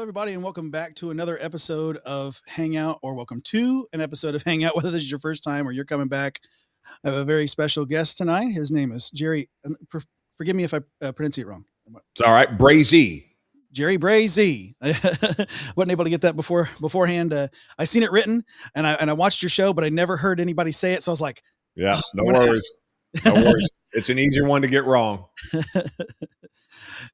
everybody, and welcome back to another episode of Hangout, or welcome to an episode of Hangout, whether this is your first time or you're coming back. I have a very special guest tonight. His name is Jerry. Forgive me if I pronounce it wrong. It's all right. Brazie. Jerry Brazie. Wasn't able to get that beforehand. I seen it written, and I watched your show, but I never heard anybody say it. So I was like, yeah, no worries. No worries. It's an easier one to get wrong.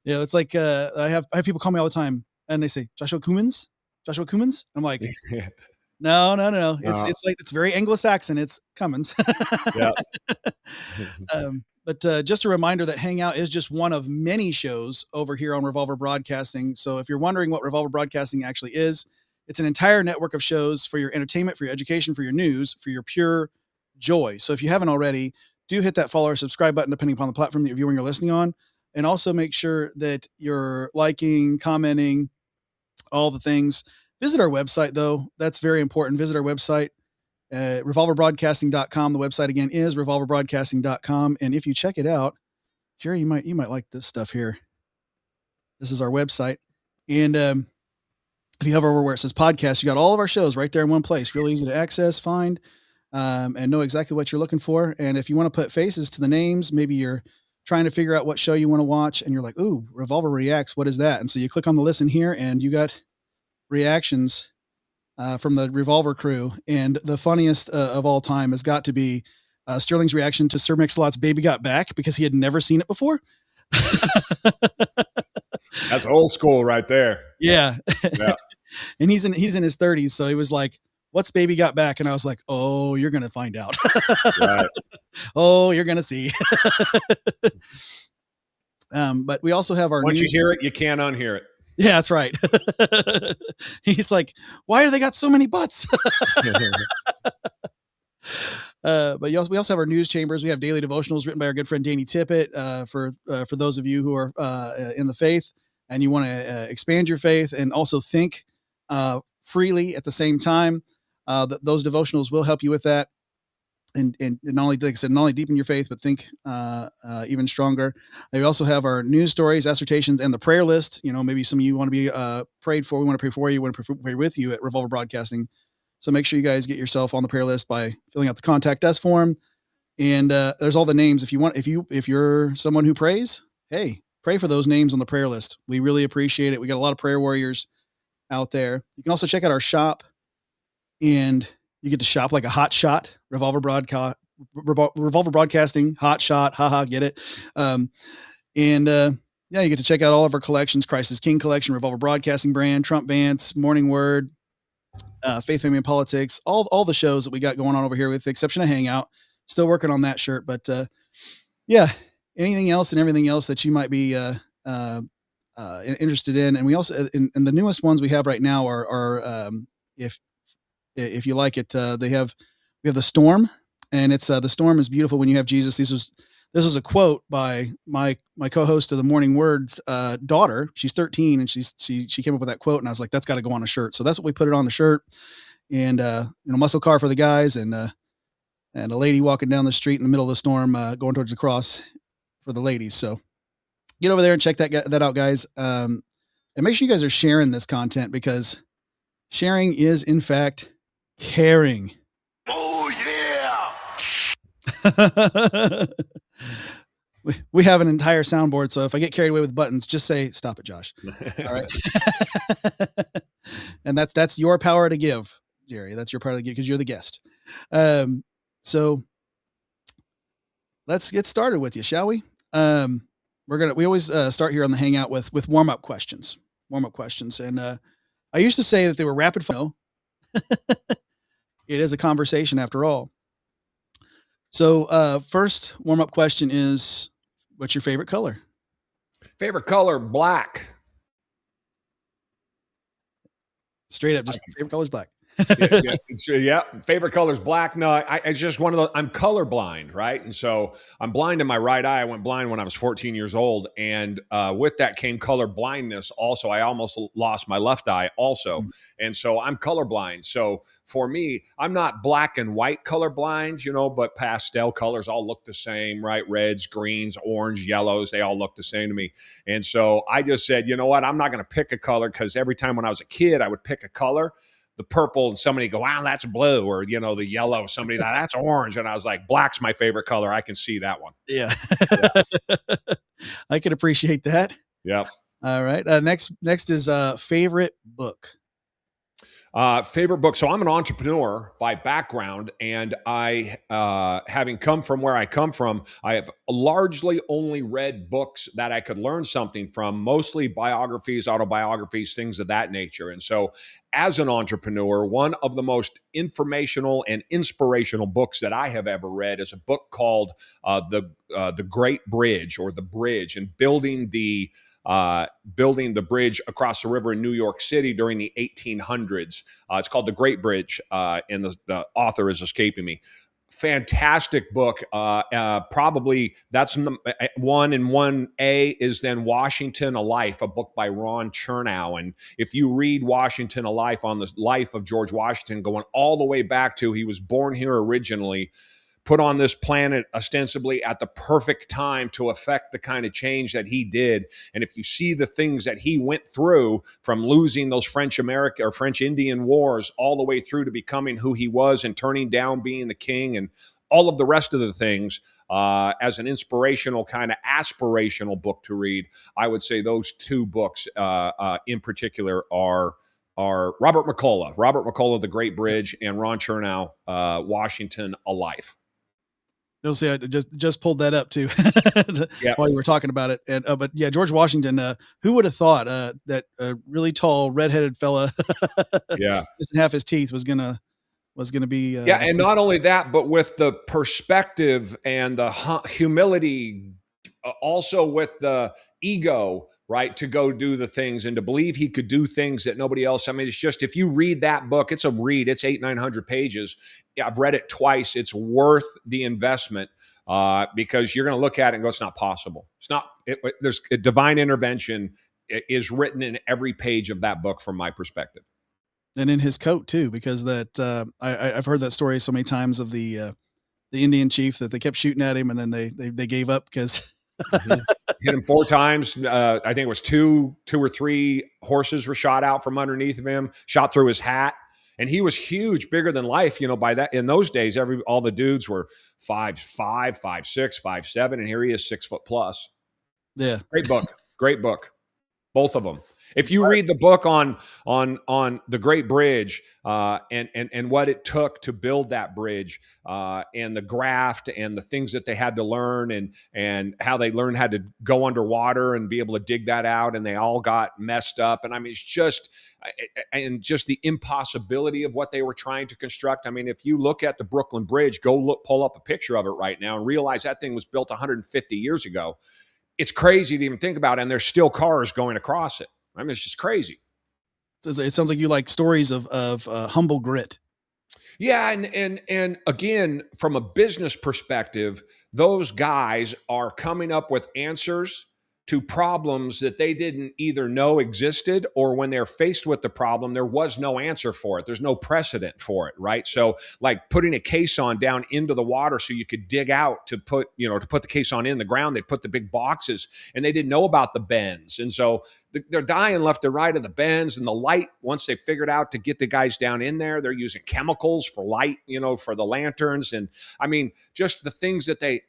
You know, it's like I have people call me all the time, and they say Joshua Cummins. I'm like, no. It's like, it's very Anglo-Saxon. It's Cummins. Yeah. But just a reminder that Hangout is just one of many shows over here on Revolver Broadcasting. So if you're wondering what Revolver Broadcasting actually is, it's an entire network of shows for your entertainment, for your education, for your news, for your pure joy. So if you haven't already, do hit that follow or subscribe button depending upon the platform that you're viewing or listening on. And also make sure that you're liking, commenting, all the things. Visit our website, though. That's very important. Visit our website, revolverbroadcasting.com. The website again is revolverbroadcasting.com. And if you check it out, Jerry, you might like this stuff here. This is our website. And if you hover over where it says podcast, you got all of our shows right there in one place. Really easy to access, find, and know exactly what you're looking for. And if you want to put faces to the names, maybe you're trying to figure out what show you want to watch, and you're like, ooh, Revolver Reacts, what is that? And so you click on the listen here, and you got reactions from the Revolver crew. And the funniest of all time has got to be Sterling's reaction to Sir Mix-a-Lot's Baby Got Back, because he had never seen it before. That's old school right there. Yeah. And he's in his 30s. So he was like, what's Baby Got Back? And I was like, oh, you're going to find out. Right. Oh, you're going to see. But we also have our Once you hear it, you can't unhear it. Yeah, that's right. He's like, why do they got so many butts? But we also have our news chambers. We have daily devotionals written by our good friend Danny Tippett for those of you who are in the faith and you want to expand your faith and also think freely at the same time. Those devotionals will help you with that. And not only, like I said, not only deepen your faith, but think even stronger. We also have our news stories, assertions, and the prayer list. You know, maybe some of you want to be prayed for. We want to pray for you. We want to pray with you at Revolver Broadcasting. So make sure you guys get yourself on the prayer list by filling out the contact us form. And there's all the names. If you want, if you're someone who prays, hey, pray for those names on the prayer list. We really appreciate it. We got a lot of prayer warriors out there. You can also check out our shop, and you get to shop like a hot shot. Revolver Broadcasting, hot shot. Haha, get it. Yeah, you get to check out all of our collections: Christ is King collection, Revolver Broadcasting brand, Trump Vance, Morning Word, Faith, Family, and Politics, all the shows that we got going on over here, with the exception of Hangout. Still working on that shirt, but yeah, anything else and everything else that you might be interested in. And we also, in the newest ones we have right now are if you like it, we have the Storm, and it's the Storm is beautiful when you have Jesus. This was a quote by my co-host of the Morning Word's daughter. She's 13, and she came up with that quote, and I was like, that's got to go on a shirt. So that's what we put it on the shirt. And muscle car for the guys, and a lady walking down the street in the middle of the storm, going towards the cross for the ladies. So get over there and check that out, guys. And make sure you guys are sharing this content, because sharing is in fact caring. Oh yeah. We have an entire soundboard, so if I get carried away with buttons, just say, stop it, Josh. All right. And that's your power to give, Jerry. That's your power to give, because you're the guest. So let's get started with you, shall we? We always start here on the Hangout with warm-up questions. And I used to say that they were rapid fire. It is a conversation after all. So first warm-up question is, what's your favorite color? Favorite color, black. Straight up, just favorite color is black. Yeah. Favorite color is black. No, it's just one of those. I'm colorblind, right? And so I'm blind in my right eye. I went blind when I was 14 years old, and with that came color blindness. Also, I almost lost my left eye. Also, and so I'm colorblind. So for me, I'm not black and white colorblind, but pastel colors all look the same, right? Reds, greens, orange, yellows, they all look the same to me. And so I just said, you know what? I'm not going to pick a color, because every time when I was a kid, I would pick a color. The purple, and somebody go, wow, that's blue, or the yellow, somebody that's orange, and I was like, black's my favorite color. I can see that one. Yeah. I can appreciate that. Yeah. All right. Next is favorite book. Favorite book. So I'm an entrepreneur by background, and I, having come from where I come from, I have largely only read books that I could learn something from, mostly biographies, autobiographies, things of that nature. And so as an entrepreneur, one of the most informational and inspirational books that I have ever read is a book called The Great Bridge, or The Bridge, and building the bridge across the river in New York City during the 1800s. It's called The Great Bridge, and the author is escaping me. Fantastic book. Probably that's one, and 1A is then Washington, A Life, a book by Ron Chernow. And if you read Washington, A Life, on the life of George Washington, going all the way back to he was born here originally, put on this planet ostensibly at the perfect time to affect the kind of change that he did. And if you see the things that he went through, from losing those French Indian wars all the way through to becoming who he was and turning down being the king and all of the rest of the things, as an inspirational, kind of aspirational book to read, I would say those two books in particular are Robert McCullough, The Great Bridge, and Ron Chernow, Washington, A Life. You'll see, I just pulled that up too Yeah. while you were talking about it. And but yeah, George Washington. Who would have thought that a really tall, redheaded fella, Yeah, missing half his teeth, was gonna be? yeah, and not only that, but with the perspective and the humility, also with the ego, right, to go do the things and to believe he could do things that nobody else. I mean, it's just, if you read that book, it's a read. It's 800-900 pages. I've read it twice. It's worth the investment, because you're going to look at it and go, it's not possible. It's not. There's a divine intervention is written in every page of that book, from my perspective. And in his coat too, because that I've heard that story so many times of the Indian chief that they kept shooting at him, and then they gave up because. Hit him 4 times. I think it was two or three horses were shot out from underneath of him, shot through his hat. And he was huge, bigger than life. By that, in those days, all the dudes were 5'5", 5'6", 5'7", and here he is 6 foot plus. Yeah. Great book. Both of them. If you read the book on The Great Bridge, and what it took to build that bridge, and the graft and the things that they had to learn, and how they learned how to go underwater and be able to dig that out, and they all got messed up. And I mean, it's just the impossibility of what they were trying to construct. I mean, if you look at the Brooklyn Bridge, pull up a picture of it right now and realize that thing was built 150 years ago. It's crazy to even think about, and there's still cars going across it. I mean, it's just crazy. It sounds like you like stories of humble grit. Yeah, and again, from a business perspective, those guys are coming up with answers to problems that they didn't either know existed, or when they're faced with the problem, there was no answer for it. There's no precedent for it, right? So like putting a caisson down into the water so you could dig out to put the caisson in the ground, they put the big boxes, and they didn't know about the bends. And so they're dying left and right of the bends and the light. Once they figured out to get the guys down in there, they're using chemicals for light, for the lanterns. And I mean, just the things that they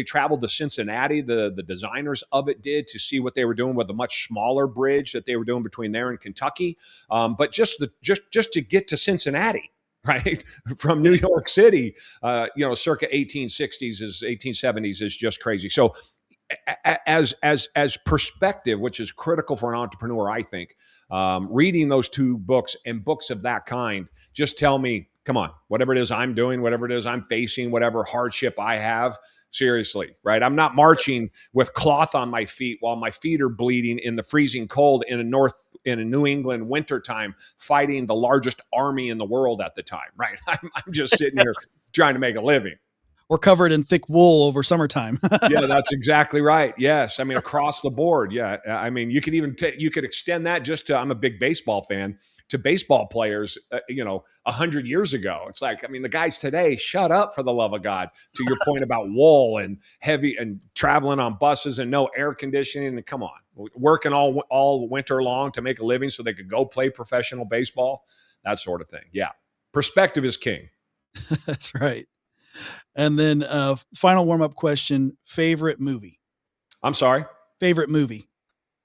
traveled to Cincinnati, the designers of it did, to see what they were doing with a much smaller bridge that they were doing between there and Kentucky. But just to get to Cincinnati, right, from New York City, circa 1870s is just crazy. So as perspective, which is critical for an entrepreneur, I think, reading those two books and books of that kind, just tell me, come on, whatever it is I'm doing, whatever it is I'm facing, whatever hardship I have, seriously, right? I'm not marching with cloth on my feet while my feet are bleeding in the freezing cold in in a New England wintertime fighting the largest army in the world at the time, right? I'm just sitting here trying to make a living. Or covered in thick wool over summertime. Yeah, that's exactly right. Yes. I mean, across the board. Yeah. I mean, you could even you could extend that just to, I'm a big baseball fan, to baseball players, 100 years ago. It's like, I mean, the guys today, shut up for the love of God, to your point about wool and heavy and traveling on buses and no air conditioning. And come on, working all winter long to make a living so they could go play professional baseball, that sort of thing. Yeah. Perspective is king. That's right. And then final warm-up question, favorite movie? I'm sorry? Favorite movie?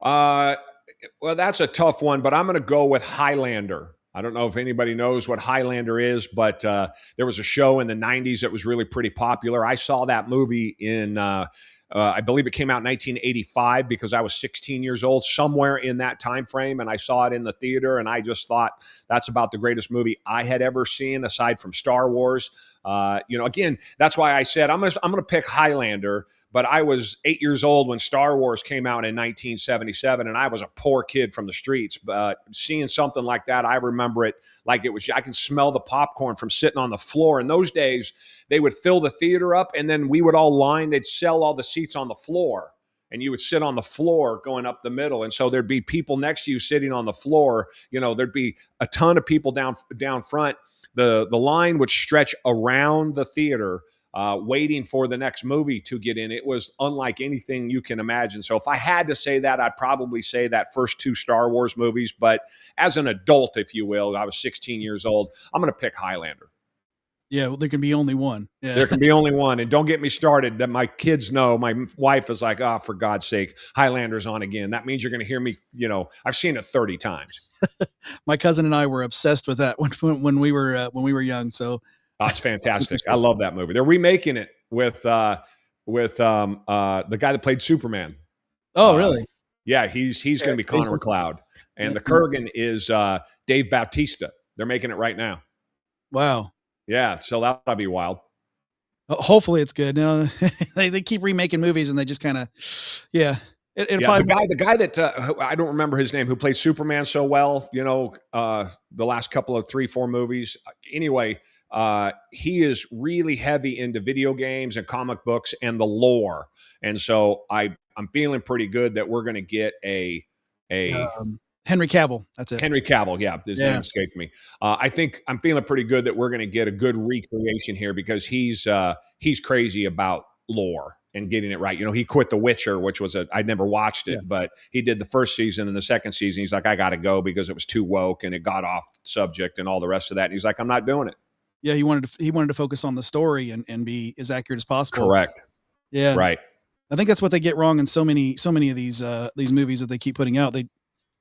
Well, that's a tough one, but I'm going to go with Highlander. I don't know if anybody knows what Highlander is, but there was a show in the 90s that was really pretty popular. I saw that movie in, I believe it came out in 1985 because I was 16 years old, somewhere in that time frame, and I saw it in the theater, and I just thought that's about the greatest movie I had ever seen, aside from Star Wars. Again, that's why I said I'm gonna pick Highlander. But I was 8 years old when Star Wars came out in 1977, and I was a poor kid from the streets. But seeing something like that, I remember it like it was. I can smell the popcorn from sitting on the floor. In those days, they would fill the theater up, and then we would all line. They'd sell all the seats on the floor, and you would sit on the floor going up the middle. And so there'd be people next to you sitting on the floor. There'd be a ton of people down front. The line would stretch around the theater, waiting for the next movie to get in. It was unlike anything you can imagine. So if I had to say that, I'd probably say that first two Star Wars movies. But as an adult, if you will, I was 16 years old, I'm going to pick Highlander. Yeah, well, there can be only one. Yeah. There can be only one. And don't get me started that my kids know. My wife is like, oh, for God's sake, Highlander's on again. That means you're going to hear me, I've seen it 30 times. My cousin and I were obsessed with that when we were young. So it's fantastic. I love that movie. They're remaking it with the guy that played Superman. Oh, really? Yeah, he's going to be Connor McLeod. And the Kurgan is Dave Bautista. They're making it right now. Wow. Yeah, so that'll be wild. Hopefully it's good. They keep remaking movies and they just kind of, yeah. The guy that I don't remember his name, who played Superman so well, the last couple of 3-4 movies. Anyway, he is really heavy into video games and comic books and the lore, and so I'm feeling pretty good that we're going to get a Henry Cavill. That's it. Henry Cavill. Yeah, his name escaped me. I think I'm feeling pretty good that we're going to get a good recreation here because he's crazy about lore and getting it right. He quit The Witcher, which was I'd never watched it, but he did the first season and the second season. He's like, I got to go because it was too woke and it got off subject and all the rest of that. And he's like, I'm not doing it. Yeah, he wanted to focus on the story and be as accurate as possible. Correct. Yeah. Right. I think that's what they get wrong in so many of these movies that they keep putting out.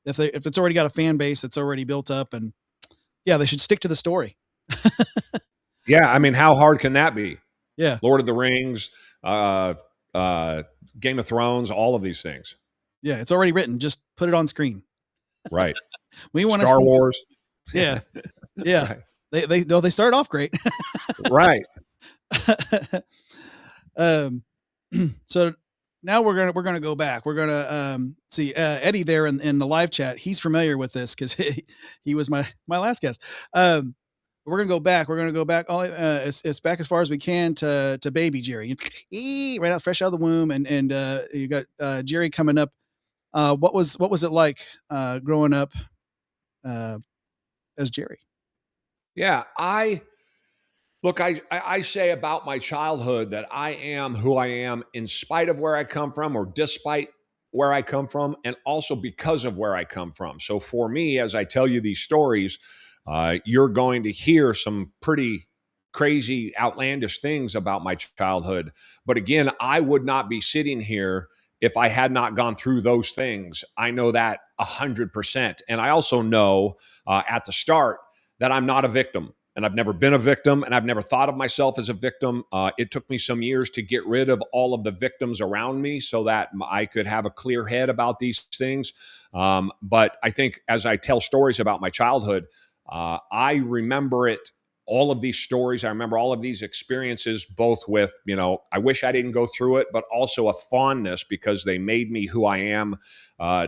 If it's already got a fan base that's already built up, and they should stick to the story. Yeah, I mean, how hard can that be? Yeah. Lord of the Rings, Game of Thrones, all of these things. Yeah, it's already written. Just put it on screen. Right. We want Star Wars. Yeah. Yeah. Right. They started off great. Right. So now we're gonna go back. We're gonna see Eddie there in the live chat. He's familiar with this because he was my last guest. We're gonna go back. We're gonna go back. It's back as far as we can to baby Jerry, right out fresh out of the womb, and you got Jerry coming up. What was it like growing up as Jerry? Yeah, I say about my childhood that I am who I am in spite of where I come from or despite where I come from, and also because of where I come from. So for me, as I tell you these stories, you're going to hear some pretty crazy, outlandish things about my childhood. But again, I would not be sitting here if I had not gone through those things. I know that 100%. And I also know at the start that I'm not a victim. And I've never been a victim, and I've never thought of myself as a victim. It took me some years to get rid of all of the victims around me so that I could have a clear head about these things. But I think as I tell stories about my childhood, I remember it all of these stories. I remember all of these experiences, both with, I wish I didn't go through it, but also a fondness because they made me who I am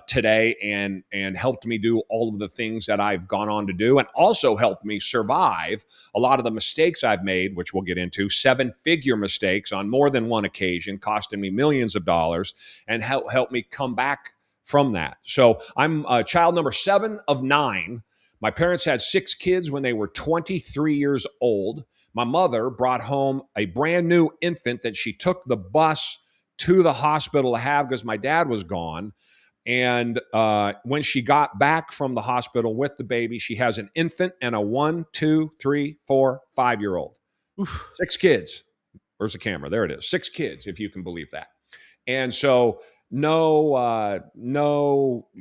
today, and helped me do all of the things that I've gone on to do, and also helped me survive a lot of the mistakes I've made, which we'll get into, 7-figure mistakes on more than one occasion, costing me millions of dollars, and help me come back from that. So I'm child number 7 of 9. My parents had 6 kids when they were 23 years old. My mother brought home a brand new infant that she took the bus to the hospital to have because my dad was gone. And when she got back from the hospital with the baby, she has an infant and a 1, 2, 3, 4, 5-year-old. 6 kids. Where's the camera? There it is. 6 kids, if you can believe that. And so no,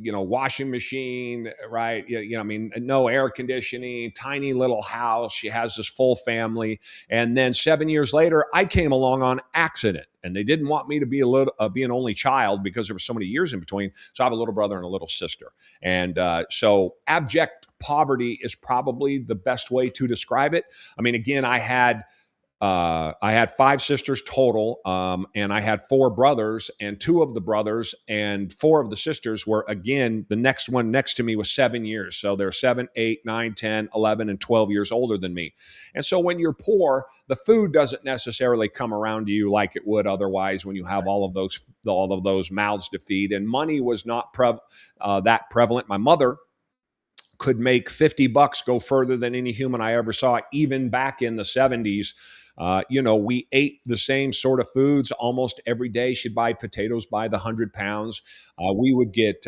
washing machine, right? No air conditioning, tiny little house. She has this full family. And then 7 years later, I came along on accident, and they didn't want me to be be an only child because there were so many years in between. So I have a little brother and a little sister. And so abject poverty is probably the best way to describe it. I mean, again, I had 5 sisters total, and I had 4 brothers, and 2 of the brothers and 4 of the sisters were, again, the next one next to me was 7 years. So they're 7, 8, 9, 10, 11, and 12 years older than me. And so when you're poor, the food doesn't necessarily come around to you like it would otherwise when you have all of those mouths to feed. And money was not that prevalent. My mother could make $50 go further than any human I ever saw, even back in the 70s. We ate the same sort of foods almost every day. She'd buy potatoes by the 100 pounds. We would get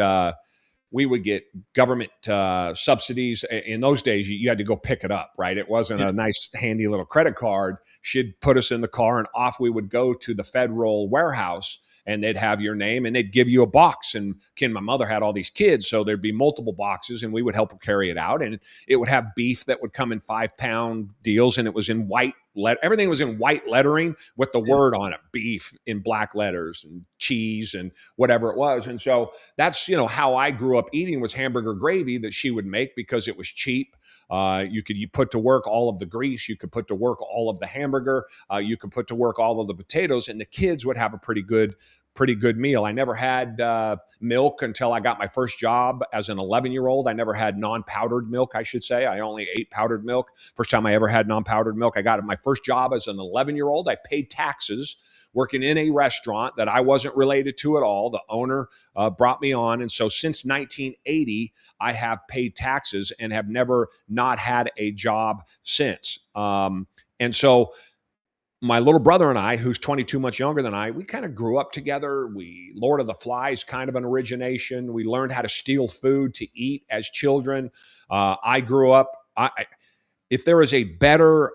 government subsidies. In those days, you had to go pick it up, right? It wasn't a nice, handy little credit card. She'd put us in the car, and off we would go to the federal warehouse, and they'd have your name, and they'd give you a box. And my mother had all these kids, so there'd be multiple boxes, and we would help her carry it out. And it would have beef that would come in 5-pound deals, and it was in white. Everything was in white lettering with the word on it, beef in black letters, and cheese and whatever it was. And so that's, how I grew up eating, was hamburger gravy that she would make because it was cheap. You put to work all of the grease. You could put to work all of the hamburger. You could put to work all of the potatoes, and the kids would have a pretty good meal. I never had milk until I got my first job as an 11-year-old. I never had non-powdered milk, I should say. I only ate powdered milk. First time I ever had non-powdered milk, I got my first job as an 11-year-old. I paid taxes working in a restaurant that I wasn't related to at all. The owner brought me on. And so since 1980, I have paid taxes and have never not had a job since. And so my little brother and I, who's 22 much younger than I, we kind of grew up together. Lord of the Flies, kind of an origination. We learned how to steal food to eat as children. I grew up, if there is a better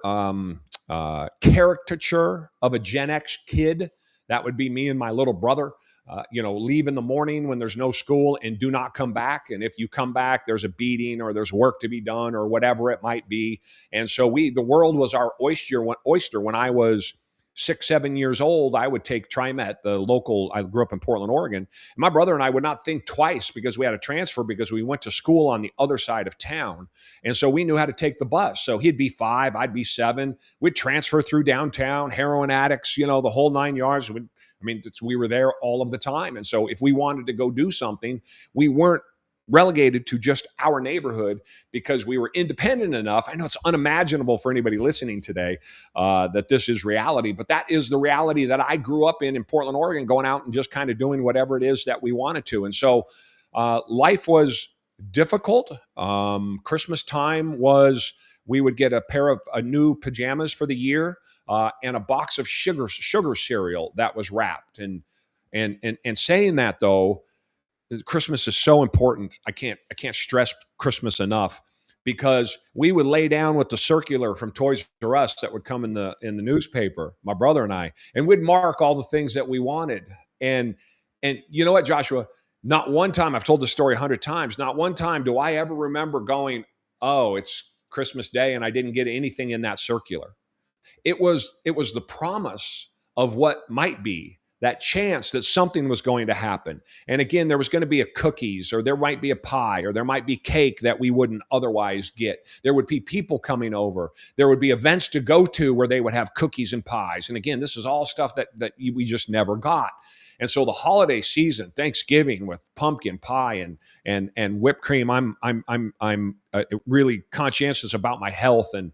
caricature of a Gen X kid, that would be me and my little brother. Leave in the morning when there's no school and do not come back. And if you come back, there's a beating or there's work to be done or whatever it might be. And so the world was our oyster. When I was 6, 7 years old, I would take TriMet, I grew up in Portland, Oregon. And my brother and I would not think twice because we had a transfer because we went to school on the other side of town. And so we knew how to take the bus. So he'd be 5, I'd be 7. We'd transfer through downtown, heroin addicts, the whole 9 yards. We were there all of the time. And so if we wanted to go do something, we weren't relegated to just our neighborhood because we were independent enough. I know it's unimaginable for anybody listening today that this is reality, but that is the reality that I grew up in Portland, Oregon, going out and just kind of doing whatever it is that we wanted to. And so life was difficult. Christmas time we would get a pair of new pajamas for the year and a box of sugar cereal that was wrapped. And saying that, though, Christmas is so important. I can't stress Christmas enough because we would lay down with the circular from Toys R Us that would come in the newspaper, my brother and I, and we'd mark all the things that we wanted. And you know what, Joshua? Not one time, I've told the story 100 times, not one time do I ever remember going, oh, it's Christmas Day and I didn't get anything in that circular. It was the promise of what might be that chance that something was going to happen. And again, there was going to be a cookies, or there might be a pie, or there might be cake that we wouldn't otherwise get. There would be people coming over. There would be events to go to where they would have cookies and pies. And again, this is all stuff that we just never got. And so the holiday season, Thanksgiving with pumpkin pie and whipped cream, I'm really conscientious about my health. And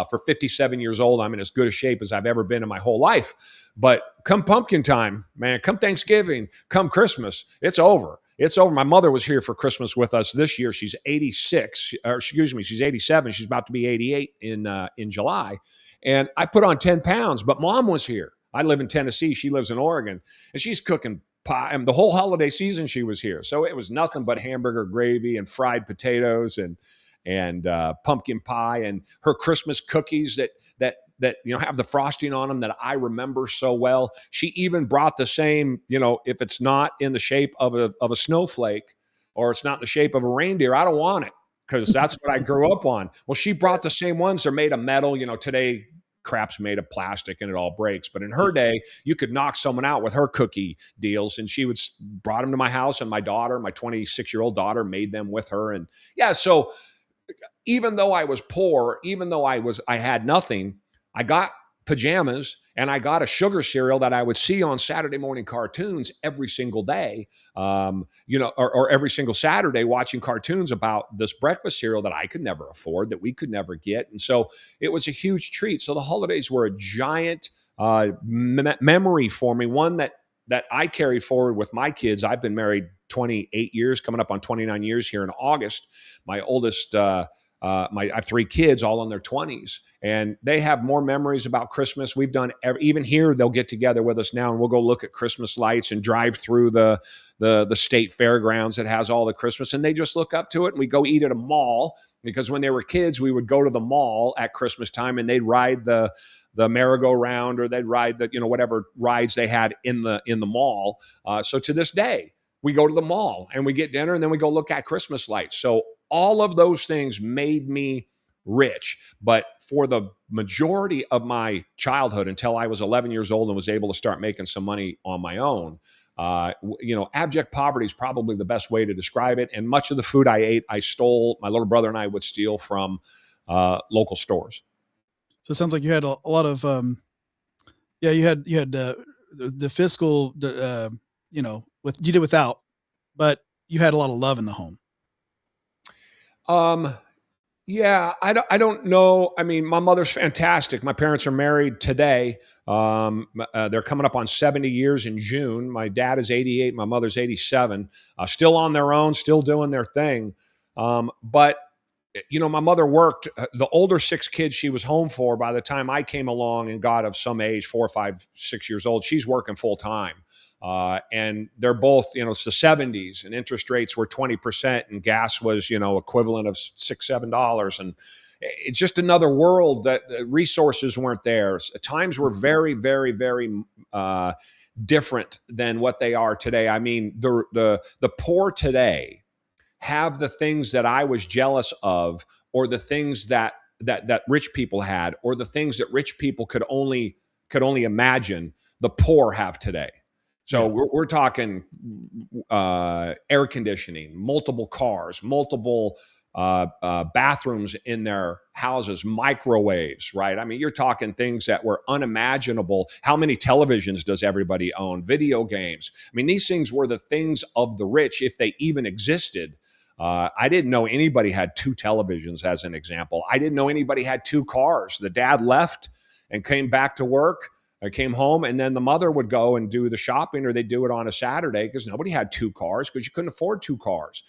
for 57 years old, I'm in as good a shape as I've ever been in my whole life. But come pumpkin time, man, come Thanksgiving, come Christmas, it's over. It's over. My mother was here for Christmas with us this year. She's 86, or excuse me, she's 87. She's about to be 88 in July. And I put on 10 pounds, but mom was here. I live in Tennessee. She lives in Oregon, and she's cooking pie. And the whole holiday season she was here. So it was nothing but hamburger gravy and fried potatoes and pumpkin pie, and her Christmas cookies that have the frosting on them that I remember so well. She even brought the same, if it's not in the shape of a snowflake, or it's not in the shape of a reindeer, I don't want it, because that's what I grew up on. Well, she brought the same ones. They're made of metal. Today crap's made of plastic and it all breaks. But in her day, you could knock someone out with her cookie deals, and she would brought them to my house, and my 26-year-old daughter, made them with her. And yeah, so even though I was poor, even though I had nothing, I got pajamas and I got a sugar cereal that I would see on Saturday morning cartoons every single day, or every single Saturday, watching cartoons about this breakfast cereal that I could never afford, that we could never get. And so it was a huge treat. So the holidays were a giant memory for me, one that I carried forward with my kids. I've been married 28 years, coming up on 29 years here in August. My oldest, I have 3 kids, all in their 20s, and they have more memories about Christmas. We've done, even here, they'll get together with us now, and we'll go look at Christmas lights and drive through the state fairgrounds that has all the Christmas, and they just look up to it. And we go eat at a mall, because when they were kids, we would go to the mall at Christmas time, and they'd ride the merry-go-round, or they'd ride the, whatever rides they had in the mall. So to this day, we go to the mall and we get dinner, and then we go look at Christmas lights. So all of those things made me rich. But for the majority of my childhood, until I was 11 years old and was able to start making some money on my own, abject poverty is probably the best way to describe it. And much of the food I ate, I stole. My little brother and I would steal from local stores. So it sounds like you had a lot of, you had the fiscal, you did without, but you had a lot of love in the home. Yeah, I don't know. I mean, my mother's fantastic. My parents are married today. They're coming up on 70 years in June. My dad is 88. My mother's 87. Still on their own, still doing their thing. But my mother worked. The older 6 kids she was home for, by the time I came along and got of some age, 4, 5, 6 years old, she's working full time. And they're both, it's the 70s, and interest rates were 20%, and gas was, equivalent of $6, $7. And it's just another world that resources weren't there. Times were very, very, very different than what they are today. I mean, the poor today have the things that I was jealous of, or the things that rich people had, or the things that rich people could only imagine, the poor have today. So we're talking air conditioning, multiple cars, multiple bathrooms in their houses, microwaves, right? I mean, you're talking things that were unimaginable. How many televisions does everybody own? Video games. I mean, these things were the things of the rich, if they even existed. I didn't know anybody had 2 televisions, as an example. I didn't know anybody had 2 cars. The dad left and came back to work. I came home, and then the mother would go and do the shopping, or they'd do it on a Saturday, because nobody had 2 cars, because you couldn't afford 2 cars.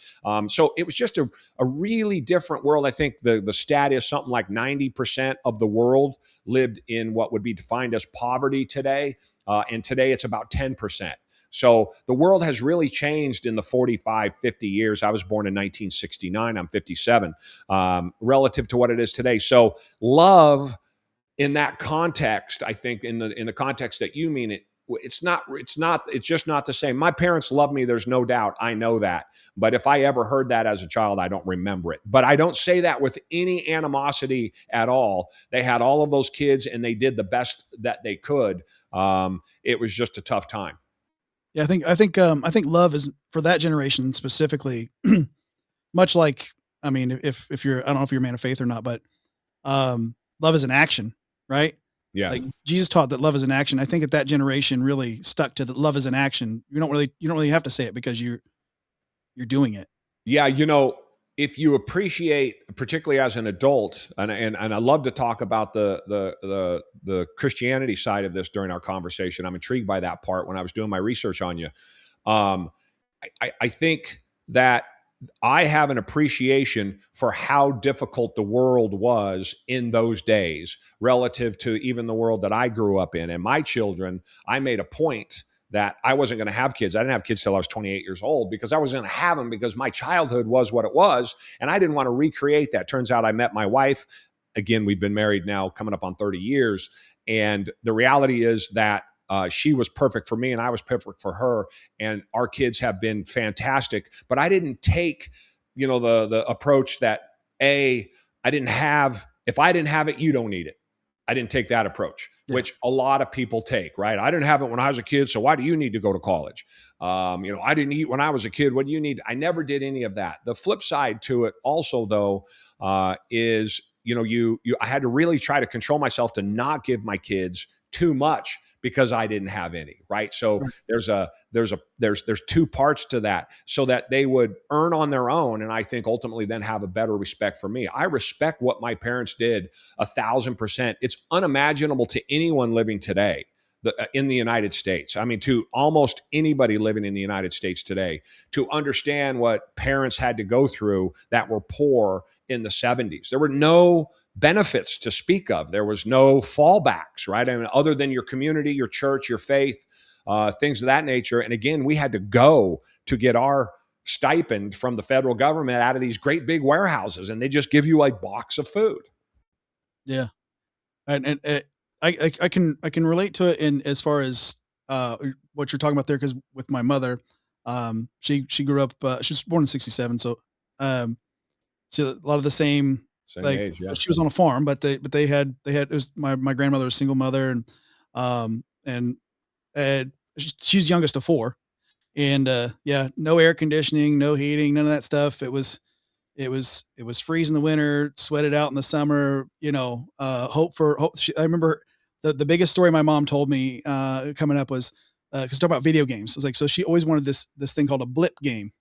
So it was just a really different world. I think the stat is something like 90% of the world lived in what would be defined as poverty today. And today it's about 10%. So the world has really changed in the 45, 50 years. I was born in 1969. I'm 57, relative to what it is today. So love, in that context, I think in the context that you mean it, it's just not the same. My parents love me. There's no doubt. I know that. But if I ever heard that as a child, I don't remember it. But I don't say that with any animosity at all. They had all of those kids and they did the best that they could. It was just a tough time. Yeah, I think love is for that generation specifically, much like, I mean, if you're, I don't know if you're a man of faith or not, but love is an action, right? Yeah. Like Jesus taught that love is an action. I think that generation really stuck to that love is an action. You don't really have to say it because you're doing it. Yeah, if you appreciate, particularly as an adult, and I love to talk about the Christianity side of this during our conversation. I'm intrigued by that part when I was doing my research on you. Um, I think that I have an appreciation for how difficult the world was in those days relative to even the world that I grew up in. And my children, I made a point that I wasn't going to have kids. I didn't have kids till I was 28 years old because I was going to have them because my childhood was what it was. And I didn't want to recreate that. Turns out I met my wife. Again, we've been married now coming up on 30 years. And the reality is that she was perfect for me and I was perfect for her. And our kids have been fantastic. But I didn't take, the approach that I didn't have, if I didn't have it, you don't need it. I didn't take that approach, which a lot of people take, right? I didn't have it when I was a kid, so why do you need to go to college? I didn't eat when I was a kid. What do you need? I never did any of that. The flip side to it also, though, is, I had to really try to control myself to not give my kids too much because I didn't have any, right? So there's two parts to that, so that they would earn on their own, and I think ultimately then have a better respect for me. I respect what my parents did 1,000%. It's unimaginable to anyone living today in the United States. I mean, to almost anybody living in the United States today, to understand what parents had to go through that were poor in the 70s. There were no benefits to speak of. There was no fallbacks, right? I mean, other than your community, your church, your faith, things of that nature. And again, we had to go to get our stipend from the federal government out of these great big warehouses, and they just give you a box of food. Yeah. And I can relate to it in as far as what you're talking about there, because with my mother, she grew up, she was born in '67, so a lot of the same like age, yeah. she was on a farm, but they had it was my grandmother was a single mother, and she's youngest of four, and no air conditioning, no heating, none of that stuff. It was freeze in the winter, sweat it out in the summer, hope. I remember the biggest story my mom told me coming up was, cause talk about video games. It's like, so she always wanted this thing called a blip game.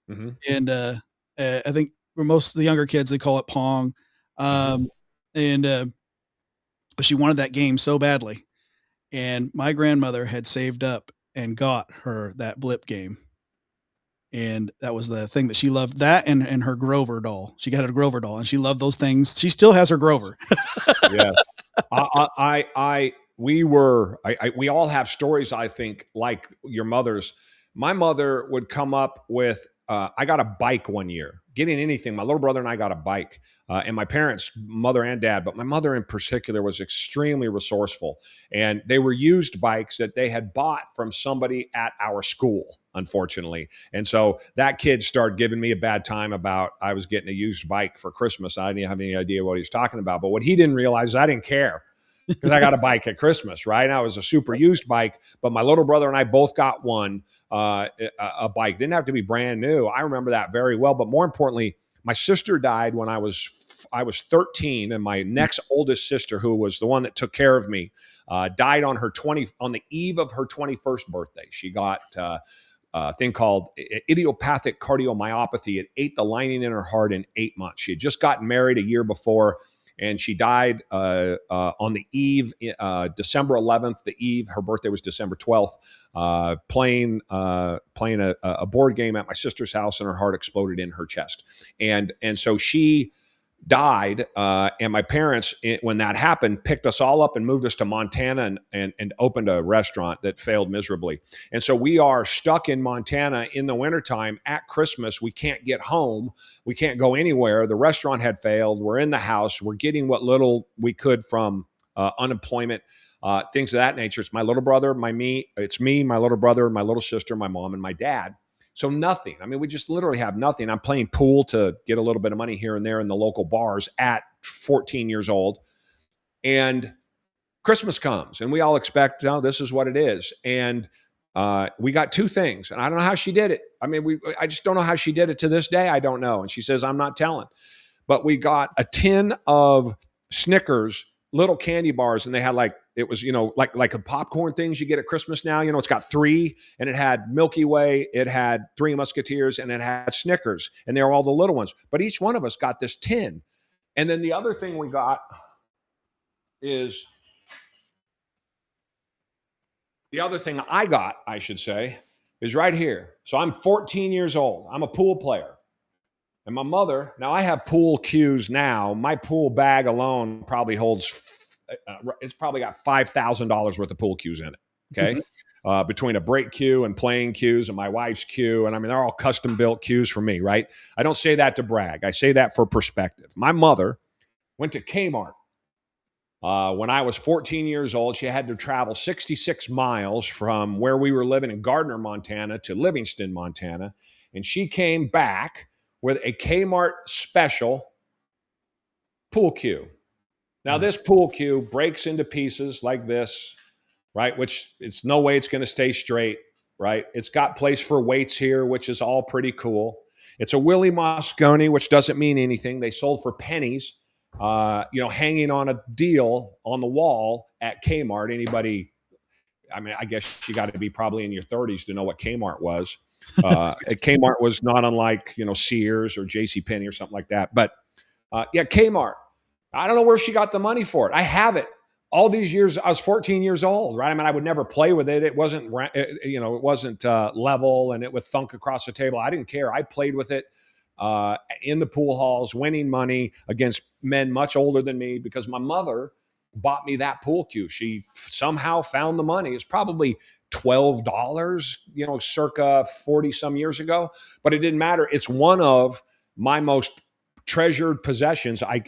Mm-hmm. And I think for most of the younger kids, they call it Pong. And she wanted that game so badly. And my grandmother had saved up and got her that blip game. And that was the thing that she loved, that and her Grover doll. She got a Grover doll and she loved those things. She still has her Grover. Yes. We all have stories, I think, like your mother's. My mother would come up with, I got a bike one year, getting anything. My little brother and I got a bike, and my parents, mother and dad, but my mother in particular was extremely resourceful. And they were used bikes that they had bought from somebody at our school, unfortunately. And so that kid started giving me a bad time about I was getting a used bike for Christmas. I didn't have any idea what he was talking about. But what he didn't realize is I didn't care, because I got a bike at Christmas, right? And I was a super used bike, but my little brother and I both got one, a bike. Didn't have to be brand new. I remember that very well. But more importantly, my sister died when I was 13, and my next oldest sister, who was the one that took care of me, died on the eve of her 21st birthday. She got a thing called idiopathic cardiomyopathy. It ate the lining in her heart in 8 months. She had just gotten married a year before, and she died on the eve, December 11th, the eve. Her birthday was December 12th, playing a board game at my sister's house, and her heart exploded in her chest. And so she died, and my parents, when that happened, picked us all up and moved us to Montana and opened a restaurant that failed miserably. And so we are stuck in Montana in the wintertime at Christmas. We can't get home. We can't go anywhere. The restaurant had failed. We're in the house. We're getting what little we could from unemployment. things of that nature. It's my little brother, it's me, my little brother, my little sister, my mom, and my dad. So nothing. I mean, we just literally have nothing. I'm playing pool to get a little bit of money here and there in the local bars at 14 years old. And Christmas comes and we all expect, oh, this is what it is. And we got two things, and I don't know how she did it. I mean, I just don't know how she did it to this day. I don't know. And she says, I'm not telling. But we got a tin of Snickers, little candy bars, and they had it was, like a popcorn things you get at Christmas now. It's got three, and it had Milky Way, it had Three Musketeers, and it had Snickers, and they were all the little ones. But each one of us got this tin. And then the other thing we got is the other thing I got, I should say, is right here. So I'm 14 years old. I'm a pool player. And my mother, now I have pool cues now. My pool bag alone probably holds, it's probably got $5,000 worth of pool cues in it, okay? Between a break cue and playing cues and my wife's cue. And I mean, they're all custom built cues for me, right? I don't say that to brag. I say that for perspective. My mother went to Kmart. When I was 14 years old, she had to travel 66 miles from where we were living in Gardner, Montana to Livingston, Montana. And she came back with a Kmart special pool cue. Now, this pool cue breaks into pieces like this, right? Which it's no way it's going to stay straight, right? It's got place for weights here, which is all pretty cool. It's a Willie Moscone, which doesn't mean anything. They sold for pennies. Hanging on a deal on the wall at Kmart. Anybody, I mean, I guess you got to be probably in your 30s to know what Kmart was. Kmart was not unlike, Sears or JCPenney or something like that. But Kmart. I don't know where she got the money for it. I have it. All these years, I was 14 years old, right? I mean, I would never play with it. It wasn't, it wasn't level, and it would thunk across the table. I didn't care. I played with it in the pool halls, winning money against men much older than me because my mother bought me that pool cue. She somehow found the money. It's probably $12, circa 40 some years ago, but it didn't matter. It's one of my most treasured possessions. I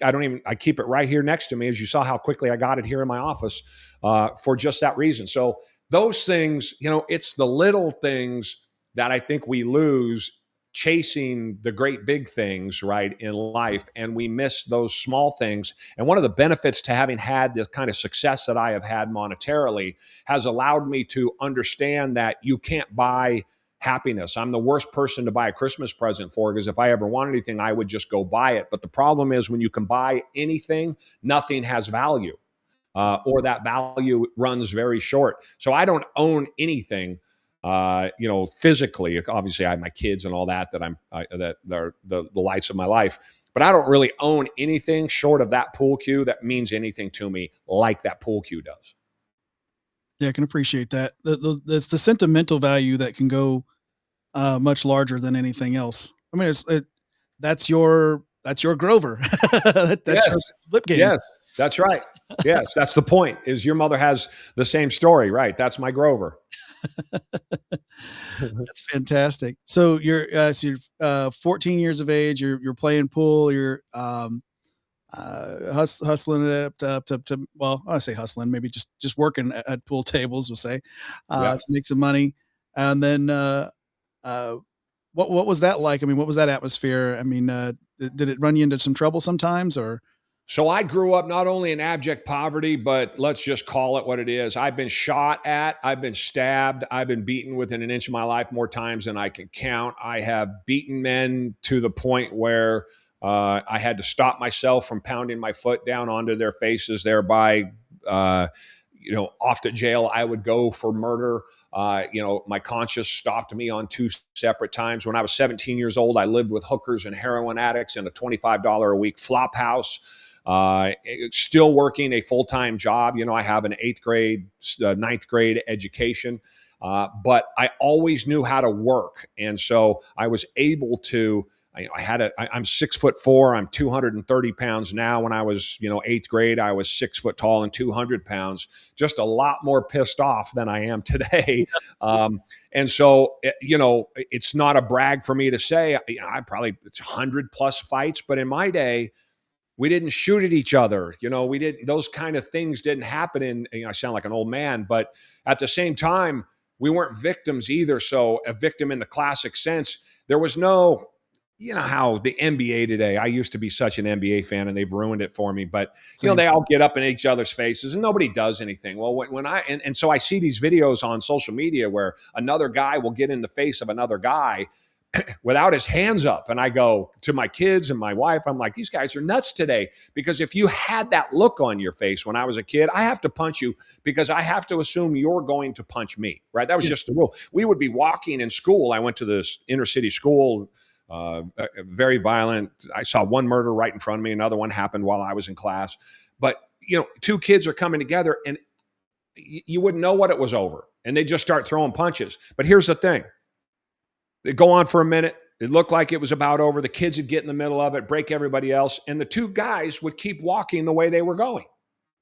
keep it right here next to me. As you saw how quickly I got it here in my office for just that reason. So those things, it's the little things that I think we lose chasing the great big things, right, in life, and we miss those small things. And one of the benefits to having had this kind of success that I have had monetarily has allowed me to understand that you can't buy happiness. I'm the worst person to buy a Christmas present for, because if I ever want anything, I would just go buy it. But the problem is when you can buy anything, nothing has value, or that value runs very short. So I don't own anything physically. Obviously I have my kids and all that that are the lights of my life, but I don't really own anything short of that pool cue that means anything to me like that pool cue does. Yeah, I can appreciate that. It's the sentimental value that can go much larger than anything else. I mean, that's your Grover. That's yes. your flip game. Yes, that's right. Yes, that's the point. Is your mother has the same story, right? That's my Grover. That's fantastic. So you're 14 years of age. You're playing pool. You're hustling it up to well, I say hustling, maybe just working at pool tables, we'll say, to make some money. And then what was that like? I mean, what was that atmosphere? I mean, did it run you into some trouble sometimes, or? So I grew up not only in abject poverty, but let's just call it what it is. I've been shot at, I've been stabbed, I've been beaten within an inch of my life more times than I can count. I have beaten men to the point where I had to stop myself from pounding my foot down onto their faces, thereby, off to jail I would go for murder. My conscience stopped me on 2 separate times. When I was 17 years old, I lived with hookers and heroin addicts in a $25 a week flophouse. Still working a full-time job. I have an 8th grade, 9th grade education, but I always knew how to work. And so I was able to, I'm 6'4", I'm 230 pounds now. When I was, 8th grade, I was 6 foot tall and 200 pounds, just a lot more pissed off than I am today. And so, it's not a brag for me to say, I probably 100 plus fights, but in my day, We didn't shoot at each other. We didn't, those kind of things didn't happen I sound like an old man, but at the same time, we weren't victims either. So a victim in the classic sense, there was no, how the NBA today, I used to be such an NBA fan and they've ruined it for me, but they all get up in each other's faces and nobody does anything. Well, so I see these videos on social media where another guy will get in the face of another guy without his hands up. And I go to my kids and my wife, I'm like, these guys are nuts today. Because if you had that look on your face when I was a kid, I have to punch you because I have to assume you're going to punch me, right? That was just the rule. We would be walking in school. I went to this inner city school, very violent. I saw one murder right in front of me. Another one happened while I was in class. But, two kids are coming together and you wouldn't know what it was over. And they just start throwing punches. But here's the thing. They go on for a minute. It looked like it was about over. The kids would get in the middle of it, break everybody else. And the two guys would keep walking the way they were going.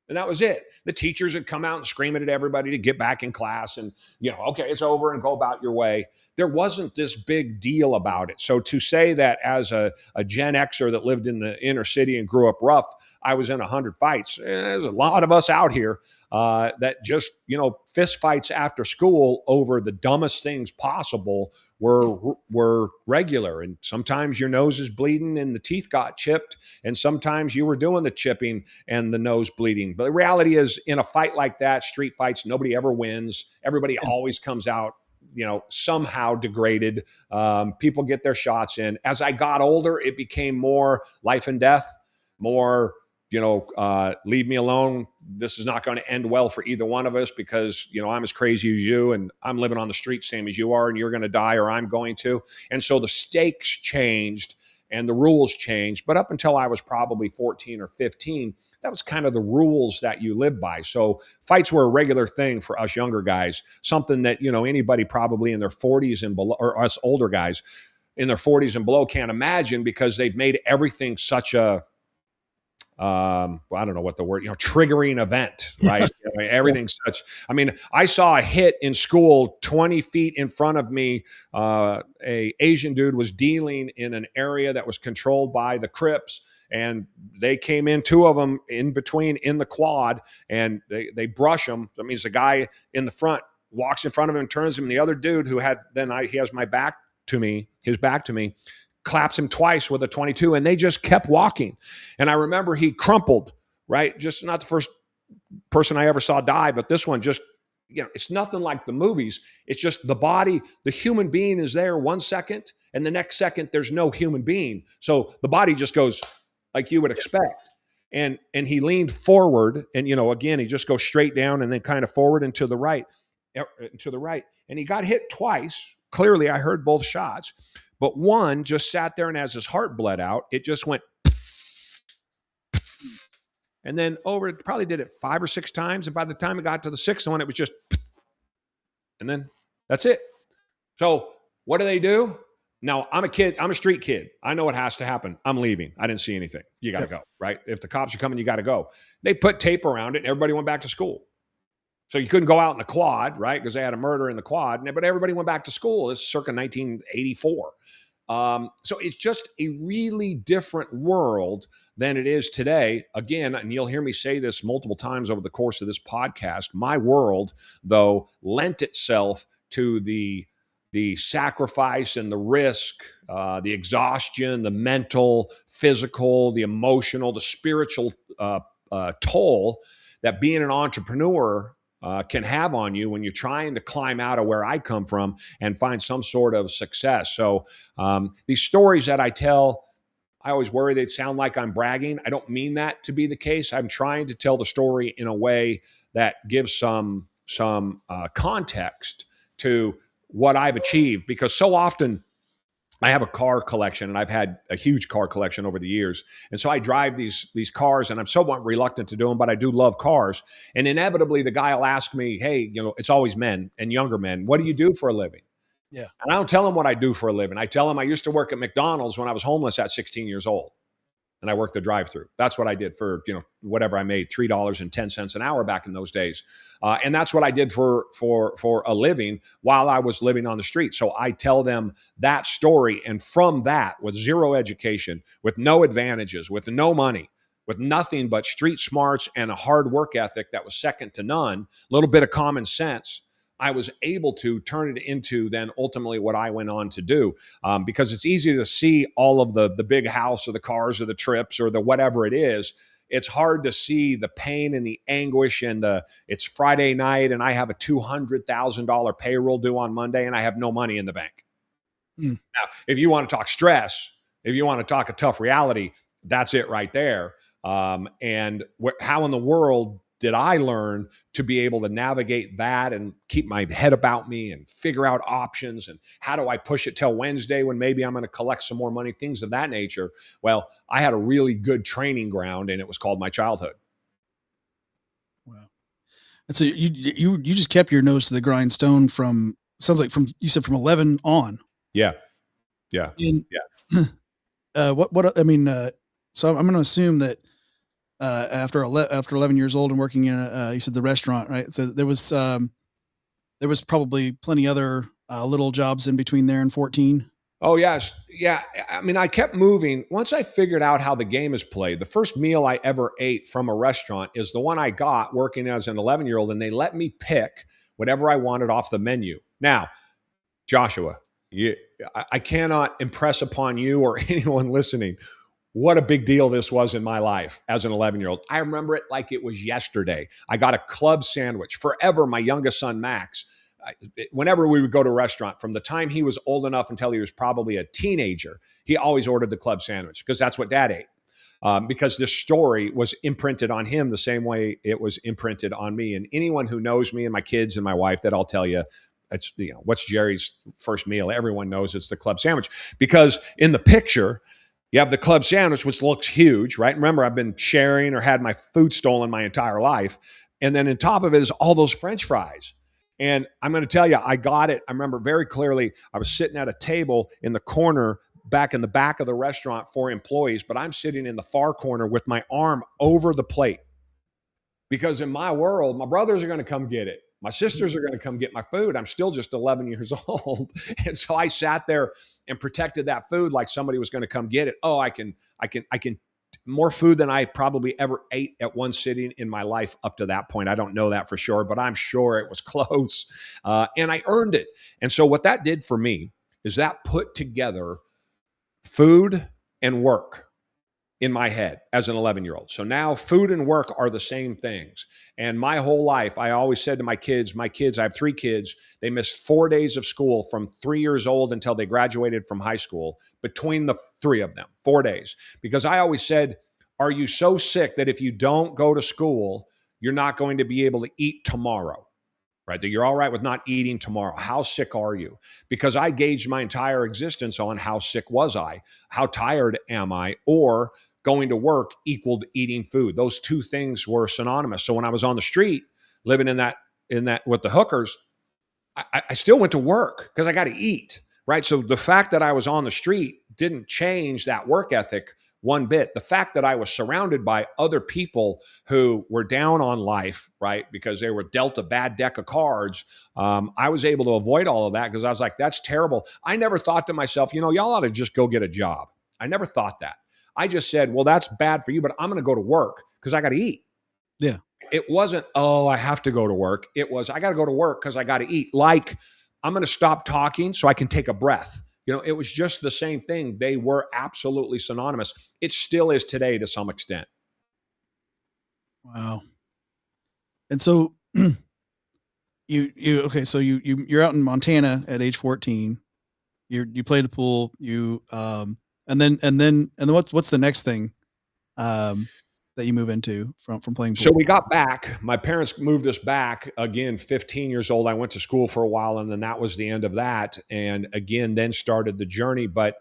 And that was it. The teachers would come out and scream at everybody to get back in class and, okay, it's over and go about your way. There wasn't this big deal about it. So to say that as a Gen Xer that lived in the inner city and grew up rough, I was in 100 fights. There's a lot of us out here that just, fist fights after school over the dumbest things possible were regular. And sometimes your nose is bleeding and the teeth got chipped. And sometimes you were doing the chipping and the nose bleeding. But the reality is in a fight like that, street fights, nobody ever wins. Everybody always comes out, somehow degraded. People get their shots in. As I got older, it became more life and death, more leave me alone. This is not going to end well for either one of us because, I'm as crazy as you and I'm living on the street same as you are and you're going to die or I'm going to. And so the stakes changed and the rules changed. But up until I was probably 14 or 15, that was kind of the rules that you live by. So fights were a regular thing for us younger guys, something that, anybody probably in their 40s and below, or us older guys in their 40s and below can't imagine because they've made everything such a, I don't know what the word, triggering event, right? Everything's such, I saw a hit in school 20 feet in front of me. A Asian dude was dealing in an area that was controlled by the Crips and they came in, two of them in between in the quad and they brush him. That means the guy in the front walks in front of him and turns him. And the other dude who he has his back to me, claps him twice with a 22 and they just kept walking. And I remember he crumpled, right? Just not the first person I ever saw die, but this one just, it's nothing like the movies. It's just the body, the human being is there 1 second and the next second there's no human being. So the body just goes like you would expect. And he leaned forward and, again, he just goes straight down and then kind of forward and to the right. And he got hit twice. Clearly I heard both shots. But one just sat there and as his heart bled out, it just went. And then it probably did it 5 or 6 times. And by the time it got to the 6th one, it was just. And then that's it. So what do? Now, I'm a street kid. I know what has to happen. I'm leaving. I didn't see anything. You got to go, right? If the cops are coming, you got to go. They put tape around it and everybody went back to school. So you couldn't go out in the quad, right? Because they had a murder in the quad, but everybody went back to school. This is circa 1984. So it's just a really different world than it is today. Again, and you'll hear me say this multiple times over the course of this podcast, my world, though, lent itself to the sacrifice and the risk, the exhaustion, the mental, physical, the emotional, the spiritual toll that being an entrepreneur can have on you when you're trying to climb out of where I come from and find some sort of success. So these stories that I tell, I always worry they sound like I'm bragging. I don't mean that to be the case. I'm trying to tell the story in a way that gives some context to what I've achieved, because so often I have a car collection and I've had a huge car collection over the years. And so I drive these cars and I'm somewhat reluctant to do them, but I do love cars. And inevitably the guy will ask me, hey, it's always men and younger men. What do you do for a living? Yeah. And I don't tell him what I do for a living. I tell him I used to work at McDonald's when I was homeless at 16 years old. And I worked the drive-through. That's what I did for, whatever I made, $3.10 an hour back in those days. And that's what I did for a living while I was living on the street. So I tell them that story. And from that, with zero education, with no advantages, with no money, with nothing but street smarts and a hard work ethic that was second to none, a little bit of common sense, I was able to turn it into then ultimately what I went on to do. Because it's easy to see all of the big house or the cars or the trips or the whatever it is. It's hard to see the pain and the anguish and it's Friday night and I have a $200,000 payroll due on Monday and I have no money in the bank. Now, if you want to talk stress, if you want to talk a tough reality, that's it right there. How in the world did I learn to be able to navigate that and keep my head about me and figure out options? And how do I push it till Wednesday when maybe I'm going to collect some more money, things of that nature? Well, I had a really good training ground and it was called my childhood. Wow. And so you just kept your nose to the grindstone sounds like you said from 11 on. Yeah. Yeah. And, yeah. So I'm going to assume that, after 11 years old and working in you said the restaurant, right? So there was probably plenty other little jobs in between there and 14. Oh yes. Yeah. I mean, I kept moving. Once I figured out how the game is played, the first meal I ever ate from a restaurant is the one I got working as an 11-year-old, and they let me pick whatever I wanted off the menu. Now, Joshua, I cannot impress upon you or anyone listening what a big deal this was in my life as an 11-year-old. I remember it like it was yesterday. I got a club sandwich. Forever, my youngest son, Max, whenever we would go to a restaurant, from the time he was old enough until he was probably a teenager, he always ordered the club sandwich because that's what Dad ate. Because this story was imprinted on him the same way it was imprinted on me. And anyone who knows me and my kids and my wife, that I'll tell you, it's, what's Jerry's first meal? Everyone knows it's the club sandwich, because in the picture, you have the club sandwich, which looks huge, right? Remember, I've been sharing or had my food stolen my entire life. And then on top of it is all those French fries. And I'm going to tell you, I got it. I remember very clearly, I was sitting at a table in the corner, back in the back of the restaurant for employees, but I'm sitting in the far corner with my arm over the plate. Because in my world, my brothers are going to come get it. My sisters are going to come get my food. I'm still just 11 years old. And so I sat there and protected that food like somebody was going to come get it. Oh, I can more food than I probably ever ate at one sitting in my life up to that point. I don't know that for sure, but I'm sure it was close. And I earned it. And so what that did for me is that put together food and work in my head as an 11-year-old. So now food and work are the same things. And my whole life, I always said to my kids, I have 3 kids, they missed 4 days of school from 3 years old until they graduated from high school, between the 3 of them, 4 days. Because I always said, are you so sick that if you don't go to school, you're not going to be able to eat tomorrow? Right? That you're all right with not eating tomorrow. How sick are you? Because I gauged my entire existence on how sick was I? How tired am I? Or going to work equaled eating food. Those two things were synonymous. So when I was on the street, living in that with the hookers, I still went to work because I got to eat, right? So the fact that I was on the street didn't change that work ethic one bit. The fact that I was surrounded by other people who were down on life, right, because they were dealt a bad deck of cards, I was able to avoid all of that because I was like, that's terrible. I never thought to myself, y'all ought to just go get a job. I never thought that. I just said, well, that's bad for you, but I'm going to go to work because I got to eat. Yeah. It wasn't, oh, I have to go to work. It was, I got to go to work because I got to eat. Like, I'm going to stop talking so I can take a breath. It was just the same thing. They were absolutely synonymous. It still is today to some extent. Wow. And so you're out in Montana at age 14. You play the pool. And then what's the next thing that you move into from playing pool? So we got back. My parents moved us back again, 15 years old. I went to school for a while, and then that was the end of that. And again, then started the journey. But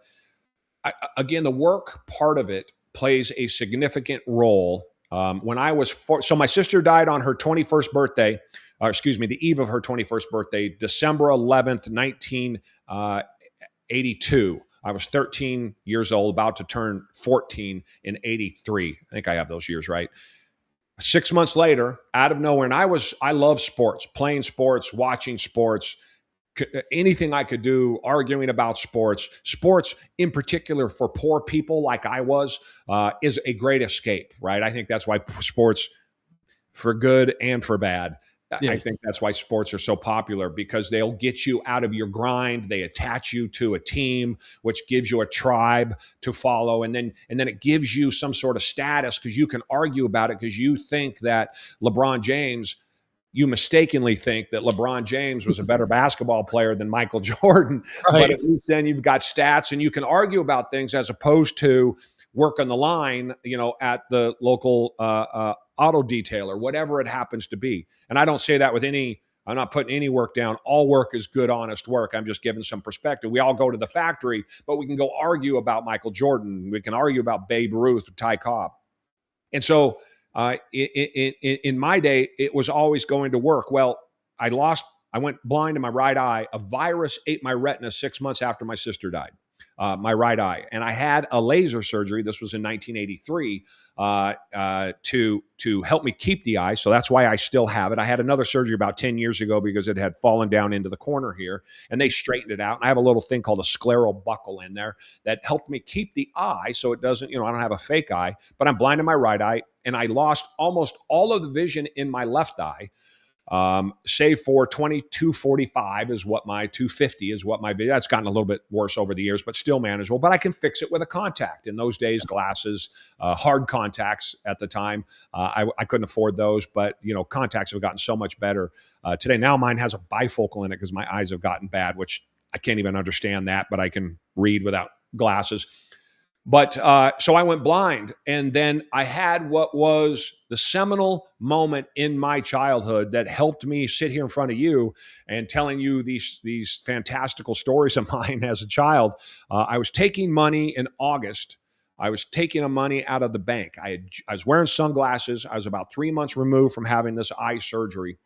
again, the work part of it plays a significant role. When I was so my sister died on her 21st birthday, the eve of her 21st birthday, December 11th, 1982. I was 13 years old, about to turn 14 in 83. I think I have those years right. 6 months later, out of nowhere, and I love sports, playing sports, watching sports. anything I could do arguing about sports in particular for poor people like I was, is a great escape, right? I think that's why sports, for good and for bad, Yeah. I think that's why sports are so popular, because they'll get you out of your grind. They attach you to a team, which gives you a tribe to follow. And then it gives you some sort of status because you can argue about it, because you think that you mistakenly think that LeBron James was a better basketball player than Michael Jordan. Right. But at least then you've got stats and you can argue about things, as opposed to work on the line, at the local auto detail or whatever it happens to be. And I don't say that I'm not putting any work down. All work is good, honest work. I'm just giving some perspective. We all go to the factory, but we can go argue about Michael Jordan. We can argue about Babe Ruth or Ty Cobb. And so in my day, it was always going to work. Well, I went blind in my right eye. A virus ate my retina 6 months after my sister died. My right eye. And I had a laser surgery. This was in 1983 to help me keep the eye. So that's why I still have it. I had another surgery about 10 years ago because it had fallen down into the corner here, and they straightened it out. And I have a little thing called a scleral buckle in there that helped me keep the eye so it doesn't, I don't have a fake eye, but I'm blind in my right eye, and I lost almost all of the vision in my left eye. Save for 2245 is what my 250 is what my vision. That's gotten a little bit worse over the years, but still manageable. But I can fix it with a contact. In those days, glasses, hard contacts at the time, I couldn't afford those, but contacts have gotten so much better today. Now mine has a bifocal in it because my eyes have gotten bad, which I can't even understand that, but I can read without glasses. But so I went blind, and then I had what was the seminal moment in my childhood that helped me sit here in front of you and telling you these fantastical stories of mine as a child. I was taking money in August. I was taking money out of the bank. I was wearing sunglasses. I was about 3 months removed from having this eye surgery.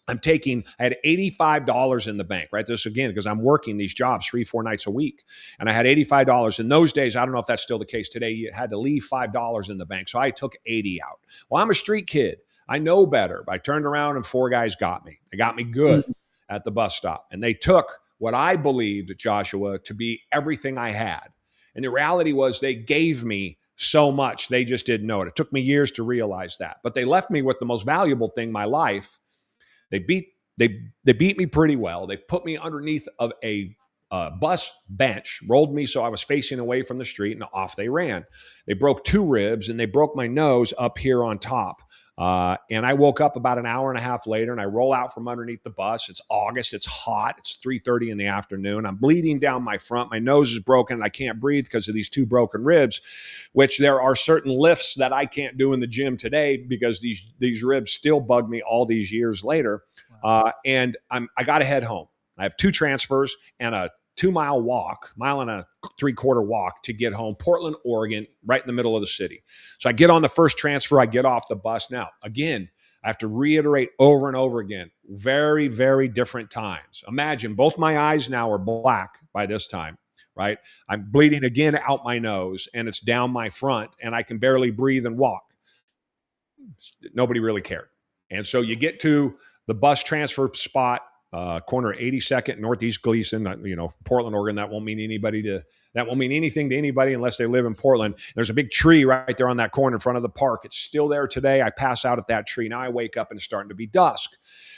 I had $85 in the bank, right? This again, because I'm working these jobs 3-4 nights a week. And I had $85. In those days, I don't know if that's still the case today. You had to leave $5 in the bank. So I took 80 out. Well, I'm a street kid. I know better. But I turned around and 4 guys got me. They got me good at the bus stop. And they took what I believed, Joshua, to be everything I had. And the reality was they gave me so much. They just didn't know it. It took me years to realize that. But they left me with the most valuable thing in my life. They beat me pretty well. They put me underneath of a bus bench, rolled me so I was facing away from the street, and off they ran. They broke 2 ribs, and they broke my nose up here on top. And I woke up about an hour and a half later, and I roll out from underneath the bus. It's August. It's hot. It's 3:30 in the afternoon. I'm bleeding down my front. My nose is broken. And I can't breathe because of these 2 broken ribs, which there are certain lifts that I can't do in the gym today because these ribs still bug me all these years later. And I got to head home. I have 2 transfers and a 2-mile walk, 1.75-mile walk to get home, Portland, Oregon, right in the middle of the city. So I get on the first transfer, I get off the bus. Now, again, I have to reiterate over and over again, very, very different times. Imagine both my eyes now are black by this time, right? I'm bleeding again out my nose, and it's down my front, and I can barely breathe and walk. Nobody really cared. And so you get to the bus transfer spot, corner 82nd Northeast Gleason, Portland, Oregon. That won't mean anything to anybody unless they live in Portland. There's a big tree right there on that corner in front of the park. It's still there today. I pass out at that tree. Now I wake up and it's starting to be dusk.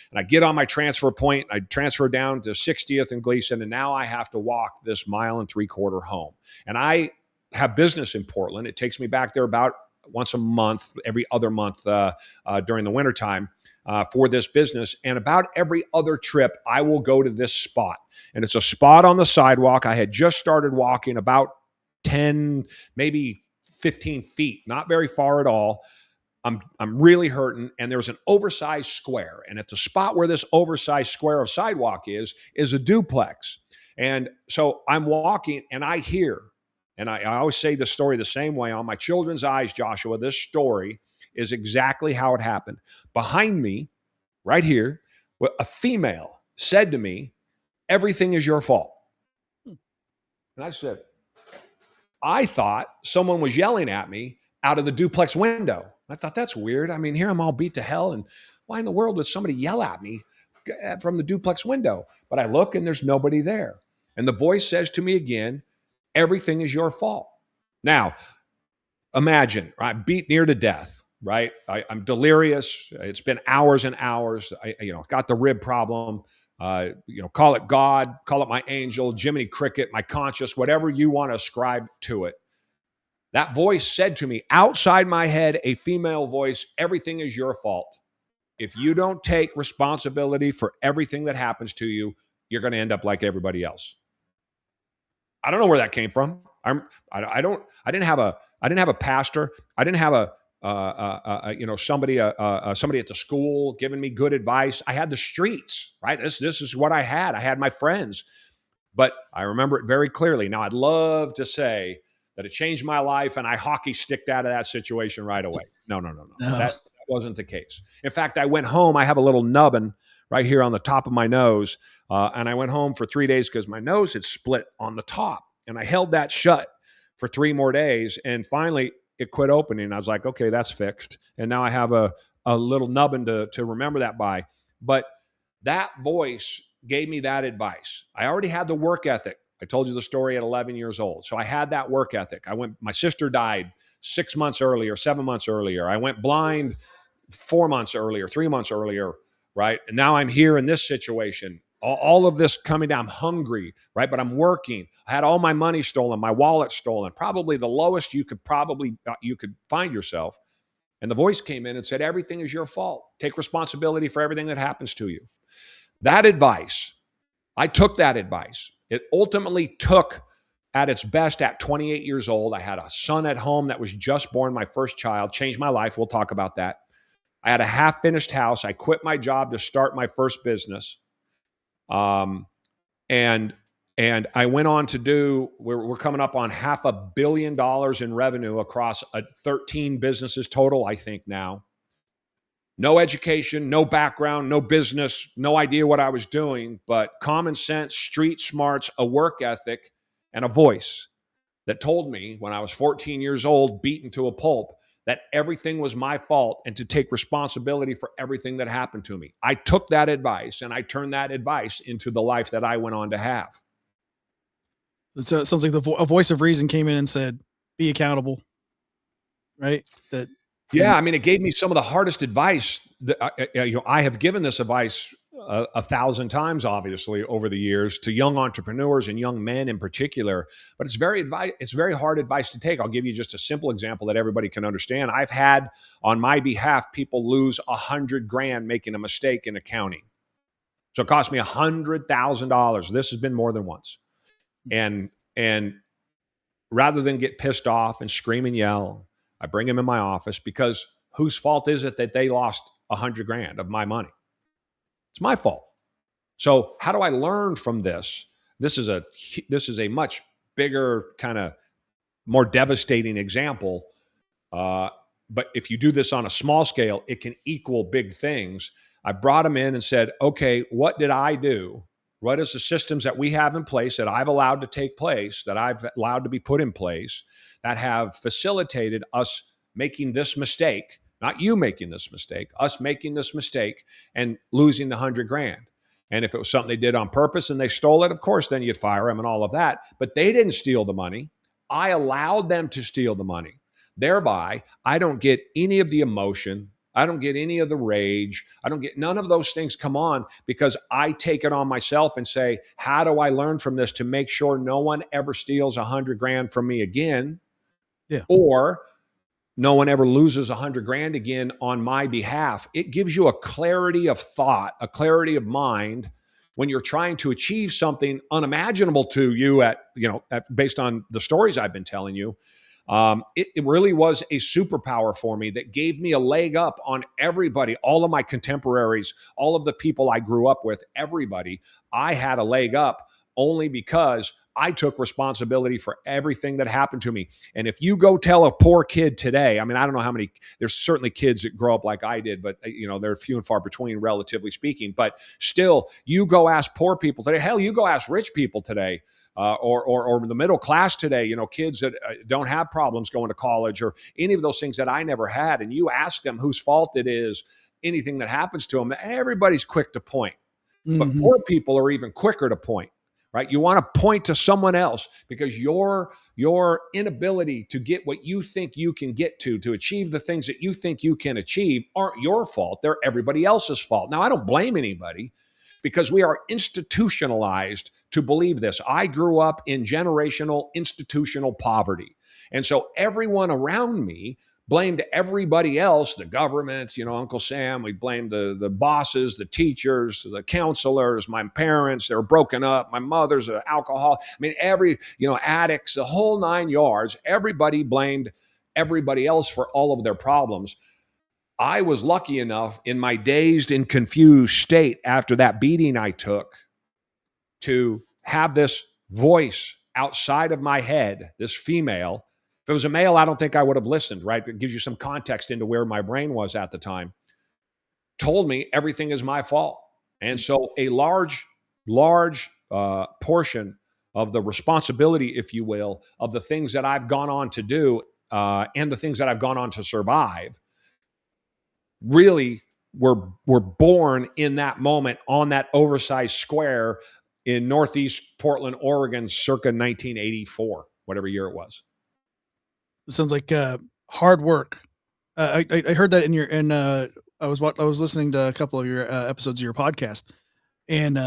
And I get on my transfer point. I transfer down to 60th and Gleason, and now I have to walk this 1.75 miles home. And I have business in Portland. It takes me back there about once a month, every other month during the wintertime. For this business. And about every other trip, I will go to this spot. And it's a spot on the sidewalk. I had just started walking about 10, maybe 15 feet, not very far at all. I'm really hurting. And there's an oversized square. And at the spot where this oversized square of sidewalk is a duplex. And so I'm walking and I hear, and I always say the story the same way on my children's eyes, Joshua, this story is exactly how it happened. Behind me, right here, a female said to me, "Everything is your fault." And I said, I thought someone was yelling at me out of the duplex window. I thought, that's weird. I mean, here I'm all beat to hell, and why in the world would somebody yell at me from the duplex window. But I look and there's nobody there. And the voice says to me again, everything is your fault. Now, imagine, I'm beat near to death, right? I'm delirious. It's been hours and hours. I got the rib problem. Call it God, call it my angel, Jiminy Cricket, my conscience, whatever you want to ascribe to it. That voice said to me outside my head, a female voice, everything is your fault. If you don't take responsibility for everything that happens to you, you're going to end up like everybody else. I don't know where that came from. I didn't have a pastor. I didn't have somebody at the school giving me good advice. I had the streets, right? This is what I had. I had my friends, but I remember it very clearly. Now I'd love to say that it changed my life and I hockey sticked out of that situation right away. No. That wasn't the case. In fact, I went home. I have a little nubbin right here on the top of my nose. And I went home for 3 days because my nose had split on the top. And I held that shut for 3 more days. And finally, it quit opening. I was like, okay, that's fixed. And now I have a little nubbin to remember that by. But that voice gave me that advice. I already had the work ethic. I told you the story at 11 years old. So I had that work ethic. My sister died 6 months earlier, 7 months earlier. I went blind 4 months earlier, 3 months earlier, right? And now I'm here in this situation. All of this coming down. I'm hungry, right? But I'm working. I had all my money stolen, my wallet stolen, probably the lowest you could find yourself. And the voice came in and said, everything is your fault. Take responsibility for everything that happens to you. That advice, I took that advice. It ultimately took at its best at 28 years old. I had a son at home that was just born, my first child, changed my life. We'll talk about that. I had a half-finished house. I quit my job to start my first business. And I went on to do, we're coming up on $500 million in revenue across 13 businesses total, I think now. No education, no background, no business, no idea what I was doing, but common sense, street smarts, a work ethic, and a voice that told me when I was 14 years old, beaten to a pulp, that everything was my fault and to take responsibility for everything that happened to me. I took that advice and I turned that advice into the life that I went on to have. It sounds like a voice of reason came in and said, be accountable, right? Yeah, I mean, it gave me some of the hardest advice that I have given this advice 1,000 times, obviously, over the years to young entrepreneurs and young men in particular. But it's very hard advice to take. I'll give you just a simple example that everybody can understand. I've had, on my behalf, people lose $100,000 making a mistake in accounting. So it cost me $100,000. This has been more than once. And rather than get pissed off and scream and yell, I bring them in my office because whose fault is it that they lost $100,000 of my money? It's my fault. So how do I learn from this? This is a much bigger, kind of more devastating example. But if you do this on a small scale, it can equal big things. I brought them in and said, okay, what did I do? What is the systems that we have in place that I've allowed to take place, that I've allowed to be put in place, that have facilitated us making this mistake, not you making this mistake, us making this mistake and losing the $100,000. And if it was something they did on purpose and they stole it, of course, then you'd fire them and all of that. But they didn't steal the money. I allowed them to steal the money. Thereby, I don't get any of the emotion. I don't get any of the rage. I don't get none of those things come on because I take it on myself and say, how do I learn from this to make sure no one ever steals $100,000 from me again? Yeah. Or no one ever loses $100,000 again on my behalf. It gives you a clarity of thought, a clarity of mind when you're trying to achieve something unimaginable to you based on the stories I've been telling you. It really was a superpower for me that gave me a leg up on everybody, all of my contemporaries, all of the people I grew up with, everybody. I had a leg up only because I took responsibility for everything that happened to me. And if you go tell a poor kid today, I mean, I don't know how many, there's certainly kids that grow up like I did, but they're few and far between, relatively speaking. But still, you go ask poor people today, hell, you go ask rich people today, or the middle class today, kids that don't have problems going to college or any of those things that I never had. And you ask them whose fault it is, anything that happens to them, everybody's quick to point. But Mm-hmm. poor people are even quicker to point, right? You want to point to someone else because your inability to get what you think you can get to achieve the things that you think you can achieve aren't your fault. They're everybody else's fault. Now, I don't blame anybody because we are institutionalized to believe this. I grew up in generational institutional poverty. And so everyone around me blamed everybody else, the government, Uncle Sam. We blamed the bosses, the teachers, the counselors, my parents. They were broken up. My mother's an alcoholic. I mean, addicts, the whole 9 yards. Everybody blamed everybody else for all of their problems. I was lucky enough in my dazed and confused state after that beating I took to have this voice outside of my head, this female. If it was a male, I don't think I would have listened, right? It gives you some context into where my brain was at the time. Told me everything is my fault. And so a large portion of the responsibility, if you will, of the things that I've gone on to do and the things that I've gone on to survive really were born in that moment on that oversized square in Northeast Portland, Oregon, circa 1984, whatever year it was. It sounds like hard work. I heard that I was listening to a couple of your episodes of your podcast, and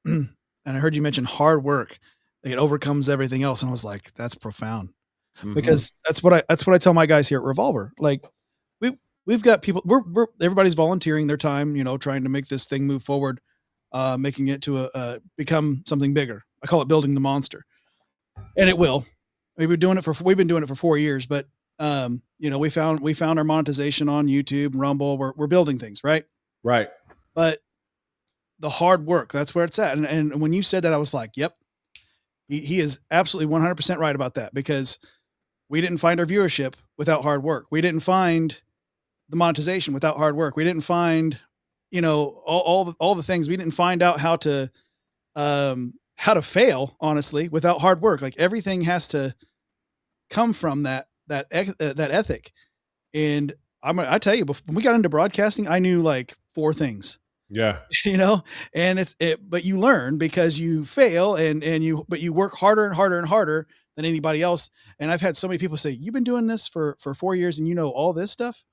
and I heard you mention hard work. Like it overcomes everything else, and I was like, that's profound. Mm-hmm. Because that's what I tell my guys here at Revolver. Like we've got people. We're everybody's volunteering their time, trying to make this thing move forward, making it to become something bigger. I call it building the monster, and it will. We've been doing it for 4 years, but we found our monetization on YouTube, Rumble. We're building things, right? Right. But the hard work, that's where it's at. And when you said that, I was like, yep, he is absolutely 100% right about that, because we didn't find our viewership without hard work. We didn't find the monetization without hard work. We didn't find, all the things. We didn't find out how to fail, honestly, without hard work. Like everything has to come from that ethic. And I tell you, when we got into broadcasting, I knew like 4 things. Yeah. And but you learn because you fail but you work harder and harder and harder than anybody else. And I've had so many people say, you've been doing this for 4 years and you know all this stuff.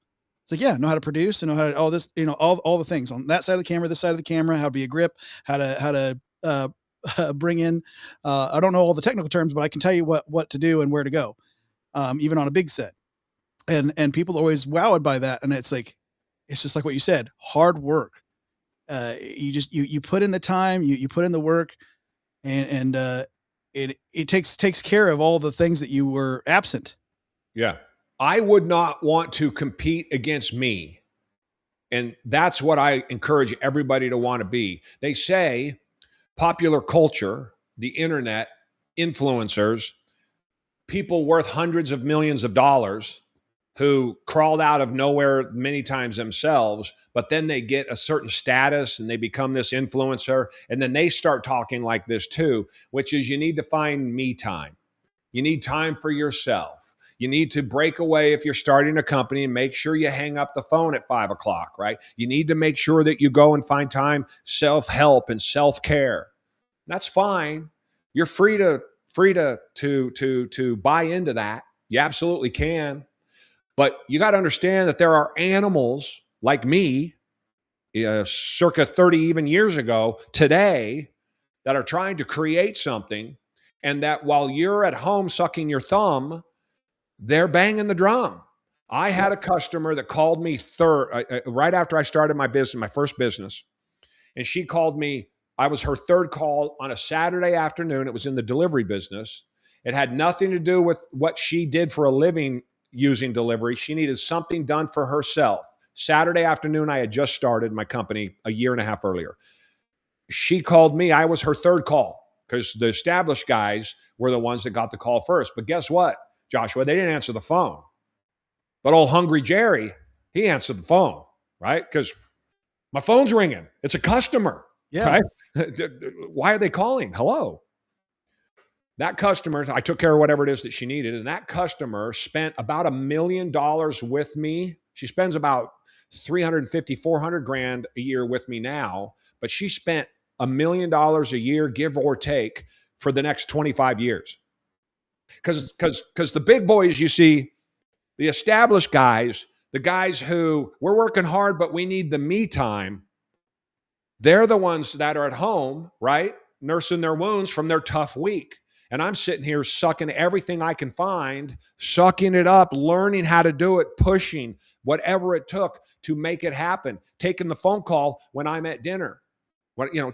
It's like, yeah, know how to produce and know how to, all this, all the things on that side of the camera, this side of the camera, how to be a grip, how to bring in, I don't know all the technical terms, but I can tell you what to do and where to go. Even on a big set, and people are always wowed by that. And it's just like what you said, hard work. You put in the time, you put in the work, and it takes care of all the things that you were absent. Yeah. I would not want to compete against me. And that's what I encourage everybody to want to be. They say popular culture, the internet, influencers, people worth hundreds of millions of dollars who crawled out of nowhere many times themselves, but then they get a certain status and they become this influencer. And then they start talking like this too, which is you need to find me time. You need time for yourself. You need to break away if you're starting a company and make sure you hang up the phone at 5 o'clock, right? You need to make sure that you go and find time, self-help and self-care. That's fine. You're free to buy into that. You absolutely can. But you got to understand that there are animals like me, circa 30 even years ago, today, that are trying to create something, and that while you're at home sucking your thumb, they're banging the drum. I had a customer that called me right after I started my first business, and she called me. I was her third call on a Saturday afternoon. It was in the delivery business. It had nothing to do with what she did for a living using delivery. She needed something done for herself. Saturday afternoon, I had just started my company a year and a half earlier. She called me. I was her third call because the established guys were the ones that got the call first. But guess what, Joshua? They didn't answer the phone. But old Hungry Jerry, he answered the phone, right? Because my phone's ringing. It's a customer. Yeah. Right? Why are they calling? Hello. That customer, I took care of whatever it is that she needed. And that customer spent about $1 million with me. She spends about 350, 400 grand a year with me now, but she spent $1 million a year, give or take, for the next 25 years. Because the big boys, you see, the established guys, the guys who we're working hard, but we need the me time, they're the ones that are at home, right? Nursing their wounds from their tough week. And I'm sitting here sucking everything I can find, sucking it up, learning how to do it, pushing whatever it took to make it happen, taking the phone call when I'm at dinner,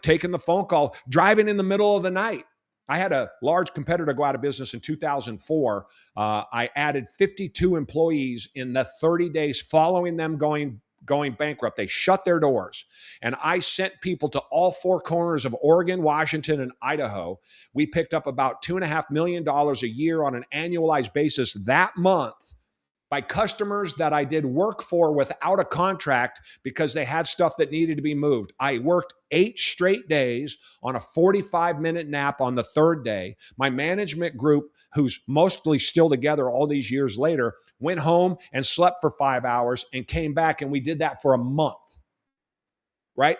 taking the phone call, driving in the middle of the night. I had a large competitor go out of business in 2004. I added 52 employees in the 30 days following them going bankrupt. They shut their doors. And I sent people to all four corners of Oregon, Washington, and Idaho. We picked up about $2.5 million a year on an annualized basis that month by customers that I did work for without a contract because they had stuff that needed to be moved. I worked 8 straight days on a 45-minute nap on the third day. My management group, who's mostly still together all these years later, went home and slept for 5 hours and came back, and we did that for a month, right?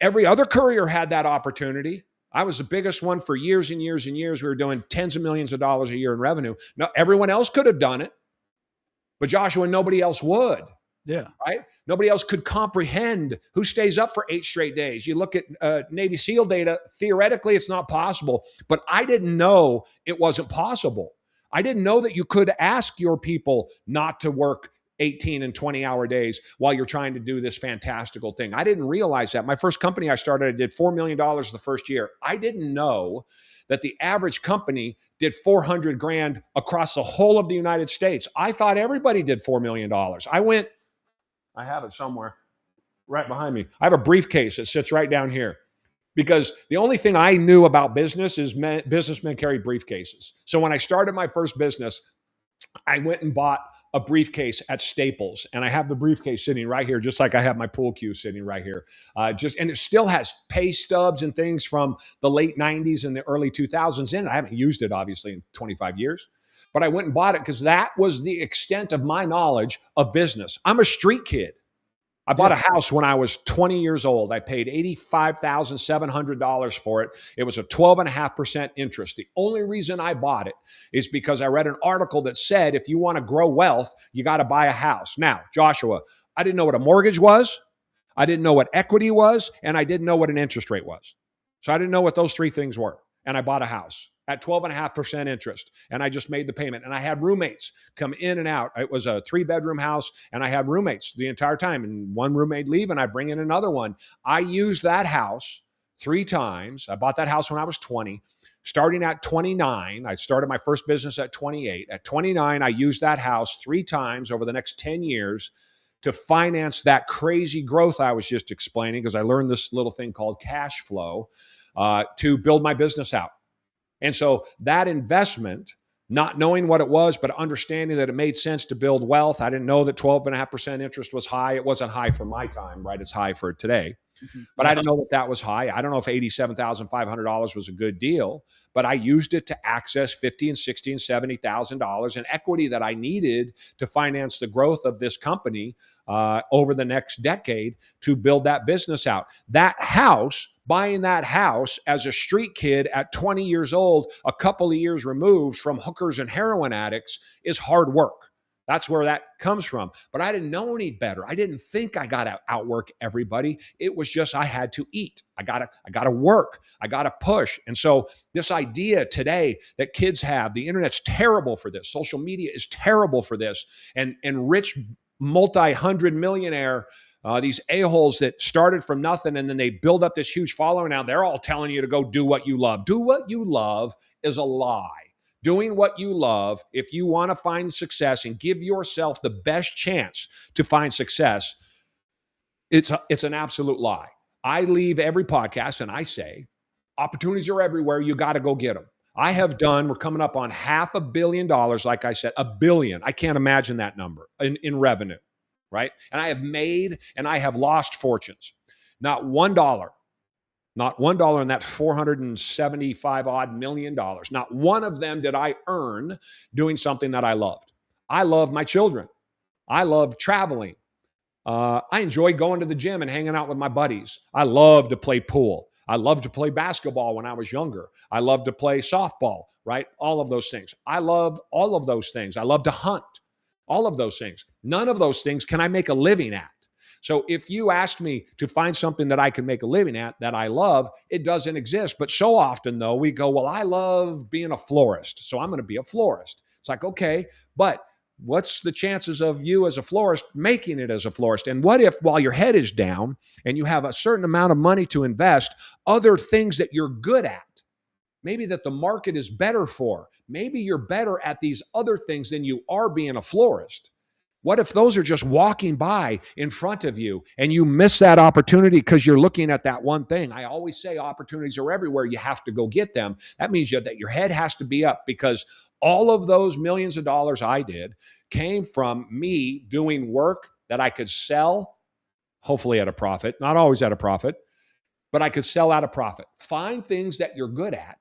Every other courier had that opportunity. I was the biggest one for years and years and years. We were doing tens of millions of dollars a year in revenue. Now, everyone else could have done it, but Joshua, nobody else would. Yeah. Right? Nobody else could comprehend who stays up for 8 straight days. You look at Navy SEAL data, theoretically, it's not possible, but I didn't know it wasn't possible. I didn't know that you could ask your people not to work 18 and 20-hour days while you're trying to do this fantastical thing. I didn't realize that. My first company I started, I did $4 million the first year. I didn't know that the average company did 400 grand across the whole of the United States. I thought everybody did $4 million. I have it somewhere right behind me. I have a briefcase that sits right down here because the only thing I knew about business is businessmen carried briefcases. So when I started my first business, I went and bought a briefcase at Staples, and I have the briefcase sitting right here, just like I have my pool cue sitting right here. And it still has pay stubs and things from the late 90s and the early 2000s in it. I haven't used it, obviously, in 25 years. But I went and bought it because that was the extent of my knowledge of business. I'm a street kid. I bought a house when I was 20 years old. I paid $85,700 for it. It was a 12.5% interest. The only reason I bought it is because I read an article that said, if you want to grow wealth, you got to buy a house. Now, Joshua, I didn't know what a mortgage was. I didn't know what equity was. And I didn't know what an interest rate was. So I didn't know what those three things were. And I bought a house at 12.5% interest. And I just made the payment. And I had roommates come in and out. It was a 3-bedroom house, and I had roommates the entire time. And one roommate leave, and I bring in another one. I used that house 3 times. I bought that house when I was 20. Starting at 29, I started my first business at 28. At 29, I used that house 3 times over the next 10 years to finance that crazy growth I was just explaining, because I learned this little thing called cash flow to build my business out. And so that investment, not knowing what it was, but understanding that it made sense to build wealth. I didn't know that 12.5% interest was high. It wasn't high for my time, right? It's high for today. But I didn't know that that was high. I don't know if $87,500 was a good deal, but I used it to access $50,000 and $60,000 and $70,000 in equity that I needed to finance the growth of this company over the next decade to build that business out. That house, buying that house as a street kid at 20 years old, a couple of years removed from hookers and heroin addicts, is hard work. That's where that comes from. But I didn't know any better. I didn't think I got to outwork everybody. It was just I had to eat. I gotta work. I gotta push. And so this idea today that kids have, the internet's terrible for this. Social media is terrible for this. And rich multi-hundred millionaire, these a-holes that started from nothing and then they build up this huge following. Now they're all telling you to go do what you love. Do what you love is a lie. Doing what you love, if you want to find success and give yourself the best chance to find success, it's an absolute lie. I leave every podcast and I say, opportunities are everywhere. You got to go get them. we're coming up on $500 million, like I said, $1 billion. I can't imagine that number in revenue, right? And I have made and I have lost fortunes. Not $1. Not $1 in that $475 odd million. Not one of them did I earn doing something that I loved. I love my children. I love traveling. I enjoy going to the gym and hanging out with my buddies. I love to play pool. I loved to play basketball when I was younger. I loved to play softball, right? All of those things. I loved all of those things. I love to hunt, all of those things. None of those things can I make a living at. So if you asked me to find something that I can make a living at that I love, it doesn't exist. But so often, though, we go, well, I love being a florist, so I'm going to be a florist. It's like, okay, but what's the chances of you as a florist making it as a florist? And what if while your head is down and you have a certain amount of money to invest, other things that you're good at, maybe that the market is better for, maybe you're better at these other things than you are being a florist? What if those are just walking by in front of you and you miss that opportunity because you're looking at that one thing? I always say opportunities are everywhere. You have to go get them. That means that your head has to be up, because all of those millions of dollars I did came from me doing work that I could sell, hopefully at a profit, not always at a profit, but I could sell at a profit. Find things that you're good at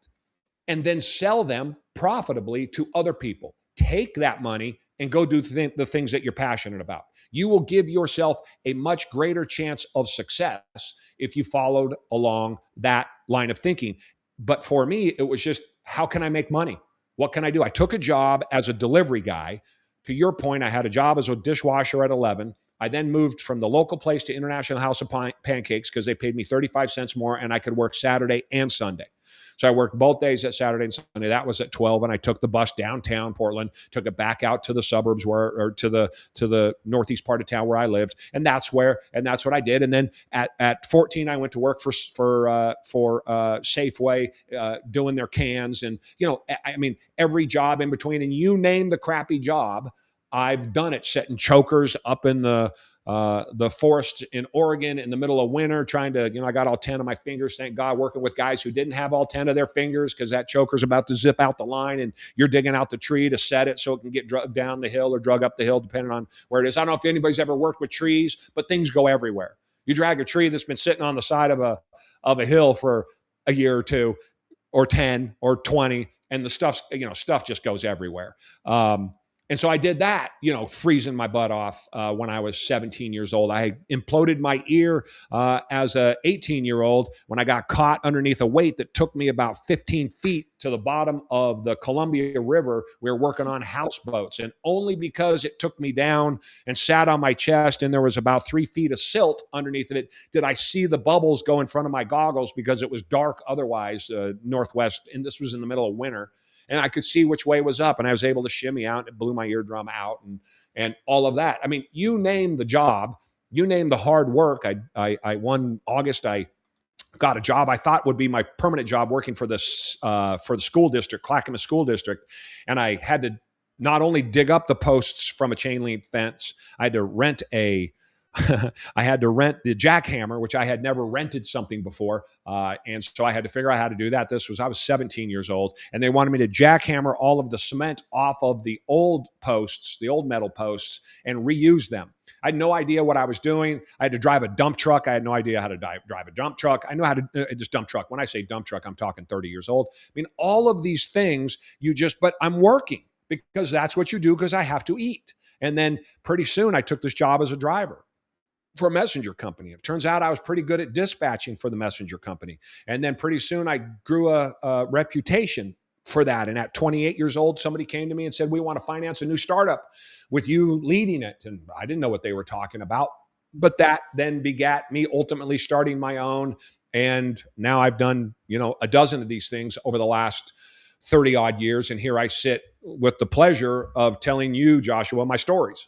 and then sell them profitably to other people. Take that money and go do the things that you're passionate about. You will give yourself a much greater chance of success if you followed along that line of thinking. But for me, it was just, how can I make money? What can I do? I took a job as a delivery guy. To your point, I had a job as a dishwasher at 11. I then moved from the local place to International House of Pancakes because they paid me 35 cents more and I could work Saturday and Sunday. So I worked both days at Saturday and Sunday. That was at 12, and I took the bus downtown Portland, took it back out to the suburbs or to the northeast part of town where I lived, and that's what I did. And then at 14, I went to work for Safeway, doing their cans, and I mean every job in between. And you name the crappy job, I've done it. Setting chokers up in the forest in Oregon in the middle of winter, trying to, I got all 10 of my fingers, thank God, working with guys who didn't have all 10 of their fingers because that choker's about to zip out the line and you're digging out the tree to set it so it can get drugged down the hill or drug up the hill, depending on where it is. I don't know if anybody's ever worked with trees, but things go everywhere. You drag a tree that's been sitting on the side of a hill for a year or two or 10 or 20, and the stuff just goes everywhere. And so I did that, freezing my butt off when I was 17 years old. I imploded my ear as a 18-year-old when I got caught underneath a weight that took me about 15 feet to the bottom of the Columbia River. We were working on houseboats. And only because it took me down and sat on my chest and there was about 3 feet of silt underneath of it did I see the bubbles go in front of my goggles, because it was dark otherwise, northwest, and this was in the middle of winter. And I could see which way was up, and I was able to shimmy out, and it blew my eardrum out, and all of that. I mean, you name the job, you name the hard work. I one August, I got a job I thought would be my permanent job, working for the school district, Clackamas School District, and I had to not only dig up the posts from a chain link fence, I had to rent I had to rent the jackhammer, which I had never rented something before. And so I had to figure out how to do that. I was 17 years old, and they wanted me to jackhammer all of the cement off of the old posts, the old metal posts, and reuse them. I had no idea what I was doing. I had to drive a dump truck. I had no idea how to drive a dump truck. I know how to just dump truck. When I say dump truck, I'm talking 30 years old. I mean, all of these things but I'm working because that's what you do, because I have to eat. And then pretty soon I took this job as a driver for a messenger company. It turns out I was pretty good at dispatching for the messenger company. And then pretty soon I grew a reputation for that. And at 28 years old, somebody came to me and said, we want to finance a new startup with you leading it. And I didn't know what they were talking about, but that then begat me ultimately starting my own. And now I've done, a dozen of these things over the last 30 odd years. And here I sit with the pleasure of telling you, Joshua, my stories.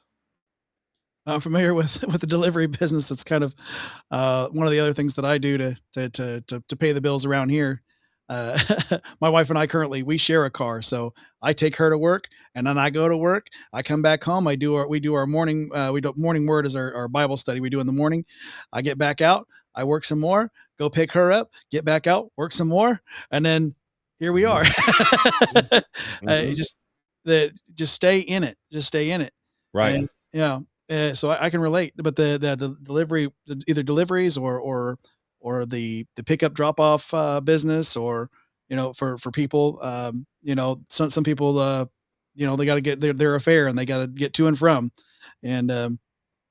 I'm familiar with the delivery business. It's kind of one of the other things that I do to pay the bills around here. My wife and I we share a car, so I take her to work, and then I go to work. I come back home. We do our morning. Morning word is our Bible study we do in the morning. I get back out. I work some more. Go pick her up. Get back out. Work some more, and then here we are. Just stay in it. Just stay in it. Right. And, so I can relate, but the delivery, either deliveries or the pickup drop off business, or for people, some people they got to get their affair, and they got to get to and from, and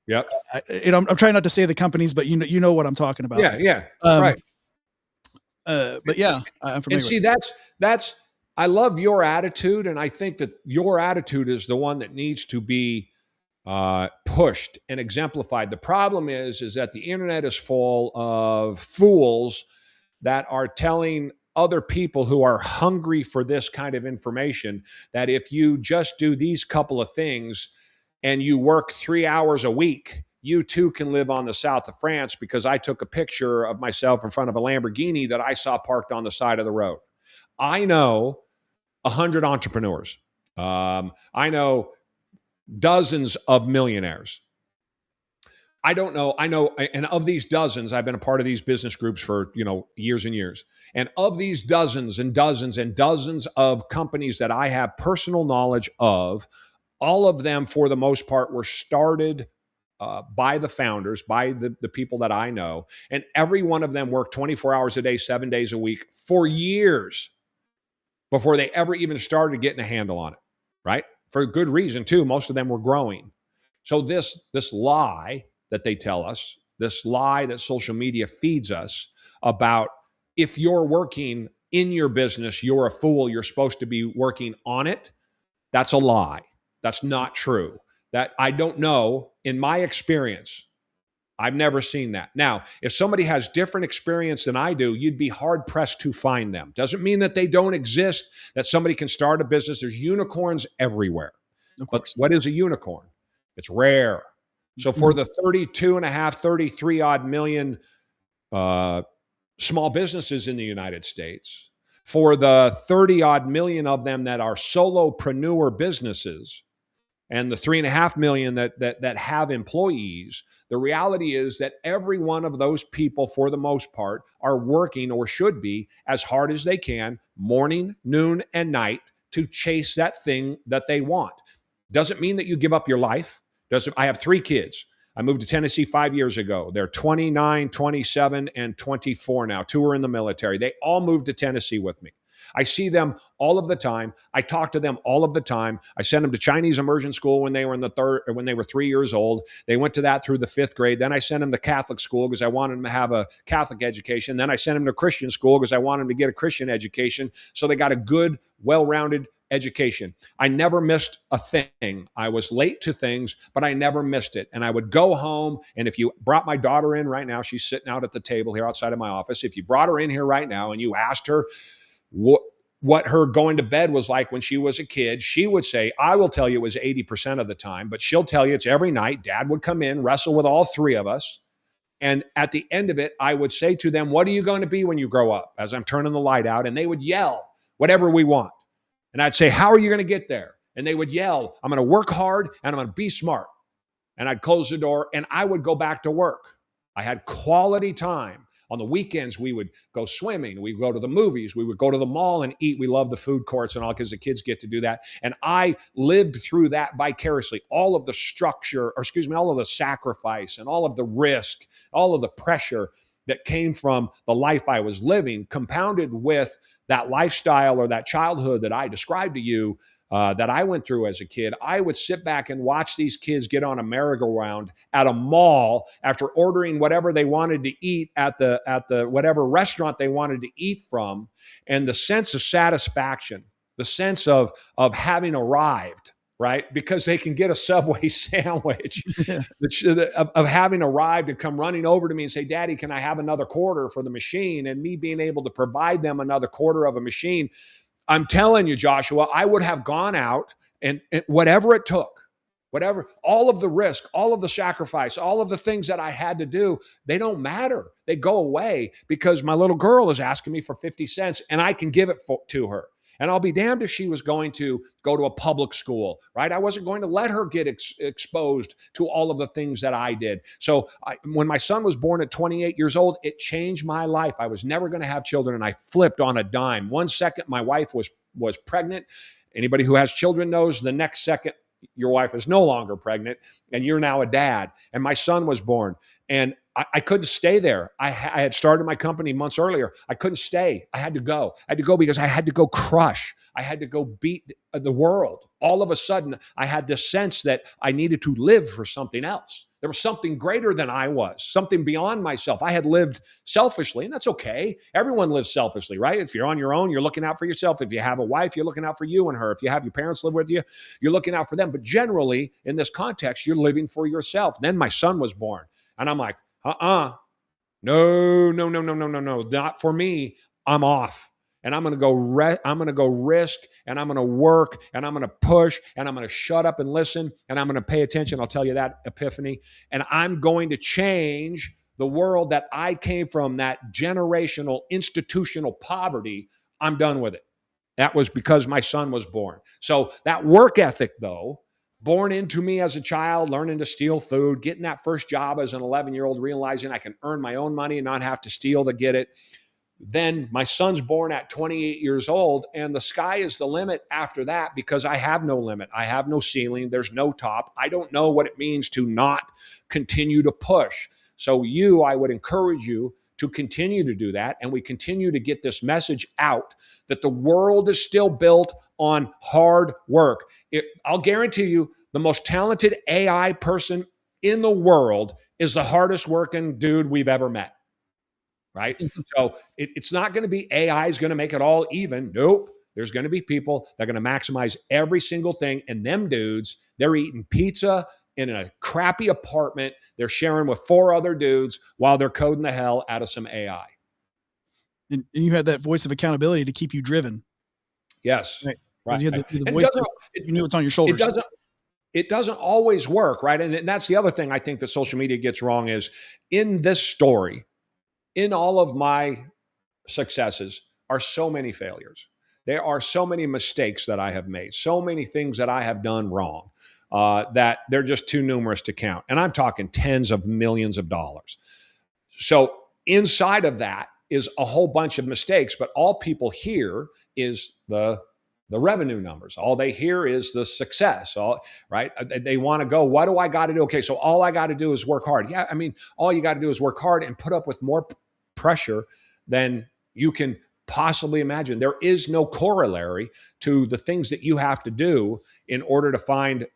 yep. I'm trying not to say the companies, but you know what I'm talking about. Yeah. Right. But yeah, I'm And familiar with see, that's I love your attitude, and I think that your attitude is the one that needs to be pushed and exemplified. The problem is that the internet is full of fools that are telling other people who are hungry for this kind of information that if you just do these couple of things and you work 3 hours a week, you too can live on the south of France, because I took a picture of myself in front of a Lamborghini that I saw parked on the side of the road. I know 100 entrepreneurs. I know dozens of millionaires. I don't know. I know, and of these dozens, I've been a part of these business groups for, years and years. And of these dozens and dozens and dozens of companies that I have personal knowledge of, all of them, for the most part, were started by the founders, by the people that I know. And every one of them worked 24 hours a day, 7 days a week for years before they ever even started getting a handle on it, right? For good reason, too. Most of them were growing. So this lie that they tell us, this lie that social media feeds us about, if you're working in your business, you're a fool, you're supposed to be working on it, that's a lie. That's not true. That I don't know. In my experience, I've never seen that. Now, if somebody has different experience than I do, you'd be hard pressed to find them. Doesn't mean that they don't exist, that somebody can start a business. There's unicorns everywhere. Of course. But what is a unicorn? It's rare. So for the 33 odd million small businesses in the United States, for the 30 odd million of them that are solopreneur businesses, and the 3.5 million that have employees, the reality is that every one of those people, for the most part, are working, or should be, as hard as they can, morning, noon, and night, to chase that thing that they want. Doesn't mean that you give up your life. I have 3 kids. I moved to Tennessee 5 years ago. They're 29, 27, and 24 now. 2 are in the military. They all moved to Tennessee with me. I see them all of the time. I talk to them all of the time. I sent them to Chinese immersion school when they were when they were 3 years old. They went to that through the 5th grade. Then I sent them to Catholic school because I wanted them to have a Catholic education. Then I sent them to Christian school because I wanted them to get a Christian education. So they got a good, well-rounded education. I never missed a thing. I was late to things, but I never missed it. And I would go home, and if you brought my daughter in right now, she's sitting out at the table here outside of my office. If you brought her in here right now and you asked her what her going to bed was like when she was a kid, she would say, I will tell you it was 80% of the time, but she'll tell you it's every night. Dad would come in, wrestle with all 3 of us. And at the end of it, I would say to them, what are you going to be when you grow up? As I'm turning the light out, and they would yell, whatever we want. And I'd say, how are you going to get there? And they would yell, I'm going to work hard and I'm going to be smart. And I'd close the door and I would go back to work. I had quality time. On the weekends, we would go swimming. We'd go to the movies. We would go to the mall and eat. We love the food courts and all, because the kids get to do that. And I lived through that vicariously. All of the structure, all of the sacrifice and all of the risk, all of the pressure that came from the life I was living, compounded with that lifestyle or that childhood that I described to you, that I went through as a kid. I would sit back and watch these kids get on a merry-go-round at a mall after ordering whatever they wanted to eat at the whatever restaurant they wanted to eat from, and the sense of satisfaction, the sense of having arrived, right? Because they can get a Subway sandwich, of having arrived and come running over to me and say, Daddy, can I have another quarter for the machine? And me being able to provide them another quarter of a machine. I'm telling you, Joshua, I would have gone out and whatever it took, all of the risk, all of the sacrifice, all of the things that I had to do, they don't matter. They go away because my little girl is asking me for 50 cents and I can give it to her. And I'll be damned if she was going to go to a public school, right? I wasn't going to let her get exposed to all of the things that I did. So when my son was born at 28 years old, it changed my life. I was never going to have children, and I flipped on a dime. 1 second, my wife was pregnant. Anybody who has children knows the next second, your wife is no longer pregnant, and you're now a dad. And my son was born. And I couldn't stay there. I had started my company months earlier. I couldn't stay. I had to go. I had to go because I had to go crush. I had to go beat the world. All of a sudden, I had this sense that I needed to live for something else. There was something greater than I was, something beyond myself. I had lived selfishly, and that's okay. Everyone lives selfishly, right? If you're on your own, you're looking out for yourself. If you have a wife, you're looking out for you and her. If you have your parents live with you, you're looking out for them. But generally, in this context, you're living for yourself. Then my son was born, and I'm like, no, not for me. I'm off. And I'm going to go I'm going to go risk, and I'm going to work, and I'm going to push, and I'm going to shut up and listen, and I'm going to pay attention. I'll tell you that, Epiphany. And I'm going to change the world that I came from, that generational institutional poverty. I'm done with it. That was because my son was born. So that work ethic, though, born into me as a child, learning to steal food, getting that first job as an 11-year-old, realizing I can earn my own money and not have to steal to get it. Then my son's born at 28 years old, and the sky is the limit after that, because I have no limit. I have no ceiling. There's no top. I don't know what it means to not continue to push. So I would encourage you to continue to do that. And we continue to get this message out that the world is still built on hard work. I'll guarantee you, the most talented AI person in the world is the hardest working dude we've ever met. Right? So it's not going to be AI is going to make it all even. Nope. There's going to be people that are going to maximize every single thing. And them dudes, they're eating pizza in a crappy apartment. They're sharing with 4 other dudes while they're coding the hell out of some AI. And you had that voice of accountability to keep you driven. Yes. Right. You had the voice, you knew it's on your shoulders. It doesn't always work, right? And that's the other thing I think that social media gets wrong is, in this story, in all of my successes, are so many failures. There are so many mistakes that I have made, so many things that I have done wrong, that they're just too numerous to count. And I'm talking tens of millions of dollars. So inside of that is a whole bunch of mistakes, but all people hear is the revenue numbers. All they hear is the success, right? They want to go, what do I got to do? Okay, so all I got to do is work hard. Yeah, I mean, all you got to do is work hard and put up with more pressure than you can possibly imagine. There is no corollary to the things that you have to do in order to find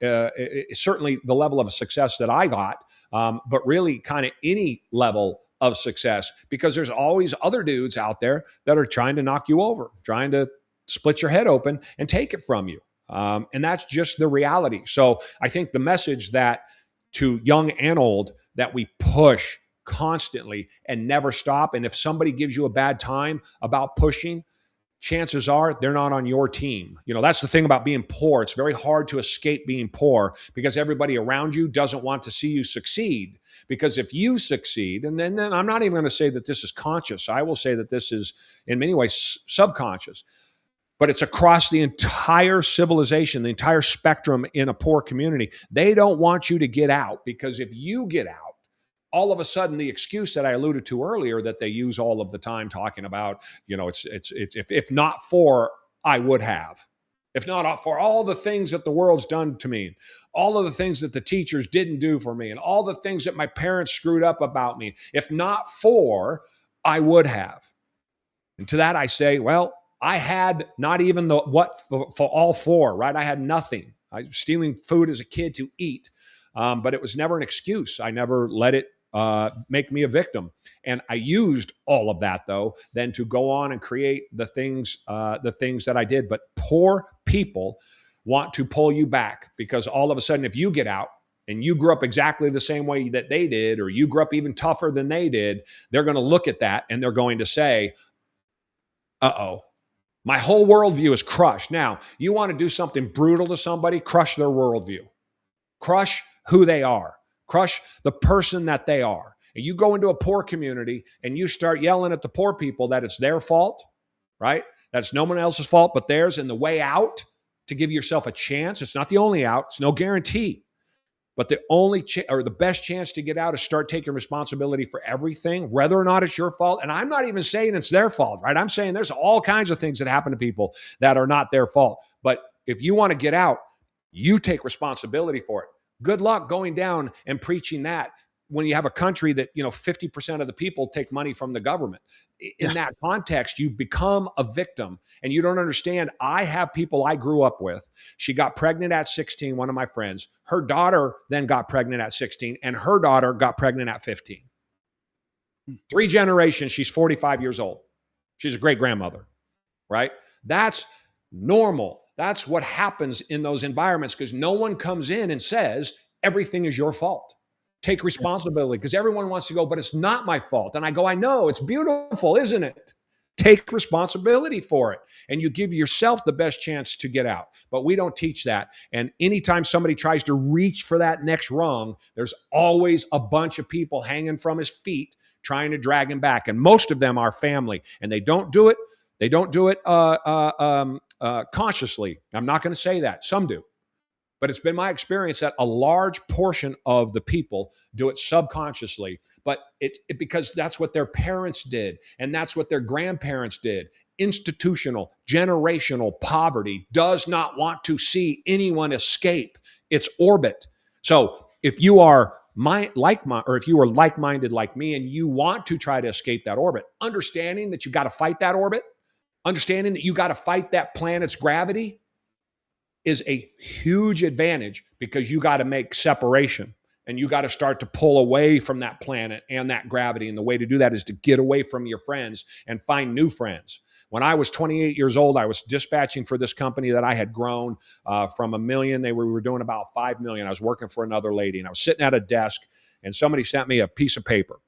certainly the level of success that I got, but really kind of any level of success, because there's always other dudes out there that are trying to knock you over, trying to split your head open and take it from you. And that's just the reality. So I think the message that to young and old, that we push constantly and never stop. And if somebody gives you a bad time about pushing, chances are they're not on your team. You know, that's the thing about being poor. It's very hard to escape being poor, because everybody around you doesn't want to see you succeed. Because if you succeed, and then I'm not even going to say that this is conscious. I will say that this is in many ways subconscious. But it's across the entire civilization, the entire spectrum in a poor community. They don't want you to get out, because if you get out, all of a sudden, the excuse that I alluded to earlier that they use all of the time talking about, you know, it's if not for, I would have. If not for all the things that the world's done to me, all of the things that the teachers didn't do for me, and all the things that my parents screwed up about me, if not for, I would have. And to that I say, well, I had not even for all 4, right? I had nothing. I was stealing food as a kid to eat, but it was never an excuse. I never let it make me a victim. And I used all of that, though, then to go on and create the things that I did. But poor people want to pull you back, because all of a sudden, if you get out and you grew up exactly the same way that they did, or you grew up even tougher than they did, they're going to look at that and they're going to say, uh-oh, my whole worldview is crushed. Now, you want to do something brutal to somebody, crush their worldview. Crush who they are. Crush the person that they are. And you go into a poor community and you start yelling at the poor people that it's their fault, right? That's no one else's fault but theirs. And the way out, to give yourself a chance, it's not the only out, it's no guarantee. But the only or the best chance to get out is start taking responsibility for everything, whether or not it's your fault. And I'm not even saying it's their fault, right? I'm saying there's all kinds of things that happen to people that are not their fault. But if you want to get out, you take responsibility for it. Good luck going down and preaching that when you have a country that, 50% of the people take money from the government. In that context, you become a victim and you don't understand. I have people I grew up with. She got pregnant at 16, one of my friends. Her daughter then got pregnant at 16 and her daughter got pregnant at 15. 3 generations, she's 45 years old. She's a great grandmother, right? That's normal. That's what happens in those environments because no one comes in and says, everything is your fault. Take responsibility because everyone wants to go, but it's not my fault. And I go, I know, it's beautiful, isn't it? Take responsibility for it. And you give yourself the best chance to get out. But we don't teach that. And anytime somebody tries to reach for that next rung, there's always a bunch of people hanging from his feet trying to drag him back. And most of them are family. And they don't do it. They don't do it consciously. I'm not going to say that. Some do. But it's been my experience that a large portion of the people do it subconsciously, but it because that's what their parents did, and that's what their grandparents did. Institutional, generational poverty does not want to see anyone escape its orbit. So if you are like-minded like me, and you want to try to escape that orbit, understanding that you got to fight that orbit, understanding that you got to fight that planet's gravity, is a huge advantage because you got to make separation and you got to start to pull away from that planet and that gravity. And the way to do that is to get away from your friends and find new friends. When I was 28 years old, I was dispatching for this company that I had grown from $1 million. We were doing about $5 million. I was working for another lady and I was sitting at a desk and somebody sent me a piece of paper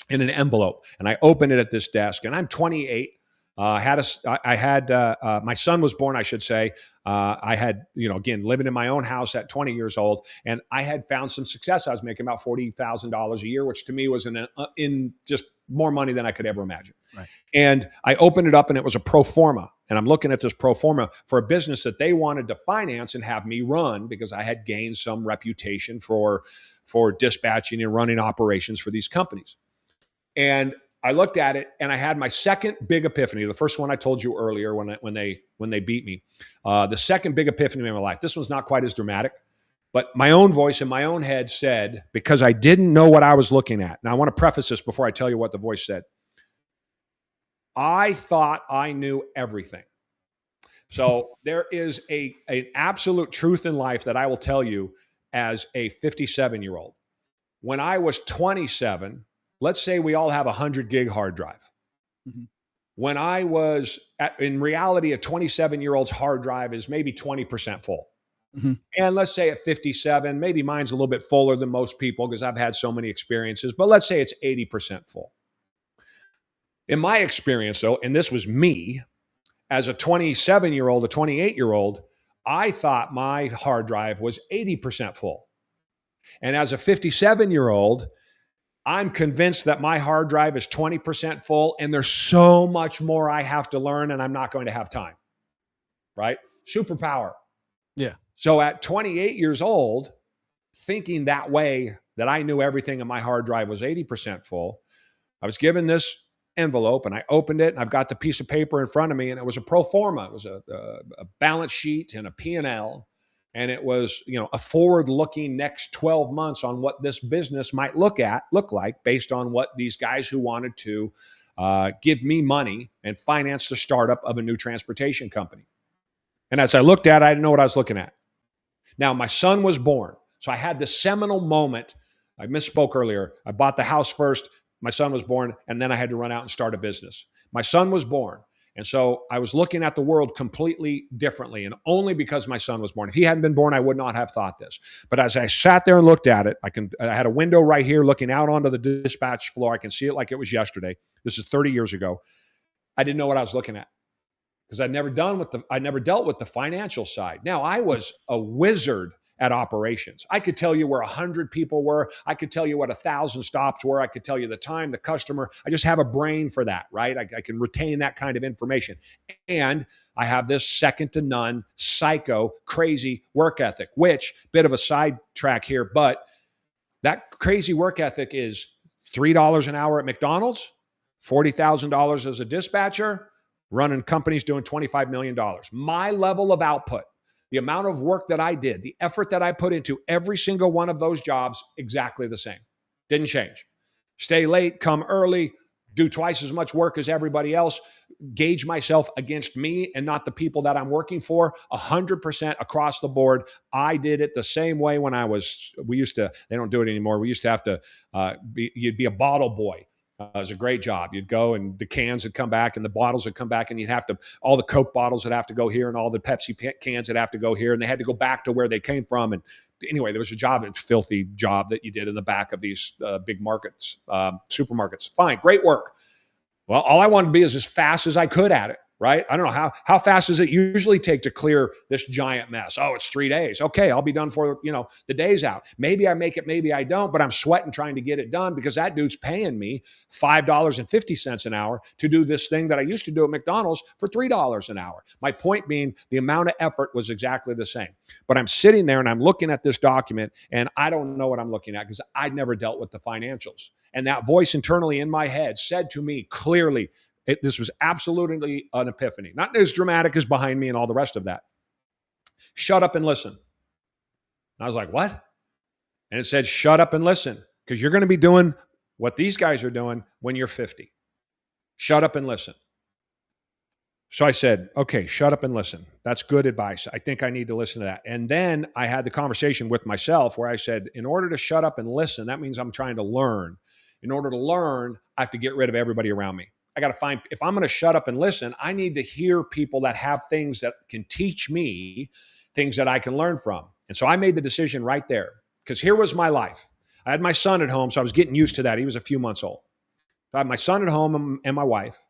in an envelope and I opened it at this desk and I'm 28. My son was born, I should say. I had, again, living in my own house at 20 years old, and I had found some success. I was making about $40,000 a year, which to me was in just more money than I could ever imagine. Right. And I opened it up and it was a pro forma. And I'm looking at this pro forma for a business that they wanted to finance and have me run because I had gained some reputation for dispatching and running operations for these companies. And I looked at it and I had my second big epiphany. The first one I told you earlier when they beat me. The second big epiphany in my life. This one's not quite as dramatic, but my own voice in my own head said, because I didn't know what I was looking at. Now I want to preface this before I tell you what the voice said. I thought I knew everything. So there is an absolute truth in life that I will tell you as a 57-year-old. When I was 27, let's say we all have a 100 gig hard drive. Mm-hmm. When I was in reality, a 27-year-old's hard drive is maybe 20% full. Mm-hmm. And let's say at 57, maybe mine's a little bit fuller than most people because I've had so many experiences, but let's say it's 80% full. In my experience though, and this was me as a 27-year-old, a 28-year-old, I thought my hard drive was 80% full. And as a 57-year-old, I'm convinced that my hard drive is 20% full and there's so much more I have to learn and I'm not going to have time, right? Superpower. Yeah. So at 28 years old, thinking that way, that I knew everything and my hard drive was 80% full, I was given this envelope and I opened it and I've got the piece of paper in front of me and it was a pro forma. It was a balance sheet and a P&L. And it was, a forward-looking next 12 months on what this business might look like based on what these guys who wanted to give me money and finance the startup of a new transportation company. And as I looked at it, I didn't know what I was looking at. Now, my son was born. So I had this seminal moment. I misspoke earlier. I bought the house first. My son was born, and then I had to run out and start a business. My son was born. And so I was looking at the world completely differently, and only because my son was born. If he hadn't been born, I would not have thought this. But as I sat there and looked at it, I had a window right here looking out onto the dispatch floor. I can see it like it was yesterday. This is 30 years ago. I didn't know what I was looking at because I never dealt with the financial side. Now, I was a wizard at operations. I could tell you where 100 people were. I could tell you what 1,000 stops were. I could tell you the time, the customer. I just have a brain for that, right? I can retain that kind of information. And I have this second to none, psycho, crazy work ethic, which, bit of a sidetrack here, but that crazy work ethic is $3 an hour at McDonald's, $40,000 as a dispatcher, running companies doing $25 million. My level of output, the amount of work that I did, the effort that I put into every single one of those jobs, exactly the same. Didn't change. Stay late, come early, do twice as much work as everybody else, gauge myself against me and not the people that I'm working for 100% across the board. I did it the same way when they don't do it anymore. We used to have to, you'd be a bottle boy. It was a great job. You'd go and the cans would come back and the bottles would come back and you'd have to, all the Coke bottles would have to go here and all the Pepsi cans would have to go here and they had to go back to where they came from. And anyway, there was a filthy job that you did in the back of these big markets, supermarkets. Fine, great work. Well, all I wanted to be is as fast as I could at it, right? I don't know how fast does it usually take to clear this giant mess? Oh, it's 3 days. Okay, I'll be done for, the day's out. Maybe I make it, maybe I don't, but I'm sweating trying to get it done because that dude's paying me $5.50 an hour to do this thing that I used to do at McDonald's for $3 an hour. My point being, the amount of effort was exactly the same. But I'm sitting there and I'm looking at this document and I don't know what I'm looking at because I'd never dealt with the financials. And that voice internally in my head said to me clearly, this was absolutely an epiphany. Not as dramatic as behind me and all the rest of that. Shut up and listen. And I was like, what? And it said, shut up and listen, because you're going to be doing what these guys are doing when you're 50. Shut up and listen. So I said, okay, shut up and listen. That's good advice. I think I need to listen to that. And then I had the conversation with myself where I said, in order to shut up and listen, that means I'm trying to learn. In order to learn, I have to get rid of everybody around me. I got to find, if I'm going to shut up and listen, I need to hear people that have things that can teach me things that I can learn from. And so I made the decision right there because here was my life. I had my son at home, so I was getting used to that. He was a few months old. So I had my son at home and my wife,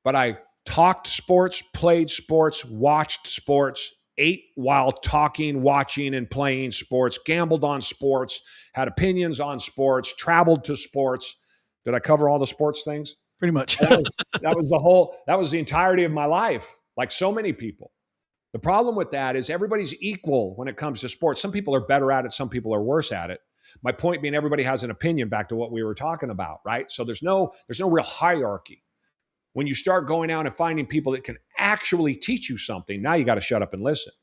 but I talked sports, played sports, watched sports, ate while talking, watching, and playing sports, gambled on sports, had opinions on sports, traveled to sports. Did I cover all the sports things? Pretty much. that was the entirety of my life, like so many people. The problem with that is everybody's equal when it comes to sports. Some people are better at it. Some people are worse at it. My point being everybody has an opinion, back to what we were talking about, right? So there's no real hierarchy. When you start going out and finding people that can actually teach you something, now you got to shut up and listen.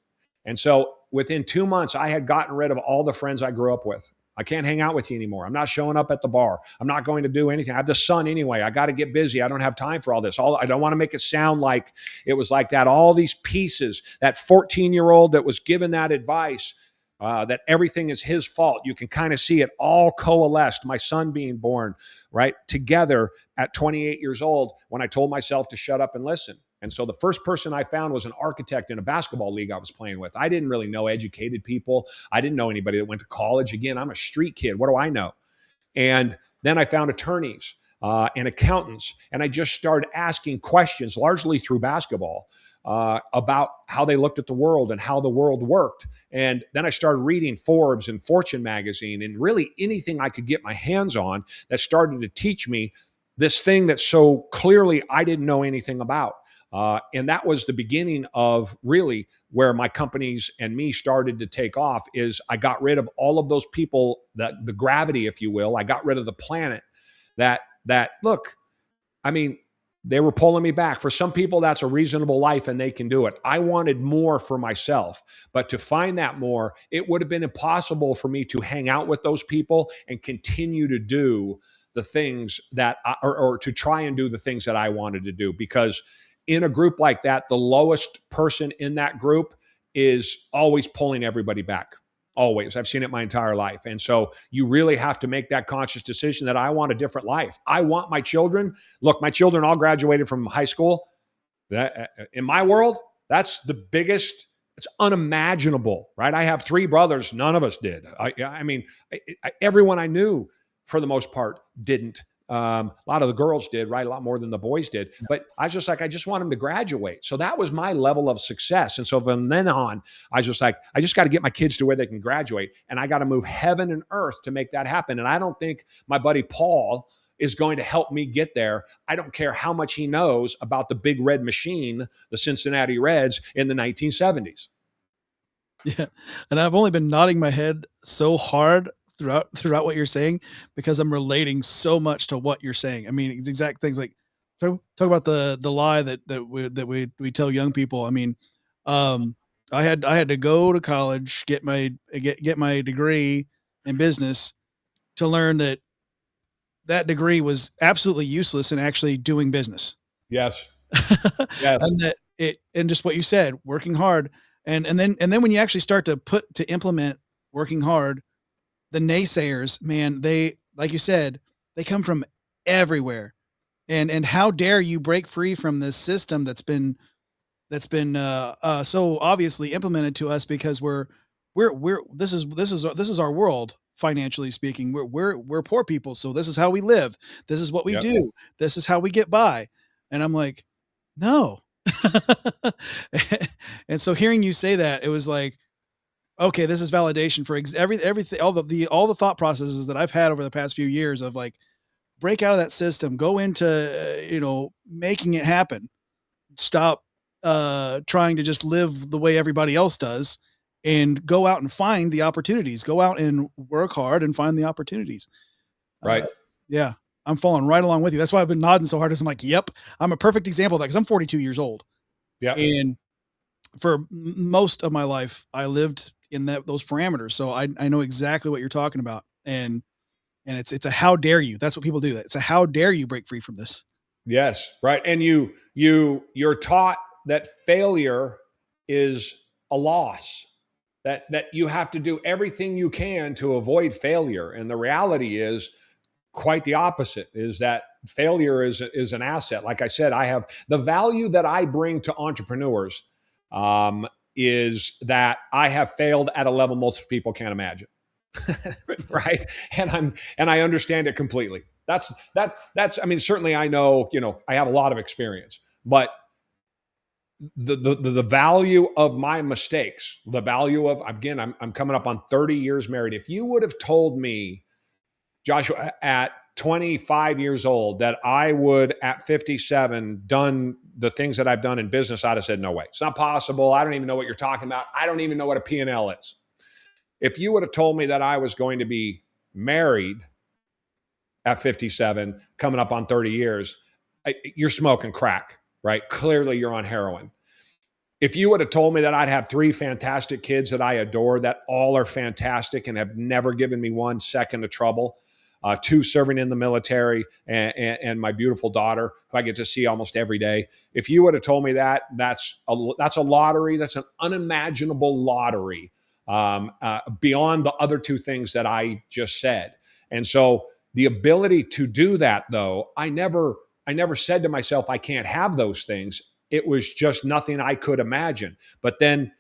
And so within 2 months, I had gotten rid of all the friends I grew up with. I can't hang out with you anymore. I'm not showing up at the bar. I'm not going to do anything. I have the son anyway. I got to get busy. I don't have time for all this. I don't want to make it sound like it was like that. All these pieces, that 14-year-old that was given that advice, that everything is his fault. You can kind of see it all coalesced. My son being born, right, together at 28 years old when I told myself to shut up and listen. And so the first person I found was an architect in a basketball league I was playing with. I didn't really know educated people. I didn't know anybody that went to college. Again, I'm a street kid. What do I know? And then I found attorneys and accountants. And I just started asking questions, largely through basketball, about how they looked at the world and how the world worked. And then I started reading Forbes and Fortune magazine and really anything I could get my hands on that started to teach me this thing that so clearly I didn't know anything about. And that was the beginning of really where my companies and me started to take off. Is I got rid of all of those people, that the gravity, if you will. I got rid of the planet that look, I mean, they were pulling me back. For some people, that's a reasonable life and they can do it. I wanted more for myself, but to find that more, it would have been impossible for me to hang out with those people and continue to do the things that, or to try and do the things that I wanted to do. Because in a group like that, the lowest person in that group is always pulling everybody back. Always. I've seen it my entire life. And so you really have to make that conscious decision that I want a different life. I want my children. Look, my children all graduated from high school. That, in my world, that's the biggest, it's unimaginable, right? I have 3 brothers. None of us did. Everyone I knew, for the most part, didn't. A lot of the girls did, right? A lot more than the boys did. But I was just like, I just want them to graduate. So that was my level of success. And so from then on, I was just like, I just got to get my kids to where they can graduate. And I got to move heaven and earth to make that happen. And I don't think my buddy Paul is going to help me get there. I don't care how much he knows about the big red machine, the Cincinnati Reds in the 1970s. Yeah. And I've only been nodding my head so hard throughout what you're saying, because I'm relating so much to what you're saying. I mean, exact things like talk about the lie that we tell young people. I mean, I had to go to college, get my degree in business to learn that that degree was absolutely useless in actually doing business. Yes. Yes. And that it and just what you said, working hard, and then when you actually start to implement working hard, the naysayers, man, they like you said, they come from everywhere. And how dare you break free from this system that's been so obviously implemented to us because we're this is our world financially speaking. We're poor people, so this is how we live. This is what we Yep. do. This is how we get by. And I'm like, no. And so hearing you say that, it was like, okay, this is validation for everything, all the thought processes that I've had over the past few years of like, break out of that system, go into making it happen. Stop trying to just live the way everybody else does, and go out and find the opportunities. Go out and work hard and find the opportunities. Right. Yeah, I'm following right along with you. That's why I've been nodding so hard. As I'm like, yep, I'm a perfect example of that because I'm 42 years old, Yeah. and for most of my life, I lived in those parameters. So I know exactly what you're talking about, and it's a how dare you. That's what people do. It's a how dare you break free from this. Yes. Right. And you're taught that failure is a loss, that you have to do everything you can to avoid failure. And the reality is quite the opposite, is that failure is an asset. Like I said, I have the value that I bring to entrepreneurs, is that I have failed at a level most people can't imagine. Right. And I understand it completely. That's I mean, certainly I know, I have a lot of experience, but the value of my mistakes, the value of, again, I'm coming up on 30 years married. If you would have told me, Joshua, at 25 years old, that I would at 57 done the things that I've done in business, I'd have said, no way, it's not possible. I don't even know what you're talking about. I don't even know what a P&L is. If you would have told me that I was going to be married at 57, coming up on 30 years, you're smoking crack, right? Clearly you're on heroin. If you would have told me that I'd have 3 fantastic kids that I adore, that all are fantastic and have never given me 1 second of trouble, 2 serving in the military, and my beautiful daughter, who I get to see almost every day. If you would have told me that, that's a lottery. That's an unimaginable lottery, beyond the other 2 things that I just said. And so the ability to do that, though, I never said to myself, I can't have those things. It was just nothing I could imagine. But then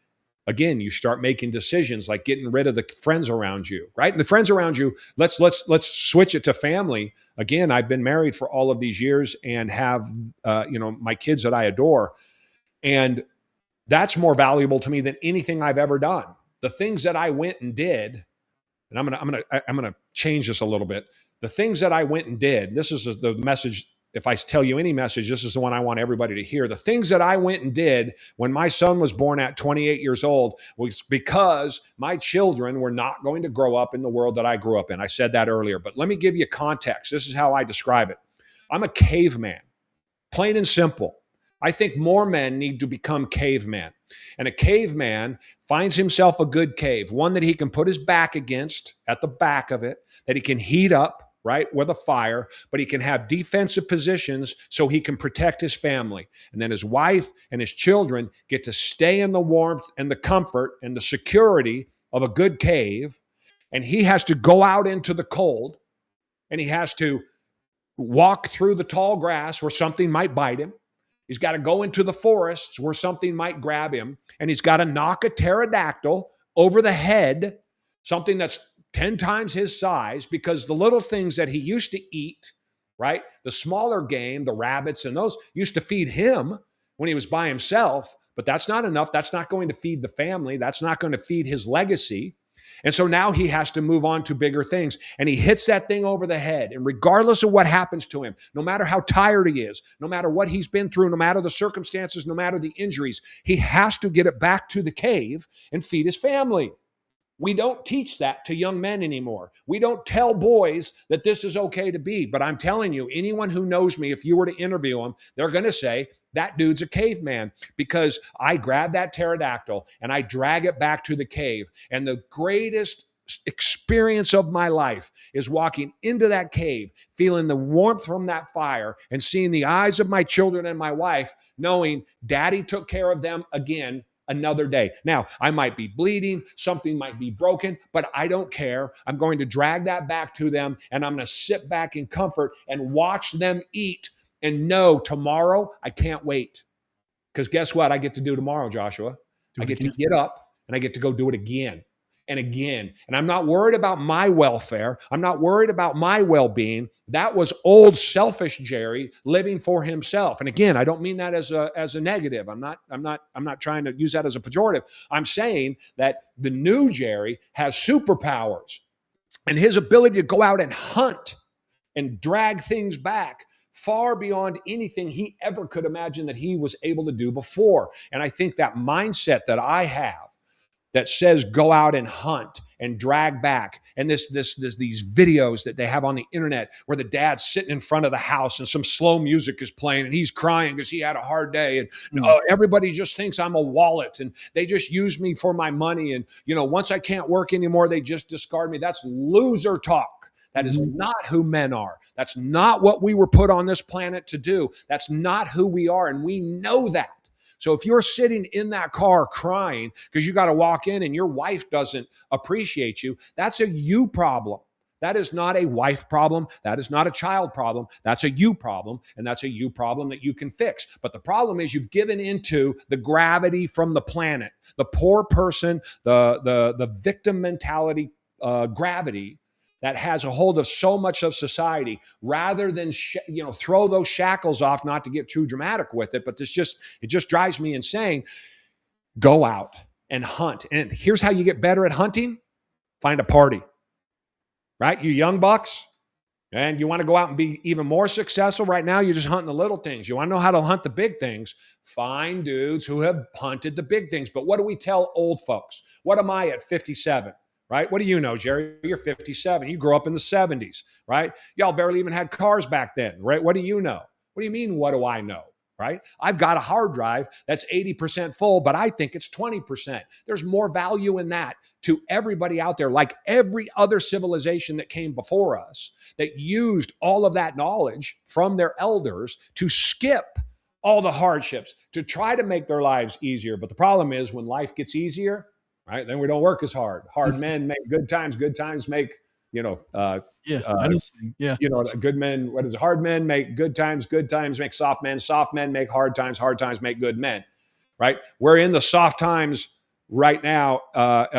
again, you start making decisions like getting rid of the friends around you, right? And the friends around you, let's switch it to family. Again, I've been married for all of these years and have, my kids that I adore. And that's more valuable to me than anything I've ever done. The things that I went and did, and I'm going to change this a little bit. The things that I went and did, this is the message. If I tell you any message, this is the one I want everybody to hear. The things that I went and did when my son was born at 28 years old was because my children were not going to grow up in the world that I grew up in. I said that earlier, but let me give you context. This is how I describe it. I'm a caveman, plain and simple. I think more men need to become cavemen. And a caveman finds himself a good cave, one that he can put his back against at the back of it, that he can heat up, right, with a fire, but he can have defensive positions so he can protect his family. And then his wife and his children get to stay in the warmth and the comfort and the security of a good cave. And he has to go out into the cold, and he has to walk through the tall grass where something might bite him. He's got to go into the forests where something might grab him. And he's got to knock a pterodactyl over the head, something that's 10 times his size, because the little things that he used to eat, right? The smaller game, the rabbits and those, used to feed him when he was by himself, but that's not enough. That's not going to feed the family. That's not going to feed his legacy. And so now he has to move on to bigger things, and he hits that thing over the head. And regardless of what happens to him, no matter how tired he is, no matter what he's been through, no matter the circumstances, no matter the injuries, he has to get it back to the cave and feed his family. We don't teach that to young men anymore. We don't tell boys that this is okay to be. But I'm telling you, anyone who knows me, if you were to interview him, they're going to say, that dude's a caveman, because I grab that pterodactyl and I drag it back to the cave. And the greatest experience of my life is walking into that cave, feeling the warmth from that fire and seeing the eyes of my children and my wife, knowing daddy took care of them again another day. Now, I might be bleeding, something might be broken, but I don't care. I'm going to drag that back to them, and I'm going to sit back in comfort and watch them eat and know tomorrow I can't wait. Because guess what I get to do tomorrow, Joshua? I get to get up and I get to go do it again and again. And I'm not worried about my welfare. I'm not worried about my well-being. That was old selfish Jerry living for himself. And again, I don't mean that as a negative. I'm not trying to use that as a pejorative. I'm saying that the new Jerry has superpowers, and his ability to go out and hunt and drag things back far beyond anything he ever could imagine that he was able to do before. And I think that mindset that I have that says go out and hunt and drag back, and these videos that they have on the internet where the dad's sitting in front of the house and some slow music is playing and he's crying because he had a hard day, and everybody just thinks I'm a wallet and they just use me for my money, and once I can't work anymore they just discard me. That's loser talk. That is not who men are. That's not what we were put on this planet to do. That's not who we are, and we know that. So if you're sitting in that car crying because you got to walk in and your wife doesn't appreciate you, that's a you problem. That is not a wife problem. That is not a child problem. That's a you problem, and that's a you problem that you can fix. But the problem is you've given into the gravity from the planet, the poor person, the victim mentality, gravity that has a hold of so much of society, rather than throw those shackles off. Not to get too dramatic with it, but it just drives me insane. Go out and hunt. And here's how you get better at hunting: find a party, right? You young bucks, and you want to go out and be even more successful. Right now, you're just hunting the little things. You want to know how to hunt the big things? Find dudes who have hunted the big things. But what do we tell old folks? What am I at 57? Right? What do you know, Jerry? You're 57. You grew up in the 70s, right? Y'all barely even had cars back then, right? What do you know? What do you mean, what do I know? Right? I've got a hard drive that's 80% full, but I think it's 20%. There's more value in that to everybody out there, like every other civilization that came before us that used all of that knowledge from their elders to skip all the hardships, to try to make their lives easier. But the problem is when life gets easier, right, then we don't work as hard. Hard men make good times make, good men. What is it? Hard men make good times make soft men make hard times make good men, right? We're in the soft times right now,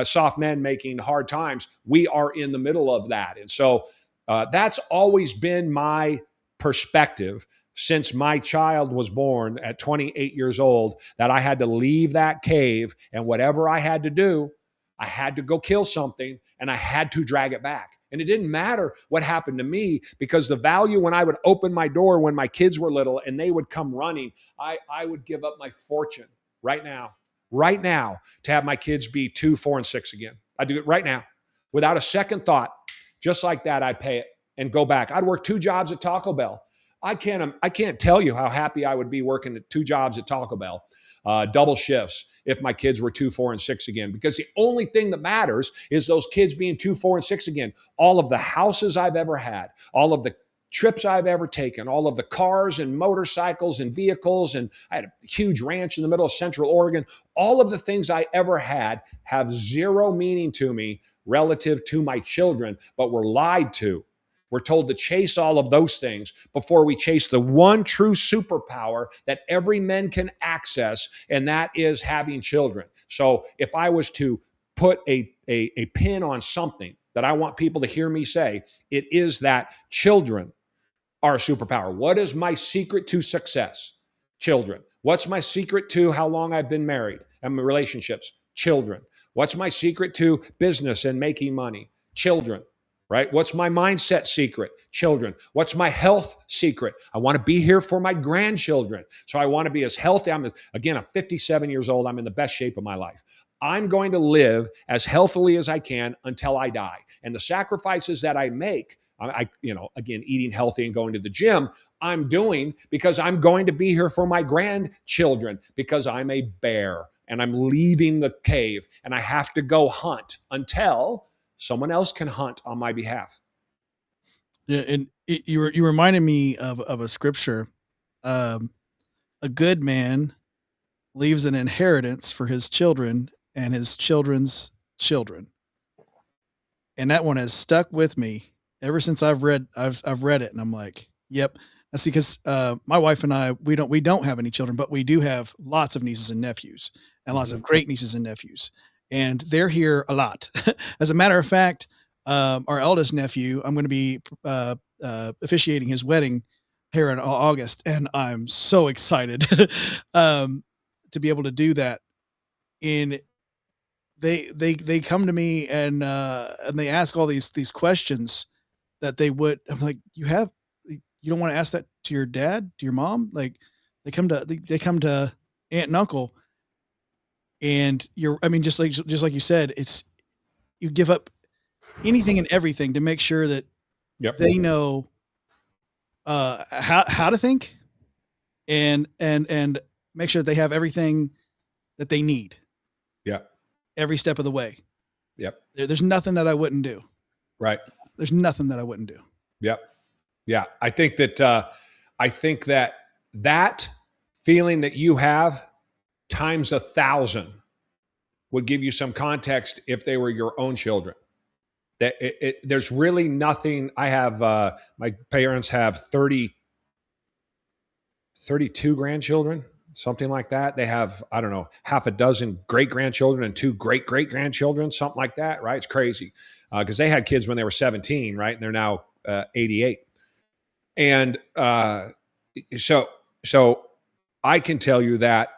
soft men making hard times. We are in the middle of that. And so that's always been my perspective since my child was born at 28 years old, that I had to leave that cave, and whatever I had to do, I had to go kill something, and I had to drag it back. And it didn't matter what happened to me, because the value when I would open my door when my kids were little and they would come running, I would give up my fortune right now, to have my kids be 2, 4, and 6 again. I'd do it right now without a second thought. Just like that, I'd pay it and go back. I'd work 2 jobs at Taco Bell. I can't tell you how happy I would be working at 2 jobs at Taco Bell, double shifts, if my kids were 2, 4, and 6 again. Because the only thing that matters is those kids being 2, 4, and 6 again. All of the houses I've ever had, all of the trips I've ever taken, all of the cars and motorcycles and vehicles, and I had a huge ranch in the middle of Central Oregon. All of the things I ever had have zero meaning to me relative to my children, but we're lied to. We're told to chase all of those things before we chase the one true superpower that every man can access, and that is having children. So if I was to put a pin on something that I want people to hear me say, it is that children are a superpower. What is my secret to success? Children. What's my secret to how long I've been married and my relationships? Children. What's my secret to business and making money? Children. Right? What's my mindset secret? Children. What's my health secret? I want to be here for my grandchildren. So I want to be as healthy. I'm 57 years old. I'm in the best shape of my life. I'm going to live as healthily as I can until I die. And the sacrifices that I make, again, eating healthy and going to the gym, I'm doing because I'm going to be here for my grandchildren, because I'm a bear and I'm leaving the cave and I have to go hunt until someone else can hunt on my behalf. Yeah, and you reminded me of a scripture. Um, a good man leaves an inheritance for his children and his children's children, and that one has stuck with me ever since I've read it, and I'm like, yep. That's because my wife and I we don't have any children, but we do have lots of nieces and nephews, and lots of great nieces and nephews, and they're here a lot. As a matter of fact, our eldest nephew, I'm going to be officiating his wedding here in August, and I'm so excited to be able to do that. And they come to me and they ask all these questions that they would. I'm like, you don't want to ask that to your dad, to your mom? Like they come to aunt and uncle, and I mean, just like you said, it's you give up anything and everything to make sure that Yep. they know how to think and make sure that they have everything that they need Yep. every step of the way. Yep. There's nothing that I wouldn't do. Right. There's nothing that I wouldn't do. Yep. Yeah. I think that that feeling that you have times 1,000 would give you some context if they were your own children. That there's really nothing. I have, my parents have 32 grandchildren, something like that. They have, I don't know, half a dozen great grandchildren and 2 great grandchildren, something like that. Right. It's crazy. Cause they had kids when they were 17, right. And they're now 88. And so I can tell you that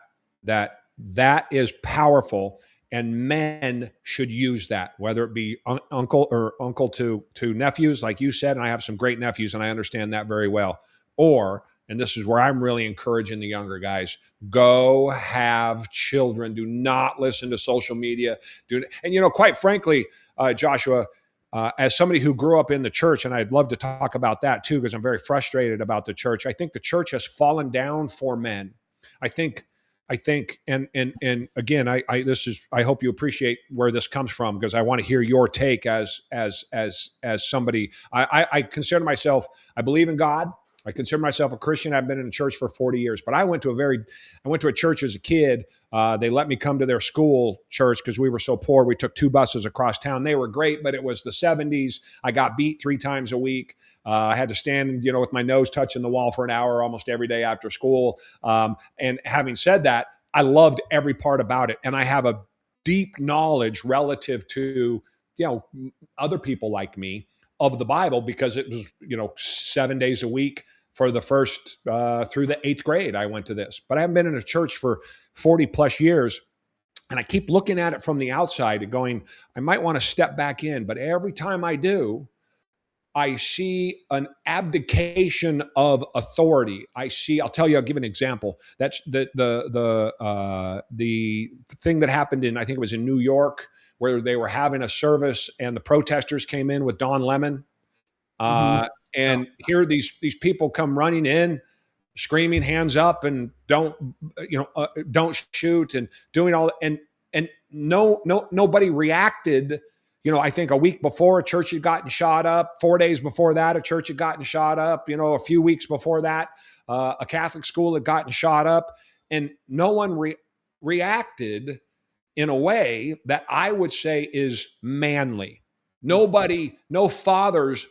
is powerful, and men should use that, whether it be uncle to nephews, like you said. And I have some great nephews, and I understand that very well. Or, and this is where I'm really encouraging the younger guys, go have children. Do not listen to social media. And quite frankly, Joshua, as somebody who grew up in the church, and I'd love to talk about that too, because I'm very frustrated about the church. I think the church has fallen down for men. I think, and again, I hope you appreciate where this comes from, because I want to hear your take as somebody. I consider myself, I believe in God. I consider myself a Christian. I've been in the church for 40 years, but I went to a church as a kid. They let me come to their school church because we were so poor. We took 2 buses across town. They were great, but it was the 70s. I got beat 3 times a week. I had to stand, with my nose touching the wall for an hour almost every day after school. And having said that, I loved every part about it. And I have a deep knowledge relative to, other people like me of the Bible, because it was, 7 days a week for the first through the 8th grade. I went to this, but I haven't been in a church for 40 plus years. And I keep looking at it from the outside and going, I might want to step back in. But every time I do, I see an abdication of authority. I'll tell you, I'll give an example. That's the thing that happened I think it was in New York, where they were having a service and the protesters came in with Don Lemon. And here these people come running in, screaming, hands up, and don't shoot, and doing all, and nobody reacted. I think a week before, a church had gotten shot up. 4 days before that, a church had gotten shot up. A few weeks before that, a Catholic school had gotten shot up, and no one reacted in a way that I would say is manly. No fathers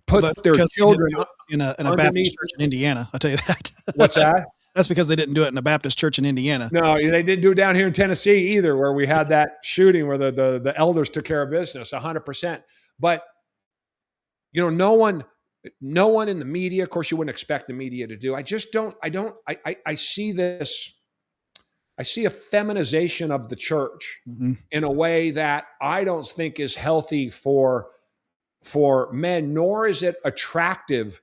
put their children in a Baptist church in Indiana. I'll tell you that. What's that? That's because they didn't do it in a Baptist church in Indiana. No, they didn't do it down here in Tennessee either, where we had that shooting where the elders took care of business 100%. But, no one in the media, of course, you wouldn't expect the media to do. I see this. I see a feminization of the church in a way that I don't think is healthy for men, nor is it attractive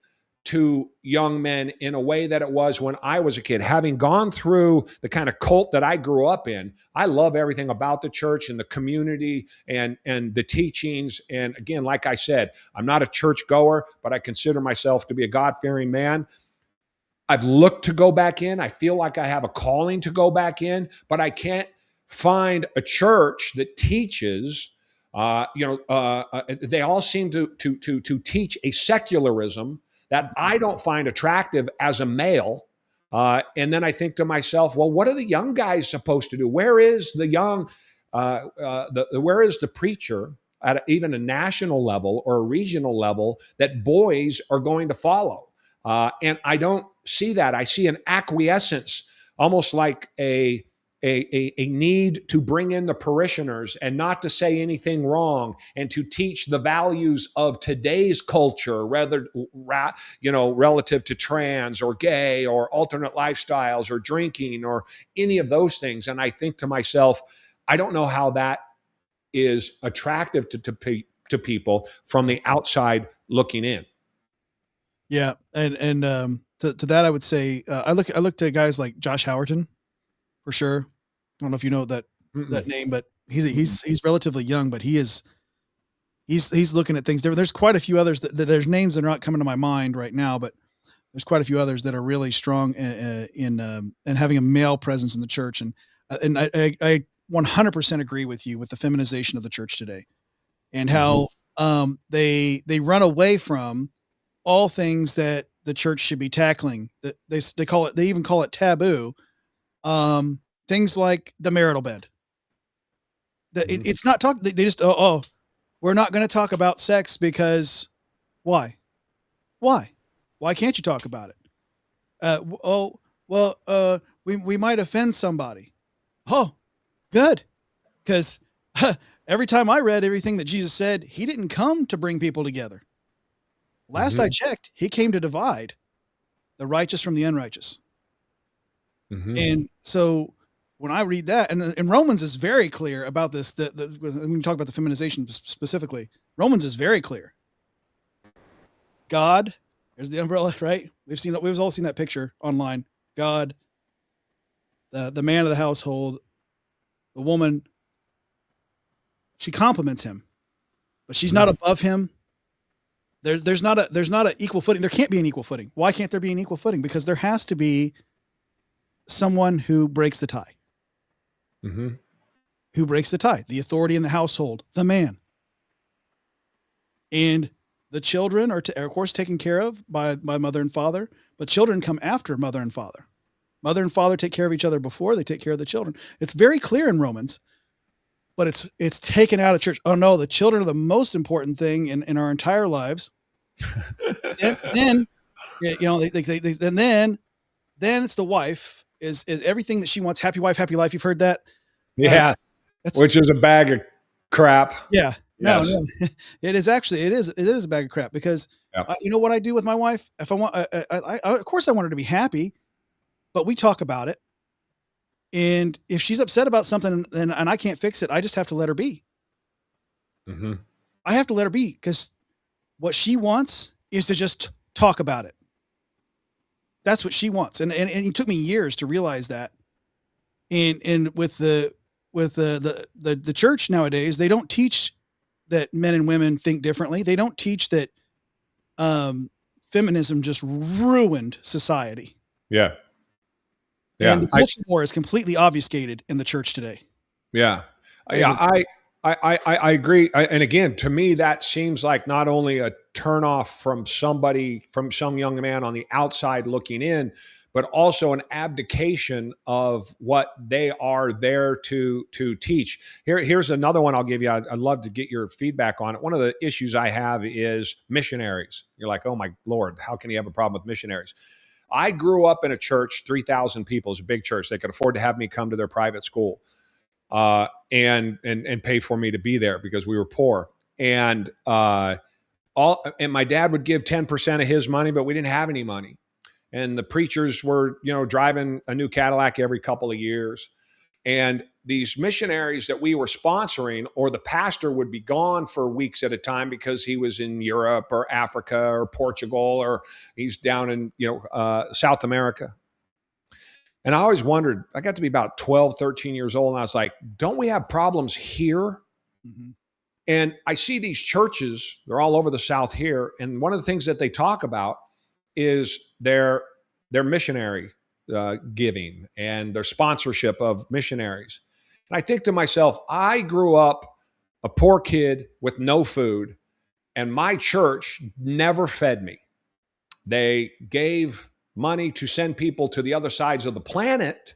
to young men in a way that it was when I was a kid. Having gone through the kind of cult that I grew up in, I love everything about the church and the community and the teachings. And again, like I said, I'm not a church goer, but I consider myself to be a God-fearing man. I've looked to go back in. I feel like I have a calling to go back in, but I can't find a church that teaches They all seem to teach a secularism that I don't find attractive as a male. And then I think to myself, well, what are the young guys supposed to do? Where is the young? Where is the preacher at even a national level or a regional level that boys are going to follow? And I don't see that. I see an acquiescence, almost like a need to bring in the parishioners and not to say anything wrong and to teach the values of today's culture, relative to trans or gay or alternate lifestyles or drinking or any of those things. And I think to myself, I don't know how that is attractive to people from the outside looking in. Yeah, and to that I would say I look to guys like Josh Howerton for sure. I don't know if you know that name, but he's relatively young, but he's looking at things different. There's quite a few others that there's names that are not coming to my mind right now, but there's quite a few others that are really strong in having a male presence in the church, and I 100% agree with you with the feminization of the church today, and how they run away from all things that the church should be tackling. That they even call it taboo. Things like the marital bed. It's not talk. They just we're not going to talk about sex because why? Why can't you talk about it? We might offend somebody. Oh, good, because every time I read everything that Jesus said, he didn't come to bring people together. Last I checked, he came to divide the righteous from the unrighteous. And so when I read that, and Romans is very clear about this, when we talk about the feminization specifically, Romans is very clear. God, there's the umbrella, right? We've all seen that picture online. God, the man of the household, the woman, she compliments him, but she's not above him. There's not an equal footing. There can't be an equal footing. Why can't there be an equal footing? Because there has to be someone who breaks the tie. Who breaks the tie? The authority in the household, the man. And the children are, of course, taken care of by mother and father, but children come after mother and father. Mother and father take care of each other before they take care of the children. It's very clear in Romans, but it's taken out of church. Oh no, the children are the most important thing in our entire lives. and then it's the wife is everything that she wants. Happy wife, happy life. You've heard that. Yeah. Which is a bag of crap. Yeah. Yes. No. It is a bag of crap because you know what I do with my wife? If I want, I of course I want her to be happy, but we talk about it. And if she's upset about something and I can't fix it, I just have to let her be. I have to let her be because what she wants is to just talk about it. That's what she wants. And it took me years to realize that. And with the church nowadays, they don't teach that men and women think differently. They don't teach that feminism just ruined society. Yeah. And the culture war is completely obfuscated in the church today. Yeah. I agree. And again, to me, that seems like not only a turnoff from some young man on the outside looking in, but also an abdication of what they are there to teach. Here's another one I'll give you. I'd love to get your feedback on it. One of the issues I have is missionaries. You're like, oh my Lord, how can you have a problem with missionaries? I grew up in a church, 3,000 people. It's a big church. They could afford to have me come to their private school and pay for me to be there because we were poor. And my dad would give 10% of his money, but we didn't have any money. And the preachers were, driving a new Cadillac every couple of years. And these missionaries that we were sponsoring, or the pastor would be gone for weeks at a time because he was in Europe or Africa or Portugal, or he's down in, South America. And I always wondered, I got to be about 12, 13 years old. And I was like, don't we have problems here? And I see these churches, they're all over the South here. And one of the things that they talk about is their missionary giving and their sponsorship of missionaries. And I think to myself, I grew up a poor kid with no food, and my church never fed me. They gave money to send people to the other sides of the planet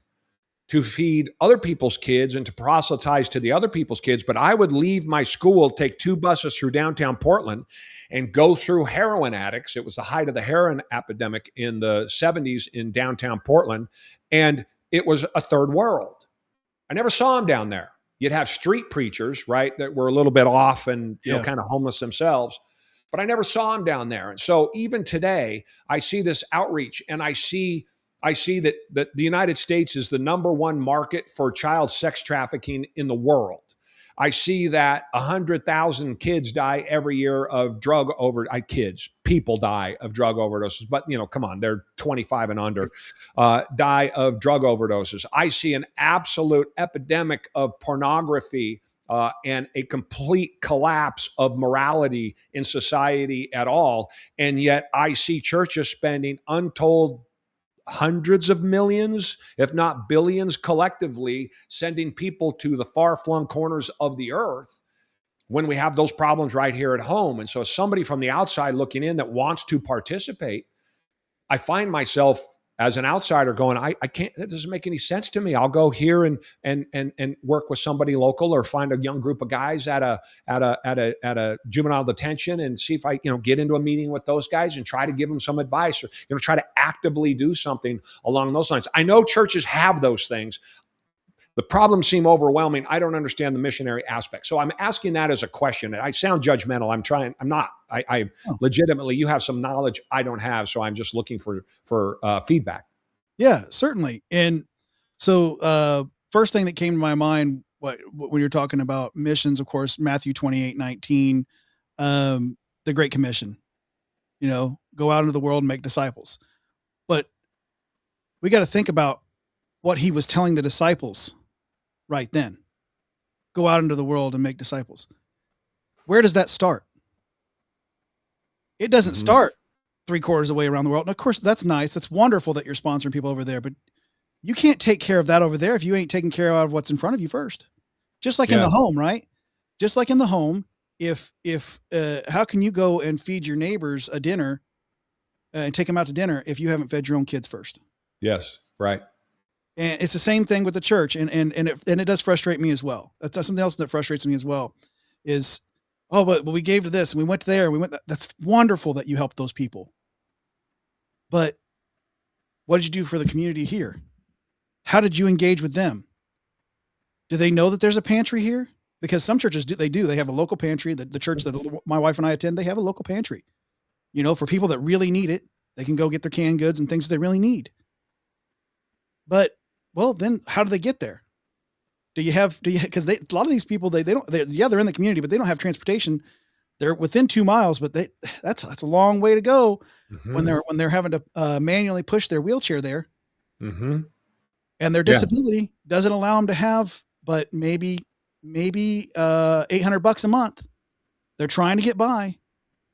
to feed other people's kids and to proselytize to the other people's kids. But I would leave my school, take 2 buses through downtown Portland, and go through heroin addicts. It was the height of the heroin epidemic in the 70s in downtown Portland. And it was a third world. I never saw them down there. You'd have street preachers, right, that were a little bit off and kind of homeless themselves. But I never saw them down there. And so even today, I see this outreach, and I see that the United States is the #1 market for child sex trafficking in the world. I see that 100,000 kids die every year of people die of drug overdoses. But, come on, they're 25 and under, die of drug overdoses. I see an absolute epidemic of pornography and a complete collapse of morality in society at all. And yet I see churches spending untold hundreds of millions, if not billions collectively, sending people to the far-flung corners of the earth when we have those problems right here at home. And so as somebody from the outside looking in that wants to participate, I find myself as an outsider going, I can't, that doesn't make any sense to me. I'll go here and work with somebody local, or find a young group of guys at a juvenile detention and see if I, get into a meeting with those guys and try to give them some advice, or, try to actively do something along those lines. I know churches have those things. The problems seem overwhelming. I don't understand the missionary aspect. So I'm asking that as a question. I sound judgmental. I'm not. Legitimately, you have some knowledge I don't have. So I'm just looking for feedback. Yeah, certainly. And so first thing that came to my mind, when you're talking about missions, of course, Matthew 28:19, the Great Commission, go out into the world and make disciples. But we got to think about what he was telling the disciples right then. Go out into the world and make disciples. Where does that start? It doesn't start 3/4 of the way around the world. And of course, that's nice. That's wonderful that you're sponsoring people over there, but you can't take care of that over there if you ain't taking care of what's in front of you first. Just like in the home, right? Just like in the home, if how can you go and feed your neighbors a dinner and take them out to dinner if you haven't fed your own kids first? Yes, right. And it's the same thing with the church. And it does frustrate me as well. That's something else that frustrates me as well is, but we gave to this and we went there and we went, that's wonderful that you helped those people. But what did you do for the community here? How did you engage with them? Do they know that there's a pantry here? Because some churches do. They have a local pantry. The church that my wife and I attend, they have a local pantry, for people that really need it. They can go get their canned goods and things that they really need. But, well, then how do they get there? Because a lot of these people, they're in the community, but they don't have transportation. They're within 2 miles, but that's a long way to go when they're having to manually push their wheelchair there. Mm-hmm. And their disability doesn't allow them to have, but maybe $800 a month. They're trying to get by.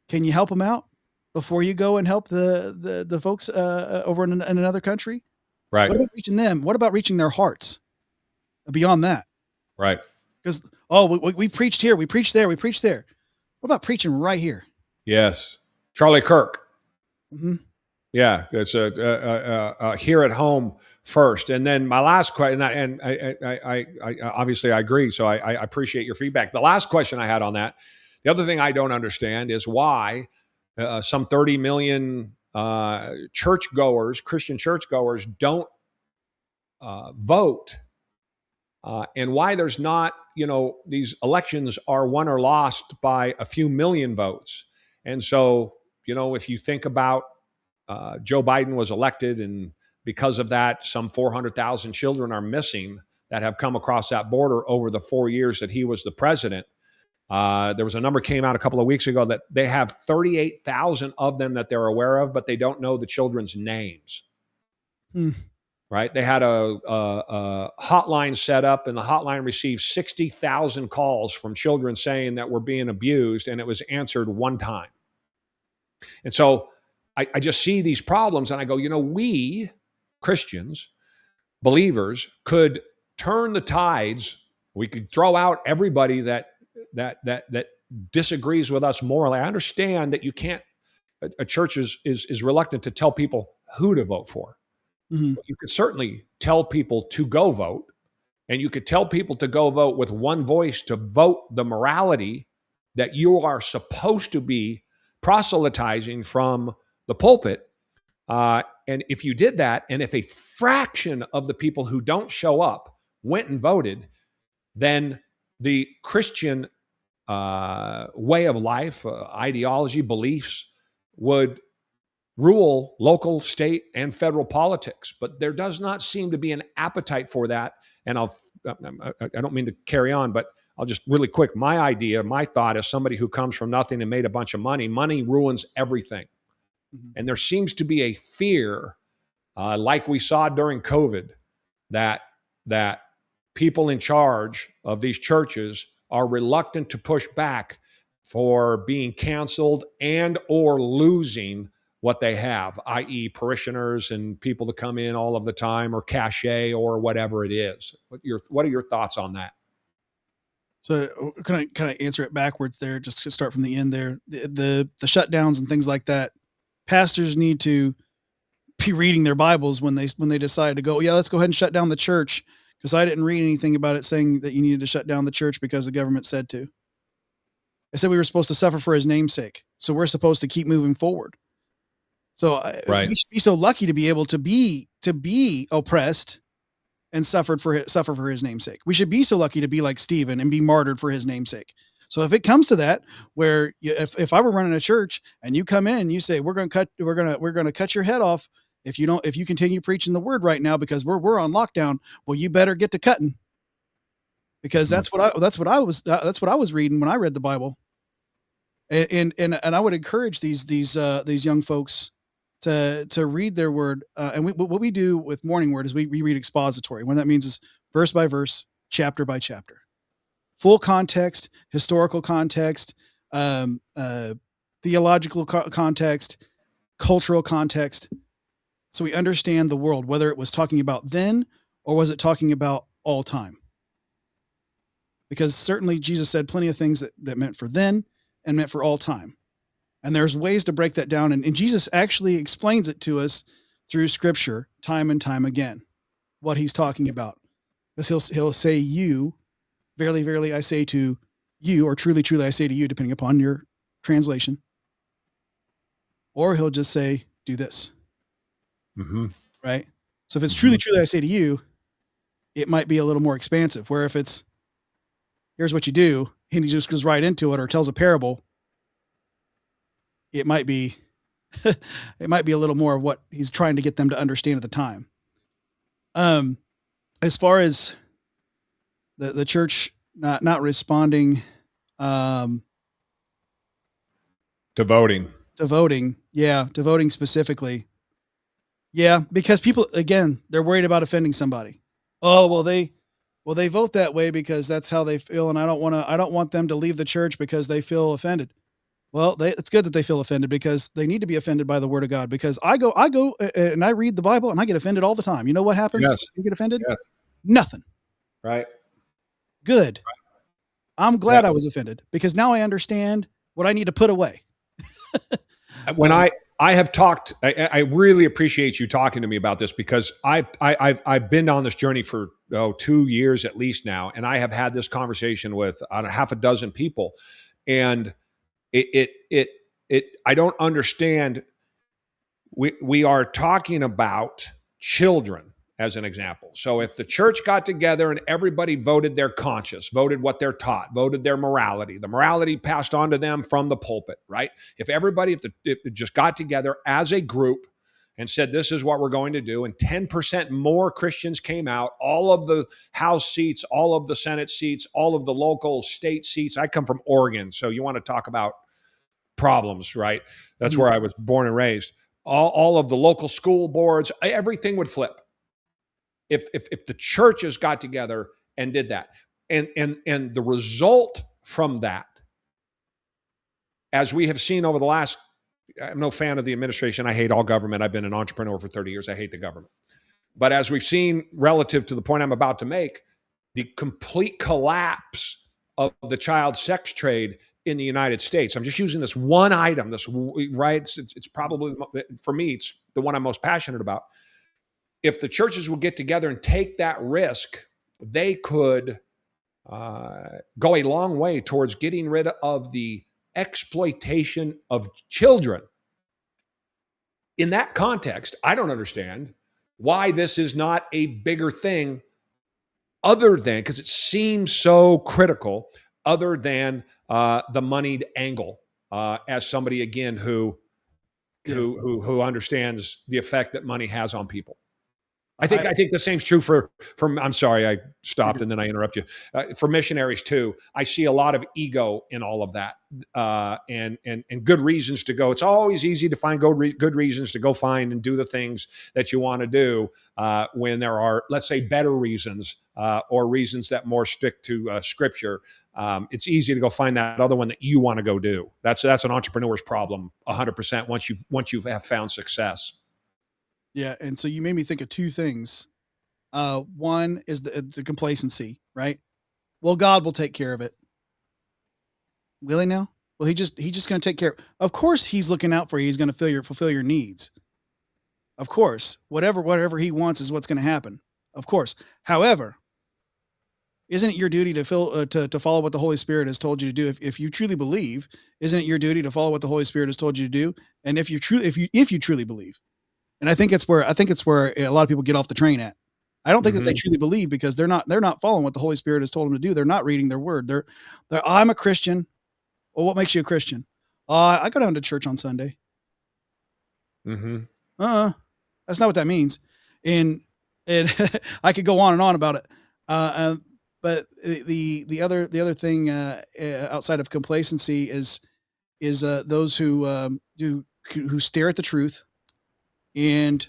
Can you help them out before you go and help the folks over in another country? Right. What about reaching them? What about reaching their hearts beyond that? Right. Because, we preached here, we preached there, we preached there. What about preaching right here? Yes. Charlie Kirk. Mm-hmm. Yeah. It's here at home first. And then my last question, and I obviously I agree. So I appreciate your feedback. The last question I had on that, the other thing I don't understand is why some 30 million Christian churchgoers don't vote, and why there's not, these elections are won or lost by a few million votes. And so, if you think about Joe Biden was elected, and because of that, some 400,000 children are missing that have come across that border over the 4 years that he was the president. There was a number came out a couple of weeks ago that they have 38,000 of them that they're aware of, but they don't know the children's names. Right? They had a hotline set up, and the hotline received 60,000 calls from children saying that we're being abused, and it was answered one time. And so I just see these problems, and I go, we Christians, believers, could turn the tides. We could throw out everybody that that disagrees with us morally. I understand that you can't. A church is reluctant to tell people who to vote for. Mm-hmm. But you could certainly tell people to go vote, and you could tell people to go vote with one voice to vote the morality that you are supposed to be proselytizing from the pulpit. And if you did that, and if a fraction of the people who don't show up went and voted, then the Christian way of life, ideology, beliefs would rule local, state, and federal politics. But there does not seem to be an appetite for that. And I don't mean to carry on, but I'll just really quick. My thought as somebody who comes from nothing and made a bunch of money ruins everything. Mm-hmm. And there seems to be a fear, like we saw during COVID, that people in charge of these churches are reluctant to push back for being canceled and or losing what they have, i.e. parishioners and people to come in all of the time, or cachet, or whatever it is. What are your thoughts on that? So can I answer it backwards there, just to start from the end there? The shutdowns and things like that, pastors need to be reading their Bibles when they decide to go, yeah, let's go ahead and shut down the church, because I didn't read anything about it saying that you needed to shut down the church because the government said to. I said we were supposed to suffer for his name's sake. So we're supposed to keep moving forward. So right. We should be so lucky to be able to be oppressed and suffer for his name's sake. We should be so lucky to be like Stephen and be martyred for his name's sake. So if it comes to that, where if I were running a church and you come in and you say, we're going to cut your head off if you continue preaching the word right now, because we're on lockdown, well, you better get to cutting, because that's what I was reading when I read the Bible. And I would encourage these young folks to read their word. And what we do with Morning Word is we read expository. What that means is verse by verse, chapter by chapter, full context, historical context, theological context, cultural context. So we understand the world, whether it was talking about then or was it talking about all time. Because certainly Jesus said plenty of things that meant for then and meant for all time. And there's ways to break that down. And Jesus actually explains it to us through scripture time and time again, what he's talking about. Because he'll say, you, verily, verily, I say to you, or truly, truly, I say to you, depending upon your translation. Or he'll just say, do this. Mm-hmm. Right? So if it's truly, truly, I say to you, it might be a little more expansive. Where if it's, here's what you do, and he just goes right into it, or tells a parable, it might be a little more of what he's trying to get them to understand at the time. As far as the church not responding, to voting specifically. Yeah. Because people, again, they're worried about offending somebody. Oh, well, they vote that way because that's how they feel. And I don't want them to leave the church because they feel offended. Well, it's good that they feel offended, because they need to be offended by the word of God. Because I go and I read the Bible and I get offended all the time. You know what happens? Yes. You get offended? Yes. Nothing. Right. Good. Right. I'm glad I was offended, because now I understand what I need to put away. When I have talked, I really appreciate you talking to me about this, because I've been on this journey for 2 years at least now, and I have had this conversation with half a dozen people, and I don't understand. We are talking about children as an example. So if the church got together and everybody voted their conscience, voted what they're taught, voted their morality, the morality passed on to them from the pulpit, right? If it just got together as a group and said, this is what we're going to do, and 10% more Christians came out, all of the House seats, all of the Senate seats, all of the local state seats. I come from Oregon, so you want to talk about problems, right? That's where I was born and raised. All of the local school boards, everything would flip if the churches got together and did that. And the result from that, as we have seen over the last, I'm no fan of the administration. I hate all government. I've been an entrepreneur for 30 years. I hate the government. But as we've seen, relative to the point I'm about to make, the complete collapse of the child sex trade in the United States. I'm just using this one item, right? It's probably, for me, it's the one I'm most passionate about. If the churches would get together and take that risk, they could go a long way towards getting rid of the exploitation of children. In that context, I don't understand why this is not a bigger thing, other than, because it seems so critical, other than the moneyed angle, as somebody, again, who understands the effect that money has on people. I think the same's true for I'm sorry, I stopped and then I interrupt you. For missionaries too, I see a lot of ego in all of that, and good reasons to go. It's always easy to find good reasons to go find and do the things that you want to do, when there are, let's say, better reasons, or reasons that more stick to Scripture. It's easy to go find that other one that you want to go do. That's an entrepreneur's problem, 100%. Once you have found success. Yeah, and so you made me think of two things. One is the complacency, right? Well, God will take care of it. Will he now? Well, he's just going to take care of course he's looking out for you. He's going to fulfill your needs. Of course, whatever he wants is what's going to happen. Of course. However, isn't it your duty to follow what the Holy Spirit has told you to do? If you truly believe, isn't it your duty to follow what the Holy Spirit has told you to do? And if you truly believe. And I think it's where a lot of people get off the train at. I don't think that they truly believe, because they're not following what the Holy Spirit has told them to do. They're not reading their word. They're I'm a Christian. Well, what makes you a Christian? I go down to church on Sunday. That's not what that means. And I could go on and on about it. But the other thing outside of complacency is those who stare at the truth. And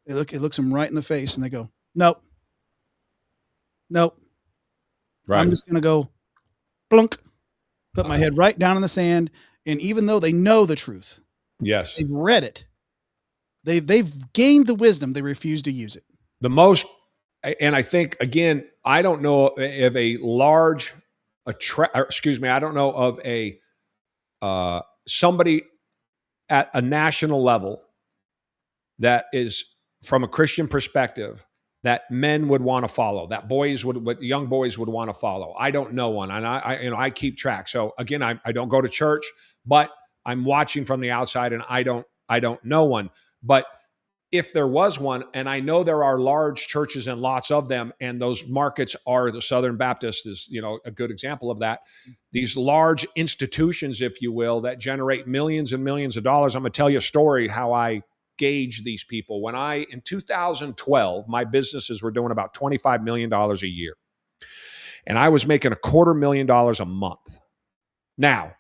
it looks them right in the face, and they go, nope. Right. I'm just going to go plunk, put my head right down in the sand. And even though they know the truth, yes, they've read it, they've gained the wisdom, they refuse to use it. And I think, again, I don't know of a I don't know of somebody at a national level that is, from a Christian perspective, that men would want to follow, that young boys would want to follow. I don't know one, and I keep track. So again, I don't go to church, but I'm watching from the outside, and I don't know one. But if there was one, and I know there are large churches and lots of them, and those markets are, the Southern Baptist is, a good example of that. These large institutions, if you will, that generate millions and millions of dollars. I'm going to tell you a story how I gauge these people. In 2012, my businesses were doing about $25 million a year, and I was making $250,000 a month. Now,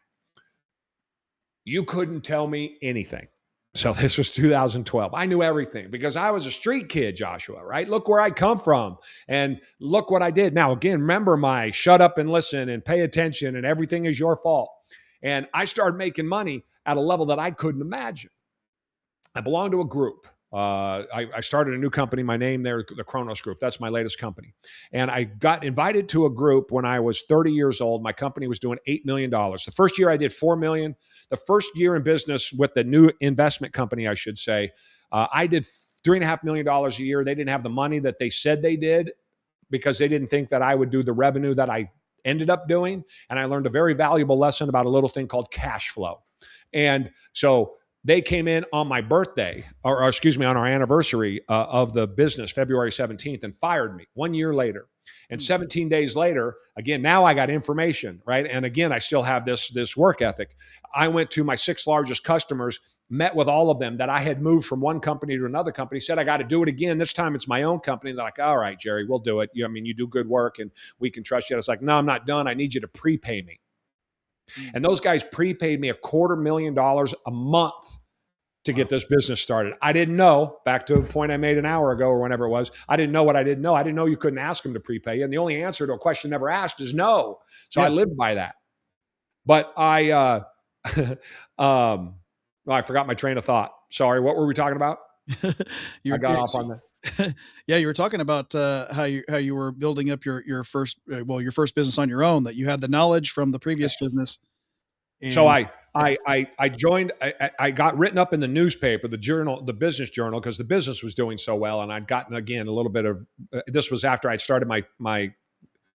you couldn't tell me anything. So this was 2012. I knew everything because I was a street kid, Joshua, right? Look where I come from and look what I did. Now, again, remember my shut up and listen and pay attention and everything is your fault. And I started making money at a level that I couldn't imagine. I belong to a group. I started a new company. My name there, the Kronos Group. That's my latest company. And I got invited to a group when I was 30 years old. My company was doing $8 million. The first year I did $4 million. The first year in business with the new investment company, I should say, I did $3.5 million a year. They didn't have the money that they said they did because they didn't think that I would do the revenue that I ended up doing. And I learned a very valuable lesson about a little thing called cash flow. And so they came in on my birthday, or excuse me, on our anniversary of the business, February 17th, and fired me 1 year later. And 17 days later, again, now I got information, right? And again, I still have this work ethic. I went to my 6 largest customers, met with all of them that I had moved from one company to another company, said, I got to do it again. This time it's my own company. They're like, all right, Jerry, we'll do it. You do good work and we can trust you. I was like, no, I'm not done. I need you to prepay me. And those guys prepaid me $250,000 a month to get this business started. I didn't know, back to a point I made an hour ago or whenever it was, I didn't know what I didn't know. I didn't know you couldn't ask them to prepay. And the only answer to a question never asked is no. So I lived by that. But I forgot my train of thought. Sorry, what were we talking about? I got off on that. Yeah, you were talking about how you were building up your first your first business on your own, that you had the knowledge from the previous business. So And yeah. I joined. I got written up in the newspaper, the journal, the business journal, because the business was doing so well, and I'd gotten again a little bit of. This was after I started my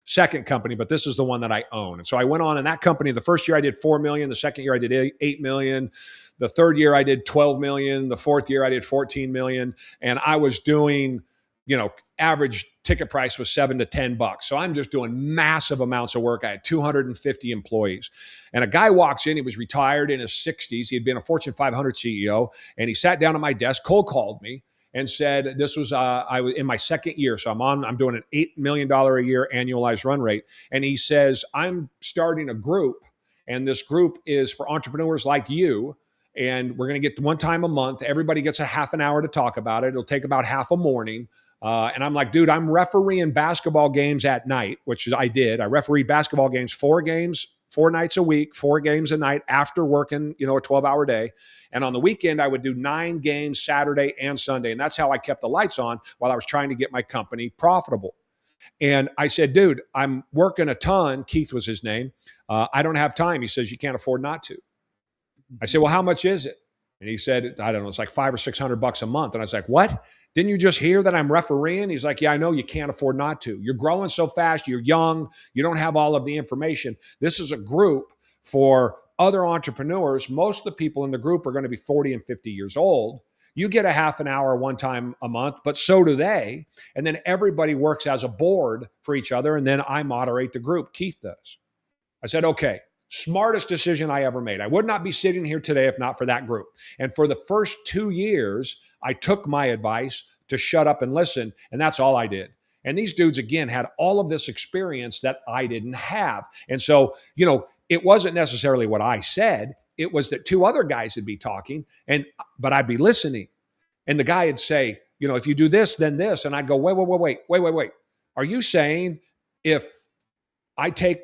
second company, but this is the one that I own. And so I went on in that company. The first year I did 4 million. The second year I did 8 million. The third year I did 12 million. The fourth year I did 14 million. And I was doing, average ticket price was $7 to $10. So I'm just doing massive amounts of work. I had 250 employees. And a guy walks in, he was retired in his 60s. He had been a Fortune 500 CEO. And he sat down at my desk, cold called me, and said, this was, I was in my second year. So I'm doing an $8 million a year annualized run rate. And he says, I'm starting a group, and this group is for entrepreneurs like you. And we're going to get one time a month. Everybody gets a half an hour to talk about it. It'll take about half a morning. And I'm like, dude, I'm refereeing basketball games at night, which I did. I refereed basketball games, 4 nights a week, 4 games a night after working, a 12-hour day. And on the weekend, I would do 9 games Saturday and Sunday. And that's how I kept the lights on while I was trying to get my company profitable. And I said, dude, I'm working a ton. Keith was his name. I don't have time. He says, you can't afford not to. I said, well, how much is it? And he said, I don't know, it's like $500 or $600 a month. And I was like, what? Didn't you just hear that I'm refereeing? He's like, yeah, I know, you can't afford not to. You're growing so fast. You're young. You don't have all of the information. This is a group for other entrepreneurs. Most of the people in the group are going to be 40 and 50 years old. You get a half an hour one time a month, but so do they. And then everybody works as a board for each other. And then I moderate the group. Keith does. I said, okay. Smartest decision I ever made. I would not be sitting here today if not for that group. And for the first 2 years, I took my advice to shut up and listen, and that's all I did. And these dudes, again, had all of this experience that I didn't have. And so, it wasn't necessarily what I said. It was that 2 other guys would be talking, but I'd be listening. And the guy would say, if you do this, then this. And I'd go, wait. Are you saying if I take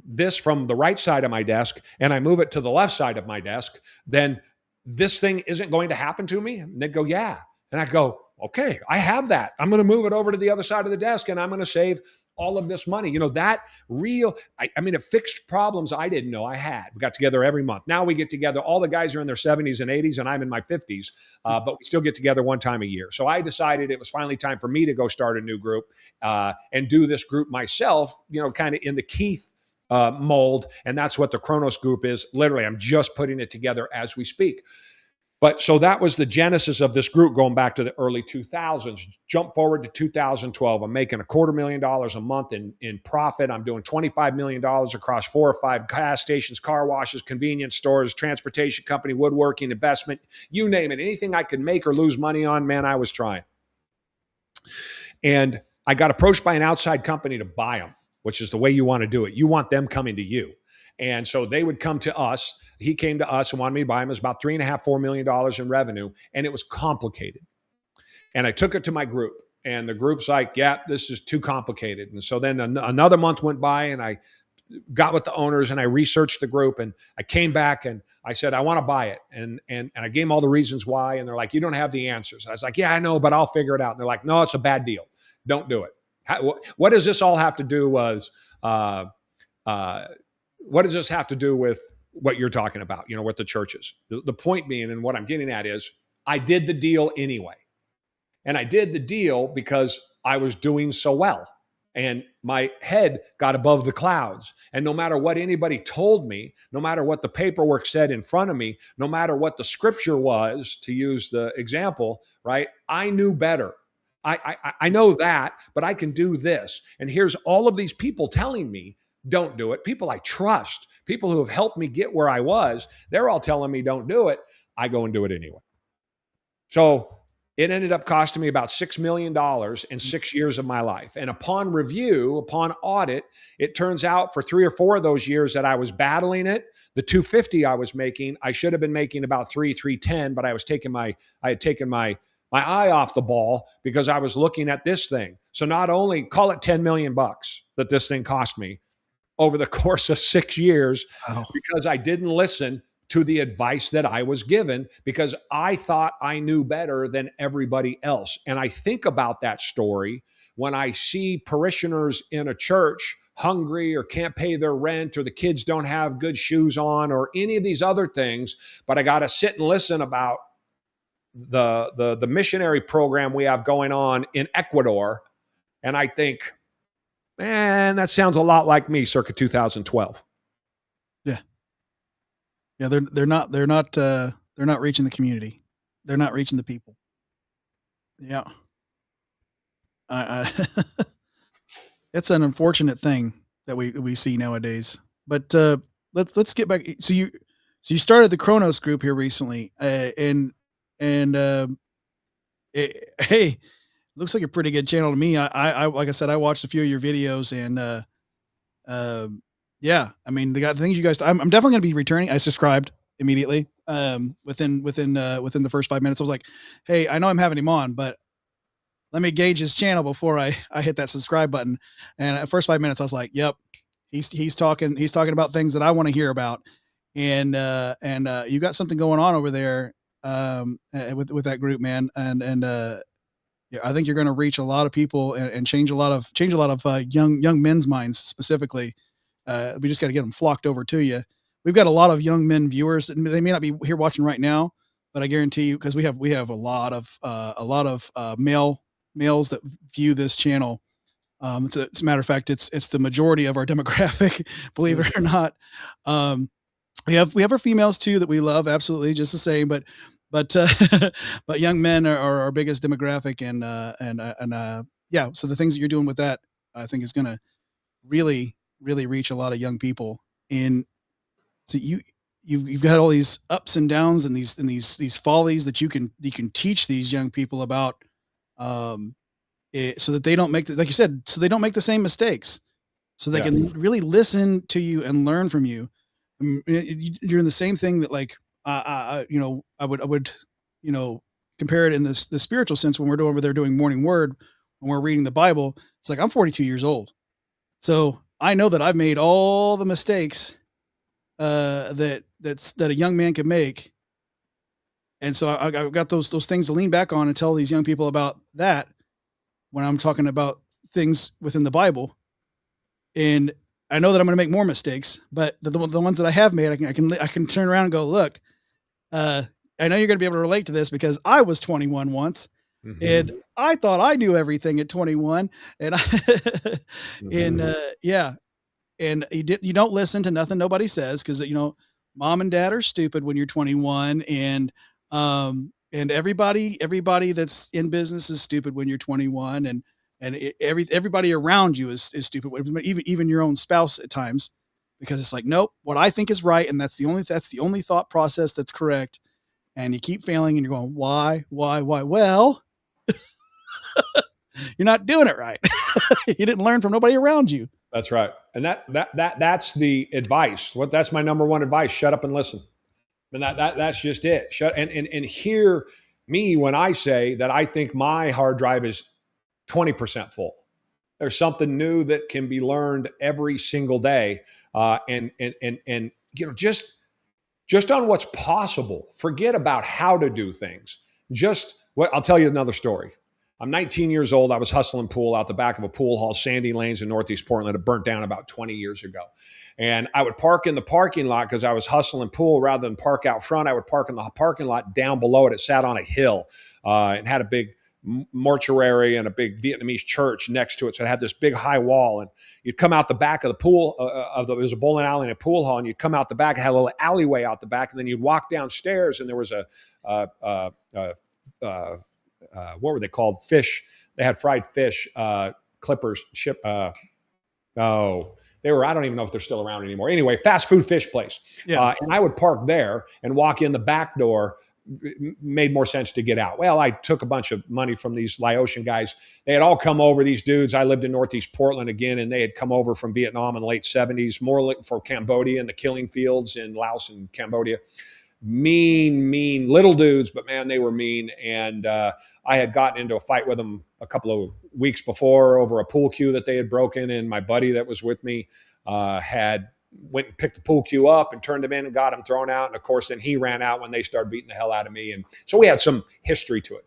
this from the right side of my desk and I move it to the left side of my desk, then this thing isn't going to happen to me? And they'd go, yeah. And I'd go, okay, I have that. I'm going to move it over to the other side of the desk and I'm going to save all of this money. It fixed problems I didn't know I had. We got together every month. Now we get together. All the guys are in their 70s and 80s and I'm in my 50s, but we still get together one time a year. So I decided it was finally time for me to go start a new group and do this group myself, kind of in the Keith mold. And that's what the Kronos group is. Literally, I'm just putting it together as we speak. But so that was the genesis of this group going back to the early 2000s. Jump forward to 2012. I'm making $250,000 a month in profit. I'm doing $25 million across 4 or 5 gas stations, car washes, convenience stores, transportation company, woodworking, investment, you name it. Anything I could make or lose money on, man, I was trying. And I got approached by an outside company to buy them, which is the way you want to do it. You want them coming to you. And so they would come to us. He came to us and wanted me to buy him. It was about $3.5–4 million in revenue. And it was complicated. And I took it to my group. And the group's like, yeah, this is too complicated. And so then another month went by and I got with the owners and I researched the group. And I came back and I said, I want to buy it. And I gave them all the reasons why. And they're like, you don't have the answers. I was like, yeah, I know, but I'll figure it out. And they're like, no, it's a bad deal. Don't do it. What does this all have to do what does this have to do with what you're talking about, with the churches? The point being, and what I'm getting at is, I did the deal anyway. And I did the deal because I was doing so well. And my head got above the clouds. And no matter what anybody told me, no matter what the paperwork said in front of me, no matter what the scripture was, to use the example, right? I knew better. I know that, but I can do this. And here's all of these people telling me, don't do it. People I trust, people who have helped me get where I was, they're all telling me don't do it. I go and do it anyway. So it ended up costing me about $6 million in 6 years of my life. And upon review, upon audit, it turns out for 3 or 4 of those years that I was battling it, the 250 I was making, I should have been making about 310, but I had taken my eye off the ball because I was looking at this thing. So not only call it $10 million that this thing cost me over the course of 6 years, because I didn't listen to the advice that I was given because I thought I knew better than everybody else. And I think about that story when I see parishioners in a church hungry or can't pay their rent or the kids don't have good shoes on or any of these other things, but I got to sit and listen about the missionary program we have going on in Ecuador. And I think, man, that sounds a lot like me circa 2012. Yeah. Yeah. They're not reaching the community. They're not reaching the people. Yeah. It's an unfortunate thing that we see nowadays, but, let's get back. So you started the Kronos group here recently, hey, looks like a pretty good channel to me. Like I said, I watched a few of your videos and, yeah, I mean, the things you guys, I'm definitely going to be returning. I subscribed immediately. Within the first 5 minutes, I was like, hey, I know I'm having him on, but let me gauge his channel before I hit that subscribe button. And at first 5 minutes, I was like, yep, he's talking about things that I want to hear about. And you got something going on over there, with that group, man. Yeah, I think you're going to reach a lot of people and change a lot of young men's minds specifically. We just got to get them flocked over to you. We've got a lot of young men viewers. They may not be here watching right now, but I guarantee you, because we have a lot of males that view this channel. It's a matter of fact, it's the majority of our demographic, believe it or not. We have our females too that we love, absolutely, just the same. But but young men are our biggest demographic, and yeah. So the things that you're doing with that, I think, is going to really reach a lot of young people. And so you've got all these ups and downs and these follies that you can teach these young people about, so that they don't make like you said, so they don't make the same mistakes, so they can really listen to you and learn from you. You're doing the same thing that, like, I would compare it in the spiritual sense when we're over there doing morning word, when we're reading the Bible. It's like, I'm 42 years old, so I know that I've made all the mistakes that a young man could make. And so I've got those things to lean back on and tell these young people about that when I'm talking about things within the Bible. And I know that I'm going to make more mistakes, but the ones that I have made, I can turn around and go, look, I know you're going to be able to relate to this because I was 21 once, and I thought I knew everything at 21, and yeah. And you don't listen to nothing nobody says, because mom and dad are stupid when you're 21, and everybody that's in business is stupid when you're 21, and everybody around you is stupid, even your own spouse at times, because it's like, nope, what I think is right, and that's the only thought process that's correct, and you keep failing, and you're going, why? Well, you're not doing it right. You didn't learn from nobody around you. That's right. And that's the advice. That's my number one advice. Shut up and listen. And that's just it. And hear me when I say that I think my hard drive is 20% full. There's something new that can be learned every single day. And just on what's possible. Forget about how to do things. I'll tell you another story. I'm 19 years old. I was hustling pool out the back of a pool hall, Sandy Lanes in Northeast Portland. It burnt down about 20 years ago. And I would park in the parking lot because I was hustling pool rather than park out front. I would park in the parking lot down below it. It sat on a hill. It had a big mortuary and a big Vietnamese church next to it. So it had this big high wall. And you'd come out the back of the pool, there was a bowling alley and a pool hall, and you'd come out the back. It had a little alleyway out the back. And then you'd walk downstairs, and there was what were they called? Fish. They had fried fish, clippers, they were, I don't even know if they're still around anymore. Anyway, fast food fish place. Yeah. And I would park there and walk in the back door. Made more sense to get out. Well, I took a bunch of money from these Laotian guys. They had all come over, these dudes. I lived in Northeast Portland again, and they had come over from Vietnam in the late 70s, more for Cambodia and the killing fields in Laos and Cambodia. Mean little dudes, but man, they were mean. And I had gotten into a fight with them a couple of weeks before over a pool cue that they had broken, and my buddy that was with me had went and picked the pool cue up and turned him in and got him thrown out. And of course, then he ran out when they started beating the hell out of me. And so we had some history to it.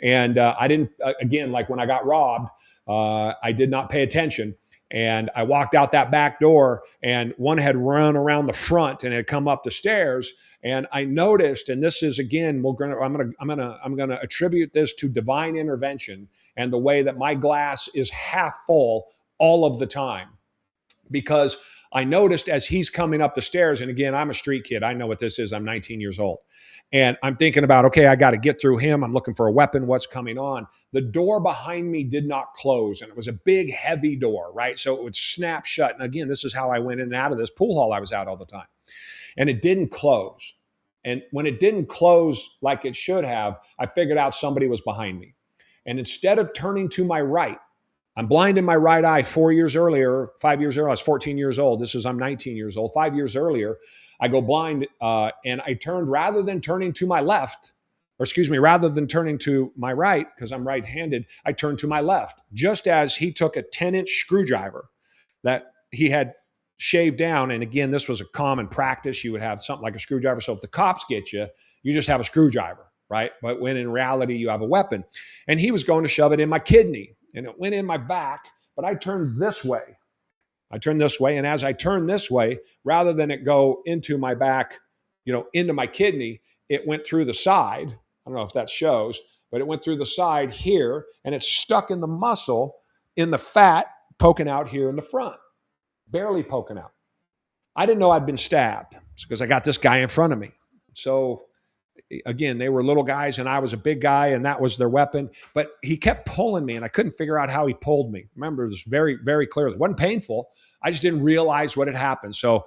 And I didn't, again, like when I got robbed, I did not pay attention. And I walked out that back door, and one had run around the front and had come up the stairs. And I noticed, and this is again, I'm gonna attribute this to divine intervention and the way that my glass is half full all of the time, because I noticed as he's coming up the stairs, and again, I'm a street kid. I know what this is. I'm 19 years old. And I'm thinking about, okay, I got to get through him. I'm looking for a weapon. What's coming on? The door behind me did not close, and it was a big, heavy door, right? So it would snap shut. And again, this is how I went in and out of this pool hall I was at all the time. And it didn't close. And when it didn't close like it should have, I figured out somebody was behind me. And instead of turning to my right, I'm blind in my right eye 5 years earlier, I was 14 years old. I'm 19 years old. 5 years earlier, I go blind, and I turned, rather than turning to my left, rather than turning to my right, because I'm right-handed, I turned to my left, just as he took a 10-inch screwdriver that he had shaved down. And again, this was a common practice. You would have something like a screwdriver. So if the cops get you, you just have a screwdriver, right? But when in reality, you have a weapon. And he was going to shove it in my kidney. And it went in my back, but I turned this way. And as I turned this way, rather than it go into my back, into my kidney, it went through the side. I don't know if that shows, but it went through the side here, and it stuck in the muscle, in the fat, poking out here in the front, barely poking out. I didn't know I'd been stabbed because I got this guy in front of me. So again, they were little guys and I was a big guy, and that was their weapon. But he kept pulling me, and I couldn't figure out how he pulled me. Remember this very, very clearly. It wasn't painful. I just didn't realize what had happened. So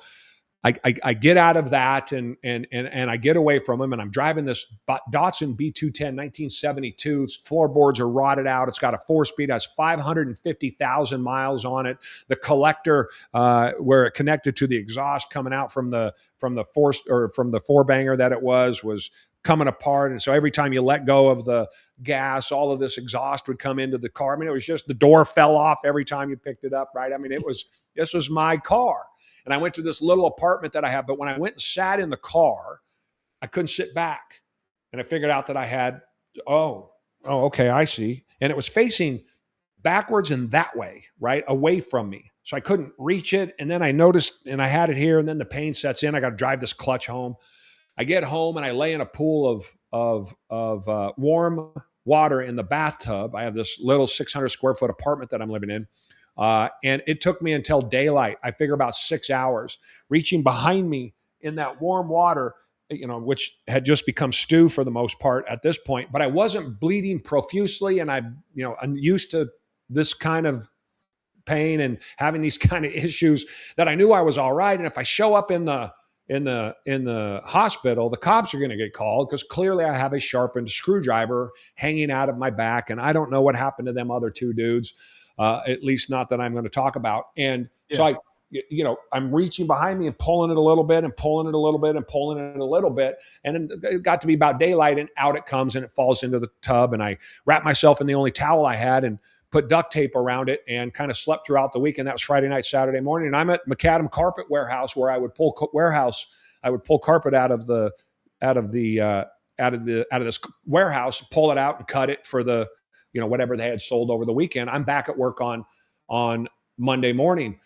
I get out of that and I get away from him, and I'm driving this Datsun B210 1972. Its floorboards are rotted out. It's got a 4-speed, has 550,000 miles on it. The collector, where it connected to the exhaust coming out from the four banger that it was coming apart. And so every time you let go of the gas, all of this exhaust would come into the car. I mean, it was just, the door fell off every time you picked it up, right? I mean, this was my car. And I went to this little apartment that I have. But when I went and sat in the car, I couldn't sit back. And I figured out that I had, okay, I see. And it was facing backwards and that way, right? Away from me. So I couldn't reach it. And then I noticed, and I had it here, and then the pain sets in. I got to drive this clutch home. I get home and I lay in a pool of warm water in the bathtub. I have this little 600 square foot apartment that I'm living in. And it took me until daylight, I figure about 6 hours, reaching behind me in that warm water, which had just become stew for the most part at this point. But I wasn't bleeding profusely. And I'm used to this kind of pain and having these kind of issues, that I knew I was all right. And if I show up in the hospital, the cops are going to get called, because clearly I have a sharpened screwdriver hanging out of my back. And I don't know what happened to them other two dudes, at least not that I'm going to talk about. And so I'm reaching behind me and pulling it a little bit and pulling it a little bit and pulling it a little bit. And then it got to be about daylight, and out it comes, and it falls into the tub. And I wrapped myself in the only towel I had and put duct tape around it, and kind of slept throughout the weekend. That was Friday night, Saturday morning. And I'm at Macadam Carpet Warehouse, where I would pull carpet out of this warehouse, pull it out and cut it for the, whatever they had sold over the weekend. I'm back at work on Monday morning.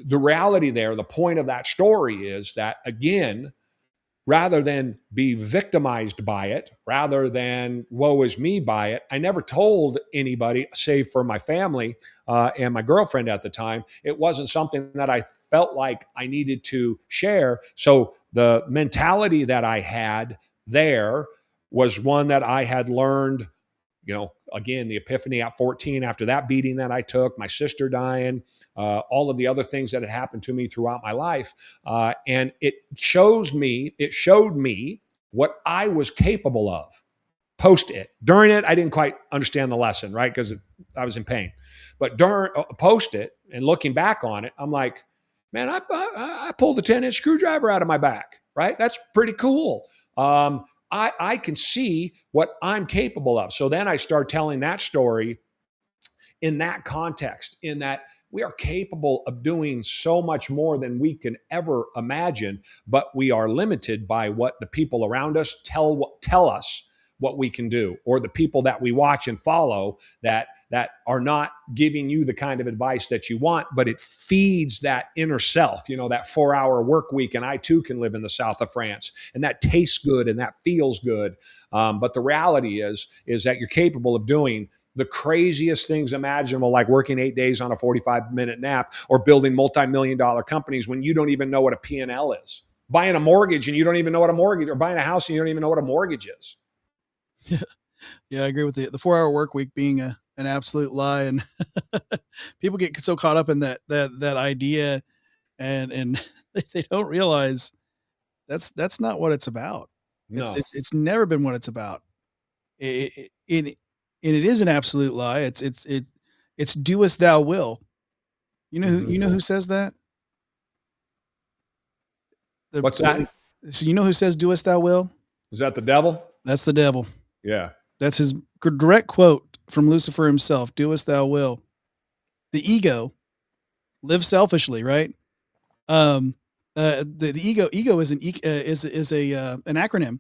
The reality there, the point of that story is that, again, rather than be victimized by it, rather than woe is me by it, I never told anybody, save for my family and my girlfriend at the time. It wasn't something that I felt like I needed to share. So the mentality that I had there was one that I had learned, again, the epiphany at 14, after that beating that I took, my sister dying, all of the other things that had happened to me throughout my life. And it showed me what I was capable of post it. During it, I didn't quite understand the lesson, right? Because I was in pain. But post it, and looking back on it, I'm like, man, I pulled a 10-inch screwdriver out of my back, right? That's pretty cool. I can see what I'm capable of. So then I start telling that story in that context, in that We are capable of doing so much more than we can ever imagine, but we are limited by what the people around us tell us what we can do, or the people that we watch and follow that are not giving you the kind of advice that you want, but it feeds that inner self, that 4-hour work week. And I too can live in the south of France, and that tastes good and that feels good. But the reality is that you're capable of doing the craziest things imaginable, like working 8 days on a 45-minute nap, or building multi-million-dollar companies when you don't even know what a P&L is. Buying a mortgage and you don't even know what a mortgage, or buying a house and you don't even know what a mortgage is. Yeah, I agree with the 4-hour work week being an absolute lie, and people get so caught up in that idea, and they don't realize that's not what it's about. No. It's never been what it's about. And it is an absolute lie. It's do as thou will. You know who says that? What's that? So you know who says do as thou will? Is that the devil? That's the devil. Yeah. That's his direct quote from Lucifer himself. Do as thou will. The ego live selfishly, right? The ego is an acronym.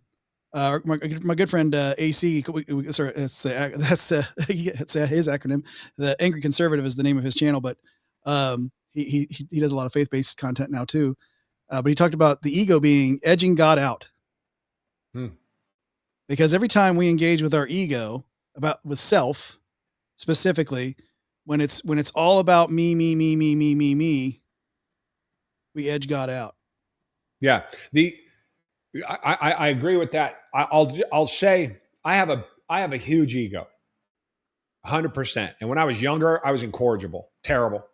My good friend AC, sorry, that's his acronym. The Angry Conservative is the name of his channel, but he does a lot of faith-based content now too. But he talked about the ego being edging God out. Because every time we engage with our ego, with self specifically, when it's all about me, we edge God out. Yeah. I agree with that. I'll say I have a huge ego, 100%. And when I was younger, I was incorrigible, terrible.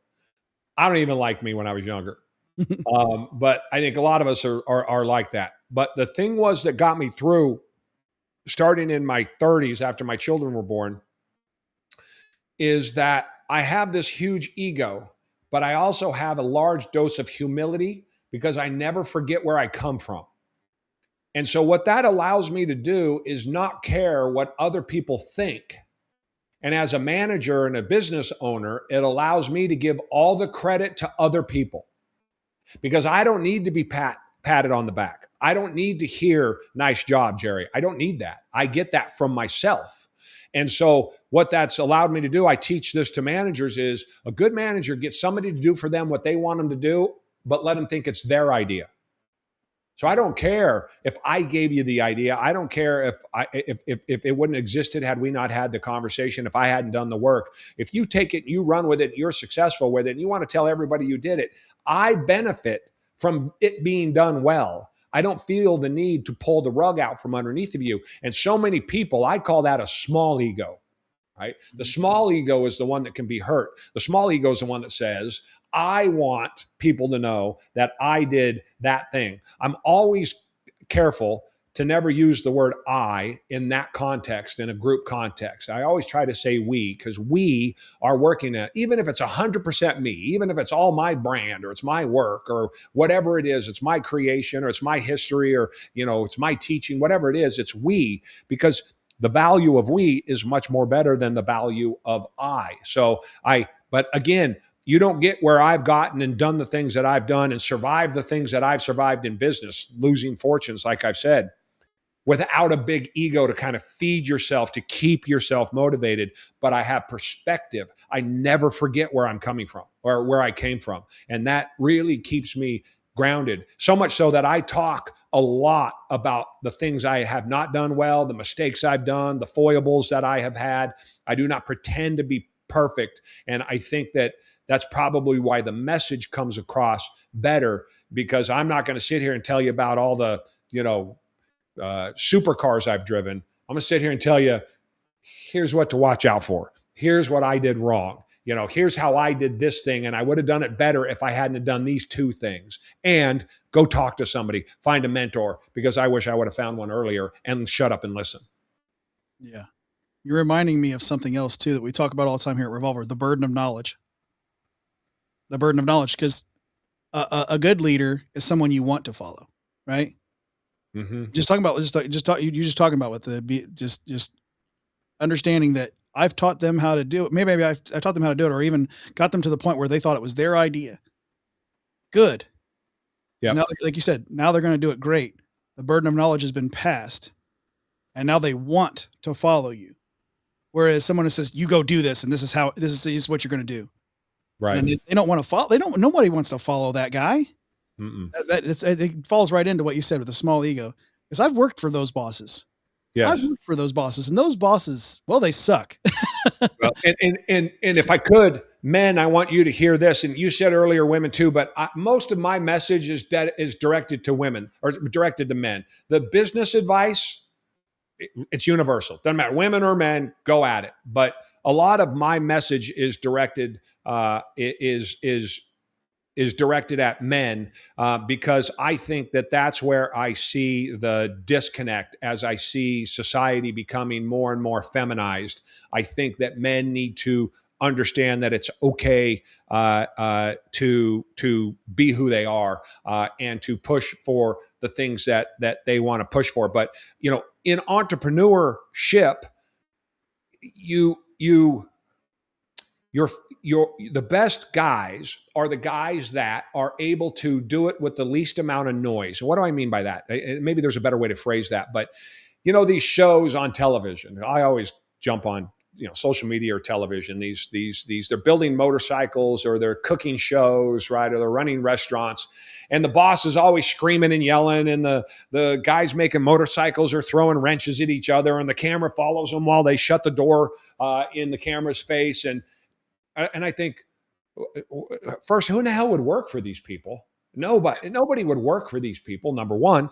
I don't even like me when I was younger. But I think a lot of us are like that. But the thing was that got me through, starting in my 30s after my children were born, is that I have this huge ego, but I also have a large dose of humility, because I never forget where I come from. And so what that allows me to do is not care what other people think. And as a manager and a business owner, it allows me to give all the credit to other people, because I don't need to be patted on the back. I don't need to hear, nice job, Jerry. I don't need that. I get that from myself. And so what that's allowed me to do, I teach this to managers, is a good manager gets somebody to do for them what they want them to do, but let them think it's their idea. So I don't care if I gave you the idea. I don't care if it wouldn't have existed had we not had the conversation, if I hadn't done the work. If you take it, you run with it, you're successful with it, and you want to tell everybody you did it, I benefit from it being done well. I don't feel the need to pull the rug out from underneath of you. And so many people, I call that a small ego. Right? The small ego is the one that can be hurt. The small ego is the one that says, I want people to know that I did that thing. I'm always careful to never use the word I in that context, in a group context. I always try to say we, because we are working at, even if it's 100% me, even if it's all my brand, or it's my work, or whatever it is, it's my creation, or it's my history, or, it's my teaching, whatever it is, it's we, because the value of we is much more better than the value of I. But again, you don't get where I've gotten and done the things that I've done and survived the things that I've survived in business, losing fortunes, like I've said, without a big ego to kind of feed yourself, to keep yourself motivated. But I have perspective. I never forget where I'm coming from, or where I came from. And that really keeps me grounded. So much so that I talk a lot about the things I have not done well, the mistakes I've done, the foibles that I have had. I do not pretend to be perfect. And I think that that's probably why the message comes across better, because I'm not going to sit here and tell you about all the, supercars I've driven. I'm going to sit here and tell you, here's what to watch out for. Here's what I did wrong. Here's how I did this thing, and I would have done it better if I hadn't done these two things. And go talk to somebody, find a mentor, because I wish I would have found one earlier, and shut up and listen. Yeah. You're reminding me of something else too that we talk about all the time here at Revolver, the burden of knowledge. The burden of knowledge, because a good leader is someone you want to follow, right? Mm-hmm. Just talking about, you're just talking about with just understanding that I've taught them how to do it. Maybe I taught them how to do it, or even got them to the point where they thought it was their idea. Good. Yeah. Now, like you said, now they're going to do it great. The burden of knowledge has been passed, and now they want to follow you. Whereas someone who says, "You go do this, and this is what you're going to do," Right. and they don't want to follow. Nobody wants to follow that guy. It falls right into what you said with a small ego. Because I've worked for those bosses. Yes. I've worked for those bosses, and those bosses, well, they suck. Well, and if I could, men, I want you to hear this. And you said earlier, women too, but most of my message is directed to women or directed to men. The business advice, it's universal. Doesn't matter, women or men, go at it. But a lot of my message is directed is directed at men because I think that that's where I see the disconnect as I see society becoming more and more feminized. I think that men need to understand that it's okay to be who they are and to push for the things that they want to push for. But in entrepreneurship, the best guys are the guys that are able to do it with the least amount of noise. And what do I mean by that? Maybe there's a better way to phrase that, but these shows on television, I always jump on, social media or television, these, they're building motorcycles or they're cooking shows, right? Or they're running restaurants, and the boss is always screaming and yelling, and the guys making motorcycles are throwing wrenches at each other, and the camera follows them while they shut the door in the camera's face. And I think, first, who in the hell would work for these people? Nobody would work for these people, number one.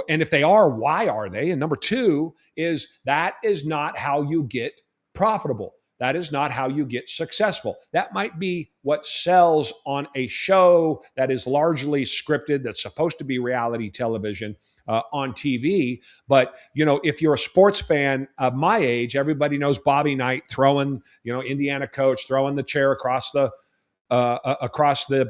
And if they are, why are they? And number two is that is not how you get profitable. That is not how you get successful. That might be what sells on a show that is largely scripted, that's supposed to be reality television on TV. But, if you're a sports fan of my age, everybody knows Bobby Knight throwing, Indiana coach, throwing the chair across the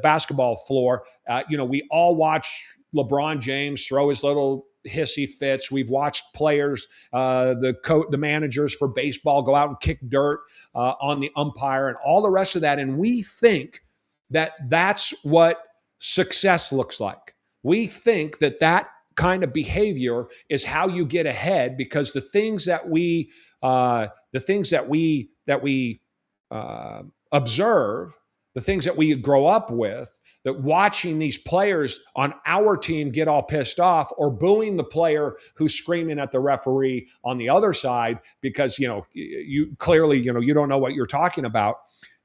basketball floor. We all watch LeBron James throw his little hissy fits. We've watched players, the managers for baseball go out and kick dirt on the umpire and all the rest of that. And we think that that's what success looks like. We think that kind of behavior is how you get ahead, because the things that we observe, the things that we grow up with, that watching ththese players on our team get all pissed off or booing the player who's screaming at the referee on the other side because, you clearly, you don't know what you're talking about.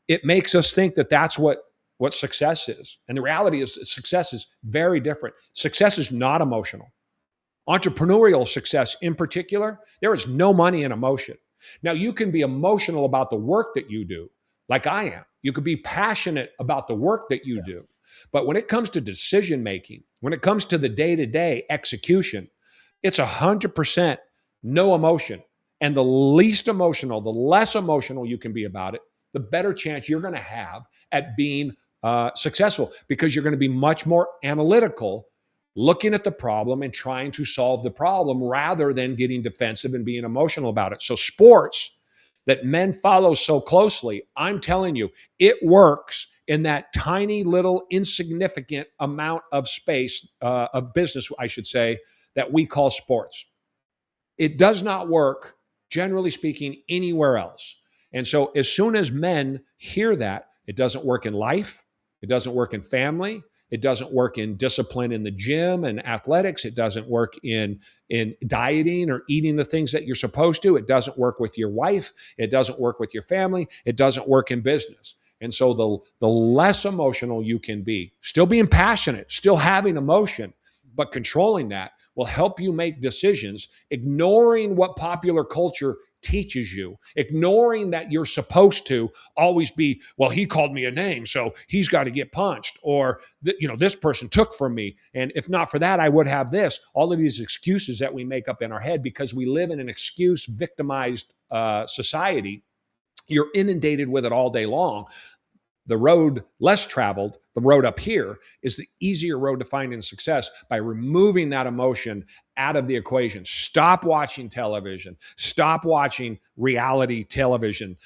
It makes us think that that's what success is. And the reality is success is very different. Success is not emotional. Entrepreneurial success in particular, there is no money in emotion. Now, you can be emotional about the work that you do, like I am. You could be passionate about the work that you do. But when it comes to decision making, when it comes to the day-to-day execution, it's 100% no emotion. And the least emotional, the less emotional you can be about it, the better chance you're going to have at being successful, because you're going to be much more analytical, looking at the problem and trying to solve the problem rather than getting defensive and being emotional about it. So sports that men follow so closely, I'm telling you, it works in that tiny little insignificant amount of space, of business, I should say, that we call sports. It does not work, generally speaking, anywhere else. And so as soon as men hear that, it doesn't work in life, it doesn't work in family, it doesn't work in discipline in the gym and athletics. It doesn't work in dieting or eating the things that you're supposed to. It doesn't work with your wife. It doesn't work with your family. It doesn't work in business. And so the less emotional you can be, still being passionate, still having emotion, but controlling that will help you make decisions, ignoring what popular culture teaches you, ignoring that you're supposed to always be, well, he called me a name, so he's got to get punched, or this person took from me, and if not for that, I would have this. All of these excuses that we make up in our head because we live in an excuse victimized society. You're inundated with it all day long. The road less traveled, the road up here, is the easier road to finding success by removing that emotion out of the equation. Stop watching television. Stop watching reality television,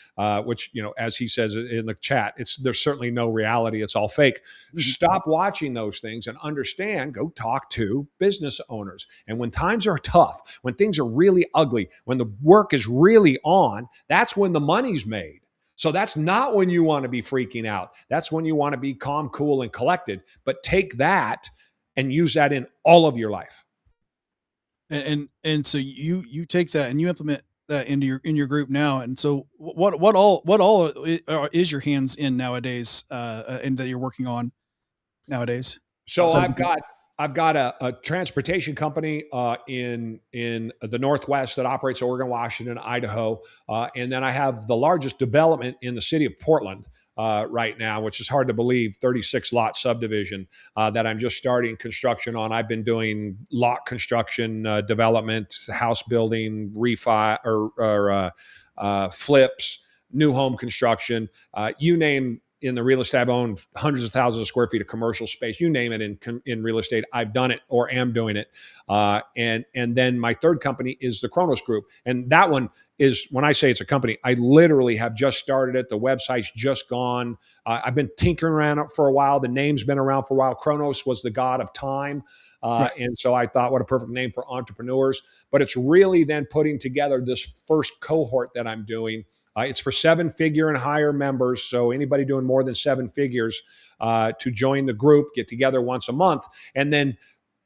which, as he says in the chat, there's certainly no reality. It's all fake. Stop watching those things and understand, go talk to business owners. And when times are tough, when things are really ugly, when the work is really on, that's when the money's made. So that's not when you want to be freaking out. That's when you want to be calm, cool, and collected. But take that and use that in all of your life. And so you take that and you implement that in your group now. And so what all is your hands in nowadays, and that you're working on nowadays? So I've got a transportation company in the Northwest that operates Oregon, Washington, Idaho, and then I have the largest development in the city of Portland right now, which is hard to believe, 36 lot subdivision that I'm just starting construction on. I've been doing lot construction, development, house building, refi or flips, new home construction, you name. In the real estate, I've owned hundreds of thousands of square feet of commercial space. You name it in real estate, I've done it or am doing it. And then my third company is the Kronos Group. And that one is, when I say it's a company, I literally have just started it. The website's just gone. I've been tinkering around it for a while. The name's been around for a while. Kronos was the god of time. Right. And so I thought, what a perfect name for entrepreneurs. But it's really then putting together this first cohort that I'm doing. It's for 7-figure and higher members. So anybody doing more than 7 figures to join the group, get together once a month. And then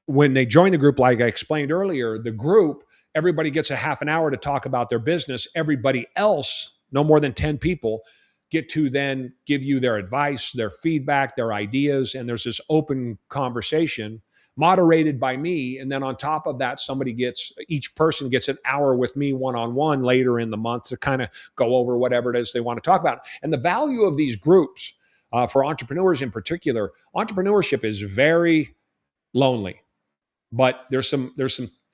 when they join the group, like I explained earlier, the group, everybody gets a half an hour to talk about their business. Everybody else, no more than 10 people, get to then give you their advice, their feedback, their ideas. And there's this open conversation moderated by me. And then on top of that, each person gets an hour with me one-on-one later in the month to kind of go over whatever it is they want to talk about. And the value of these groups for entrepreneurs in particular, entrepreneurship is very lonely, but there's some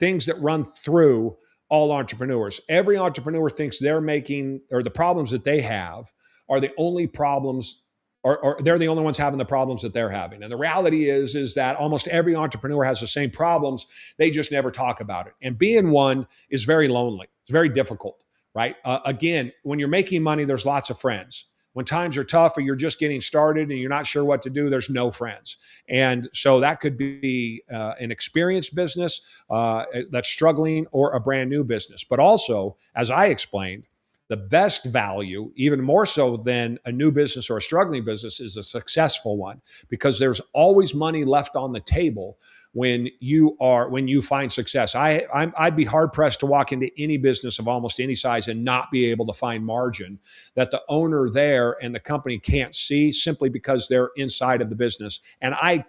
things that run through all entrepreneurs. Every entrepreneur thinks they're making, or the problems that they have are the only problems, or they're the only ones having the problems that they're having. And the reality is that almost every entrepreneur has the same problems. They just never talk about it. And being one is very lonely. It's very difficult, right? Again, when you're making money, there's lots of friends. When times are tough or you're just getting started and you're not sure what to do, there's no friends. And so that could be an experienced business that's struggling or a brand new business. But also, as I explained, the best value, even more so than a new business or a struggling business, is a successful one, because there's always money left on the table when you find success. I'd be hard pressed to walk into any business of almost any size and not be able to find margin that the owner there and the company can't see, simply because they're inside of the business. And I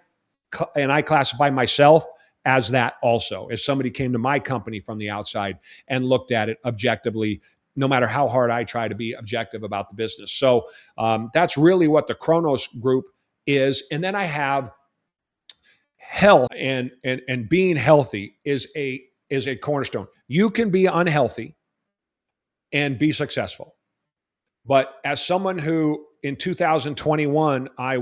classify myself as that also. If somebody came to my company from the outside and looked at it objectively, no matter how hard I try to be objective about the business. So that's really what the Kronos Group is. And then I have health, and being healthy is a cornerstone. You can be unhealthy and be successful. But as someone who in 2021, I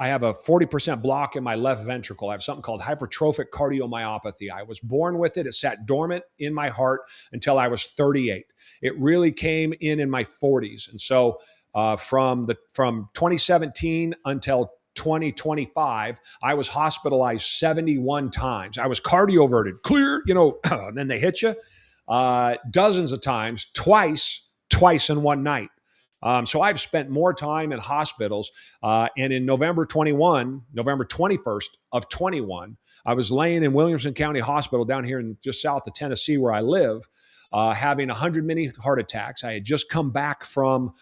have a 40% block in my left ventricle. I have something called hypertrophic cardiomyopathy. I was born with it. It sat dormant in my heart until I was 38. It really came in my 40s. And so from 2017 until 2025, I was hospitalized 71 times. I was cardioverted, clear, and then they hit you dozens of times, twice in one night. So I've spent more time in hospitals. And in November 21st of 21, I was laying in Williamson County Hospital down here in just south of Tennessee, where I live, having 100 mini heart attacks. I had just come back from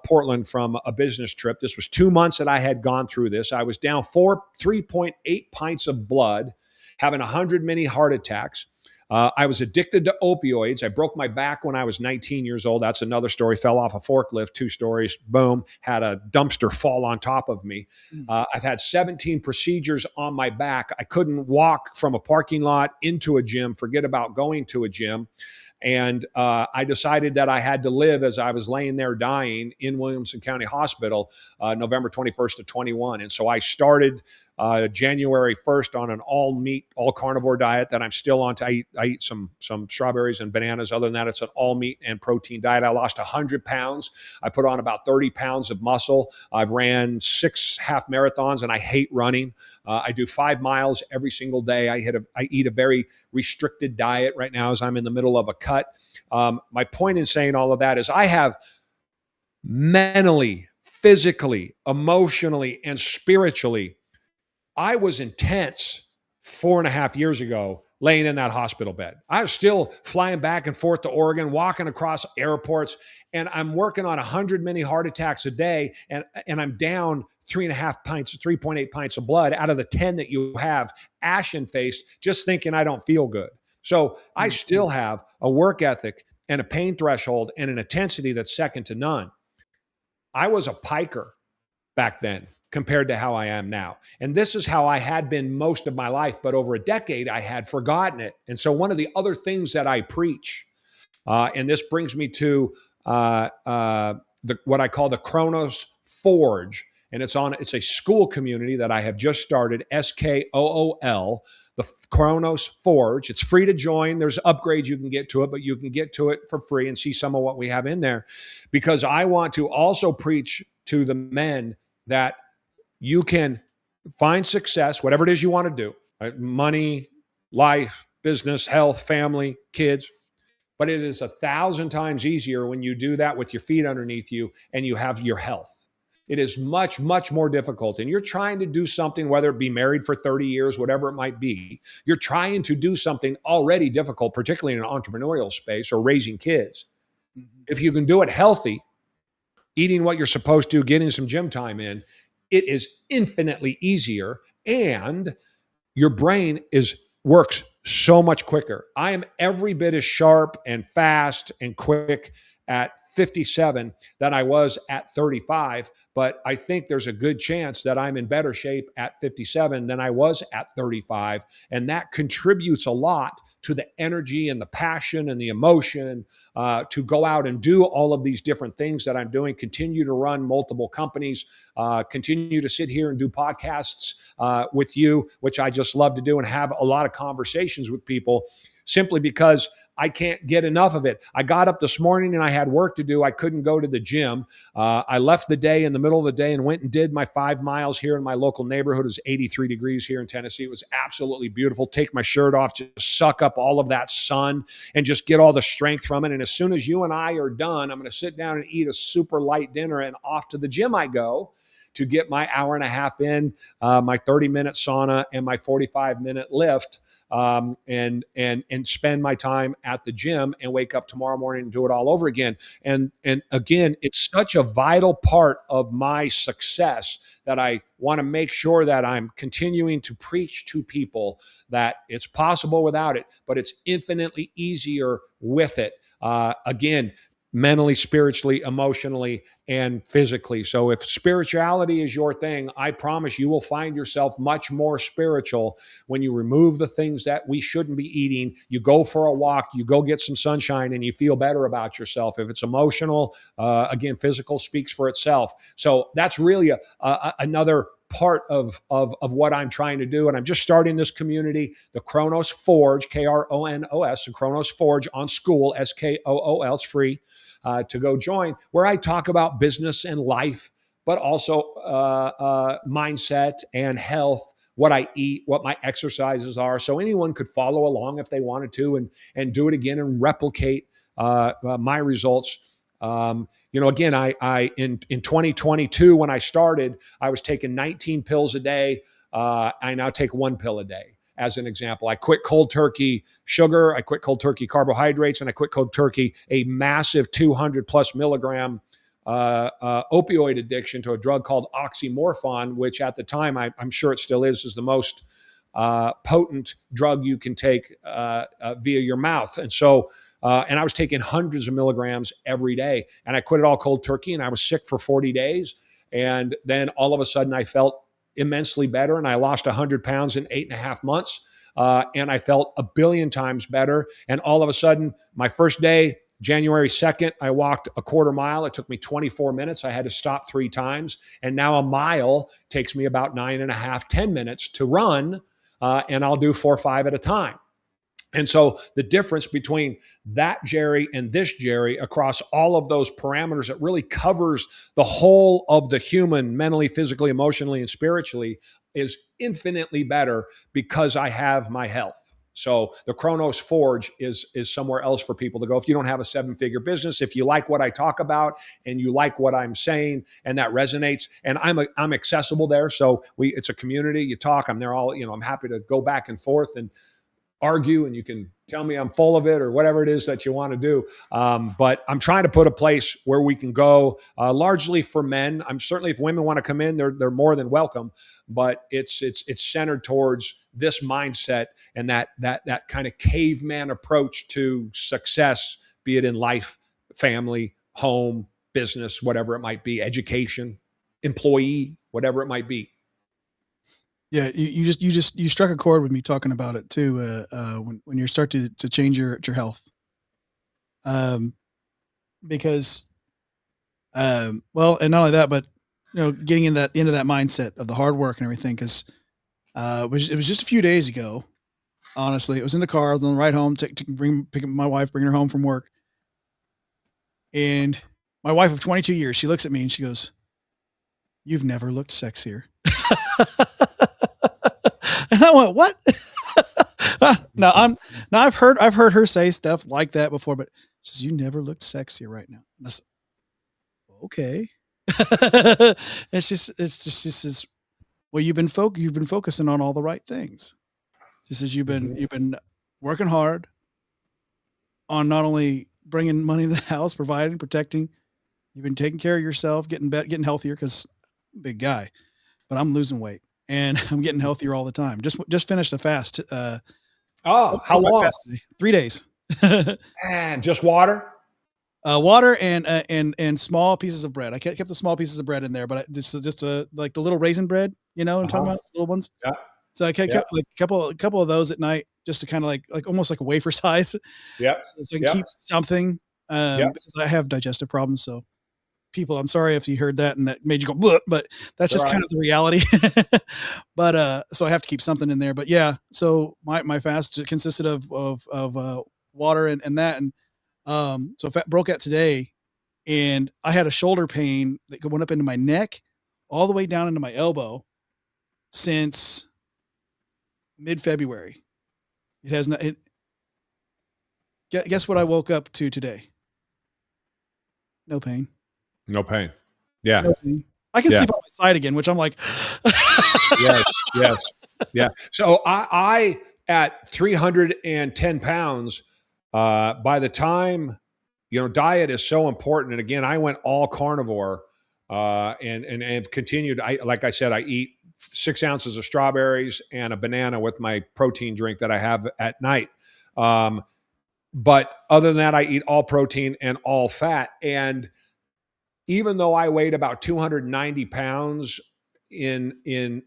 Portland from a business trip. This was 2 months that I had gone through this. I was down 3.8 pints of blood, having 100 mini heart attacks. I was addicted to opioids. I broke my back when I was 19 years old. That's another story. Fell off a forklift, 2 stories, boom, had a dumpster fall on top of me. I've had 17 procedures on my back. I couldn't walk from a parking lot into a gym, forget about going to a gym. And I decided that I had to live as I was laying there dying in Williamson County Hospital, November 21st to 21. And so I started January 1st on an all meat, all carnivore diet that I'm still on. I eat some strawberries and bananas. Other than that, it's an all meat and protein diet. I lost 100 pounds. I put on about 30 pounds of muscle. I've ran 6 half marathons, and I hate running. I do 5 miles every single day. I eat a very restricted diet right now as I'm in the middle of a cut. My point in saying all of that is I have mentally, physically, emotionally, and spiritually, I was intense 4.5 years ago laying in that hospital bed. I was still flying back and forth to Oregon, walking across airports, and I'm working on 100 mini heart attacks a day, and I'm down 3.8 pints of blood out of the 10 that you have, ashen-faced, just thinking I don't feel good. So I still have a work ethic and a pain threshold and an intensity that's second to none. I was a piker back then compared to how I am now. And this is how I had been most of my life, but over a decade, I had forgotten it. And so one of the other things that I preach, and this brings me to what I call the Kronos Forge, and it's a school community that I have just started, SKOOL, the Kronos Forge. It's free to join. There's upgrades you can get to it, but you can get to it for free and see some of what we have in there, because I want to also preach to the men that you can find success, whatever it is you want to do, right? Money, life, business, health, family, kids. But it is 1,000 times easier when you do that with your feet underneath you and you have your health. It is much, much more difficult. And you're trying to do something, whether it be married for 30 years, whatever it might be, you're trying to do something already difficult, particularly in an entrepreneurial space or raising kids. If you can do it healthy, eating what you're supposed to, getting some gym time in, it is infinitely easier, and your brain works so much quicker. I am every bit as sharp and fast and quick at 57 than I was at 35, but I think there's a good chance that I'm in better shape at 57 than I was at 35, and that contributes a lot to the energy and the passion and the emotion to go out and do all of these different things that I'm doing, continue to run multiple companies, continue to sit here and do podcasts with you, which I just love to do, and have a lot of conversations with people, simply because I can't get enough of it. I got up this morning and I had work to do. I couldn't go to the gym. I left the day in the middle of the day and went and did my 5 miles here in my local neighborhood. It was 83 degrees here in Tennessee. It was absolutely beautiful. Take my shirt off, just suck up all of that sun and just get all the strength from it. And as soon as you and I are done, I'm going to sit down and eat a super light dinner, and off to the gym I go to get my hour and a half in, my 30-minute sauna and my 45-minute lift. And spend my time at the gym and wake up tomorrow morning and do it all over again. And again, it's such a vital part of my success that I want to make sure that I'm continuing to preach to people that it's possible without it, but it's infinitely easier with it. Again, mentally, spiritually, emotionally, and physically. So if spirituality is your thing, I promise you will find yourself much more spiritual when you remove the things that we shouldn't be eating. You go for a walk, you go get some sunshine, and you feel better about yourself. If it's emotional, again, physical speaks for itself. So that's really another part of what I'm trying to do. And I'm just starting this community, the Kronos Forge, Kronos, the Kronos Forge on School, SKOOL. It's free to go join, where I talk about business and life, but also mindset and health, what I eat, what my exercises are. So anyone could follow along if they wanted to and do it again and replicate my results. Again, I in 2022, when I started, I was taking 19 pills a day. I now take 1 pill a day. As an example, I quit cold turkey sugar, I quit cold turkey carbohydrates, and I quit cold turkey a massive 200 plus milligram opioid addiction to a drug called oxymorphone, which at the time, I'm sure it still is the most potent drug you can take via your mouth. And so, and I was taking hundreds of milligrams every day, and I quit it all cold turkey, and I was sick for 40 days. And then all of a sudden I felt immensely better, and I lost 100 pounds in 8.5 months. and I felt a billion times better. And all of a sudden, my first day, January 2nd, I walked a quarter mile. It took me 24 minutes. I had to stop 3 times. And now a mile takes me about 9.5, 10 minutes to run. And I'll do 4 or 5 at a time. And so the difference between that Jerry and this Jerry across all of those parameters, it really covers the whole of the human, mentally, physically, emotionally, and spiritually, is infinitely better because I have my health. So the Kronos Forge is somewhere else for people to go. If you don't have a 7-figure business, if you like what I talk about and you like what I'm saying and that resonates, and I'm accessible there. So it's a community. You talk. I'm there all. I'm happy to go back and forth and argue, and you can tell me I'm full of it or whatever it is that you want to do. But I'm trying to put a place where we can go, largely for men. I'm certainly, if women want to come in, they're more than welcome. But it's centered towards this mindset and that kind of caveman approach to success, be it in life, family, home, business, whatever it might be, education, employee, whatever it might be. Yeah, you struck a chord with me talking about it too. When you start to change your health, because, well, and not only that, but getting into that mindset of the hard work and everything. Because it was just a few days ago. Honestly, it was in the car. I was on the ride home to pick up my wife, bring her home from work, and my wife of 22 years, she looks at me and she goes, "You've never looked sexier." And I went, "What?" I've heard her say stuff like that before, but she says, "You never looked sexier right now." And I said, "Okay." She says, "Well, you've been focusing on all the right things." She says, "You've been working hard on not only bringing money to the house, providing, protecting. You've been taking care of yourself, getting healthier, because I'm a big guy, but I'm losing weight and I'm getting healthier all the time. Just finished a fast. How long? Fast today. 3 days. And just water? Water and small pieces of bread. I kept the small pieces of bread in there, but just like the little raisin bread, I'm talking about, the little ones. Yeah. So I kept like a couple of those at night, just to kind of like almost like a wafer size. Yeah. So I can keep something, because I have digestive problems. So people, I'm sorry if you heard that and that made you go, "Bleh," but that's just kind of the reality. But so I have to keep something in there. But yeah, so my fast consisted of water and that, and so if I broke out today, and I had a shoulder pain that went up into my neck, all the way down into my elbow, since mid-February. It has not. Guess what I woke up to today? No pain. No pain. Yeah. No pain. I can sleep on my side again, which I'm like, yes. Yeah. So I at 310 pounds, by the time, diet is so important. And again, I went all carnivore, and have continued. Like I said, I eat 6 ounces of strawberries and a banana with my protein drink that I have at night. But other than that, I eat all protein and all fat. And even though I weighed about 290 pounds at the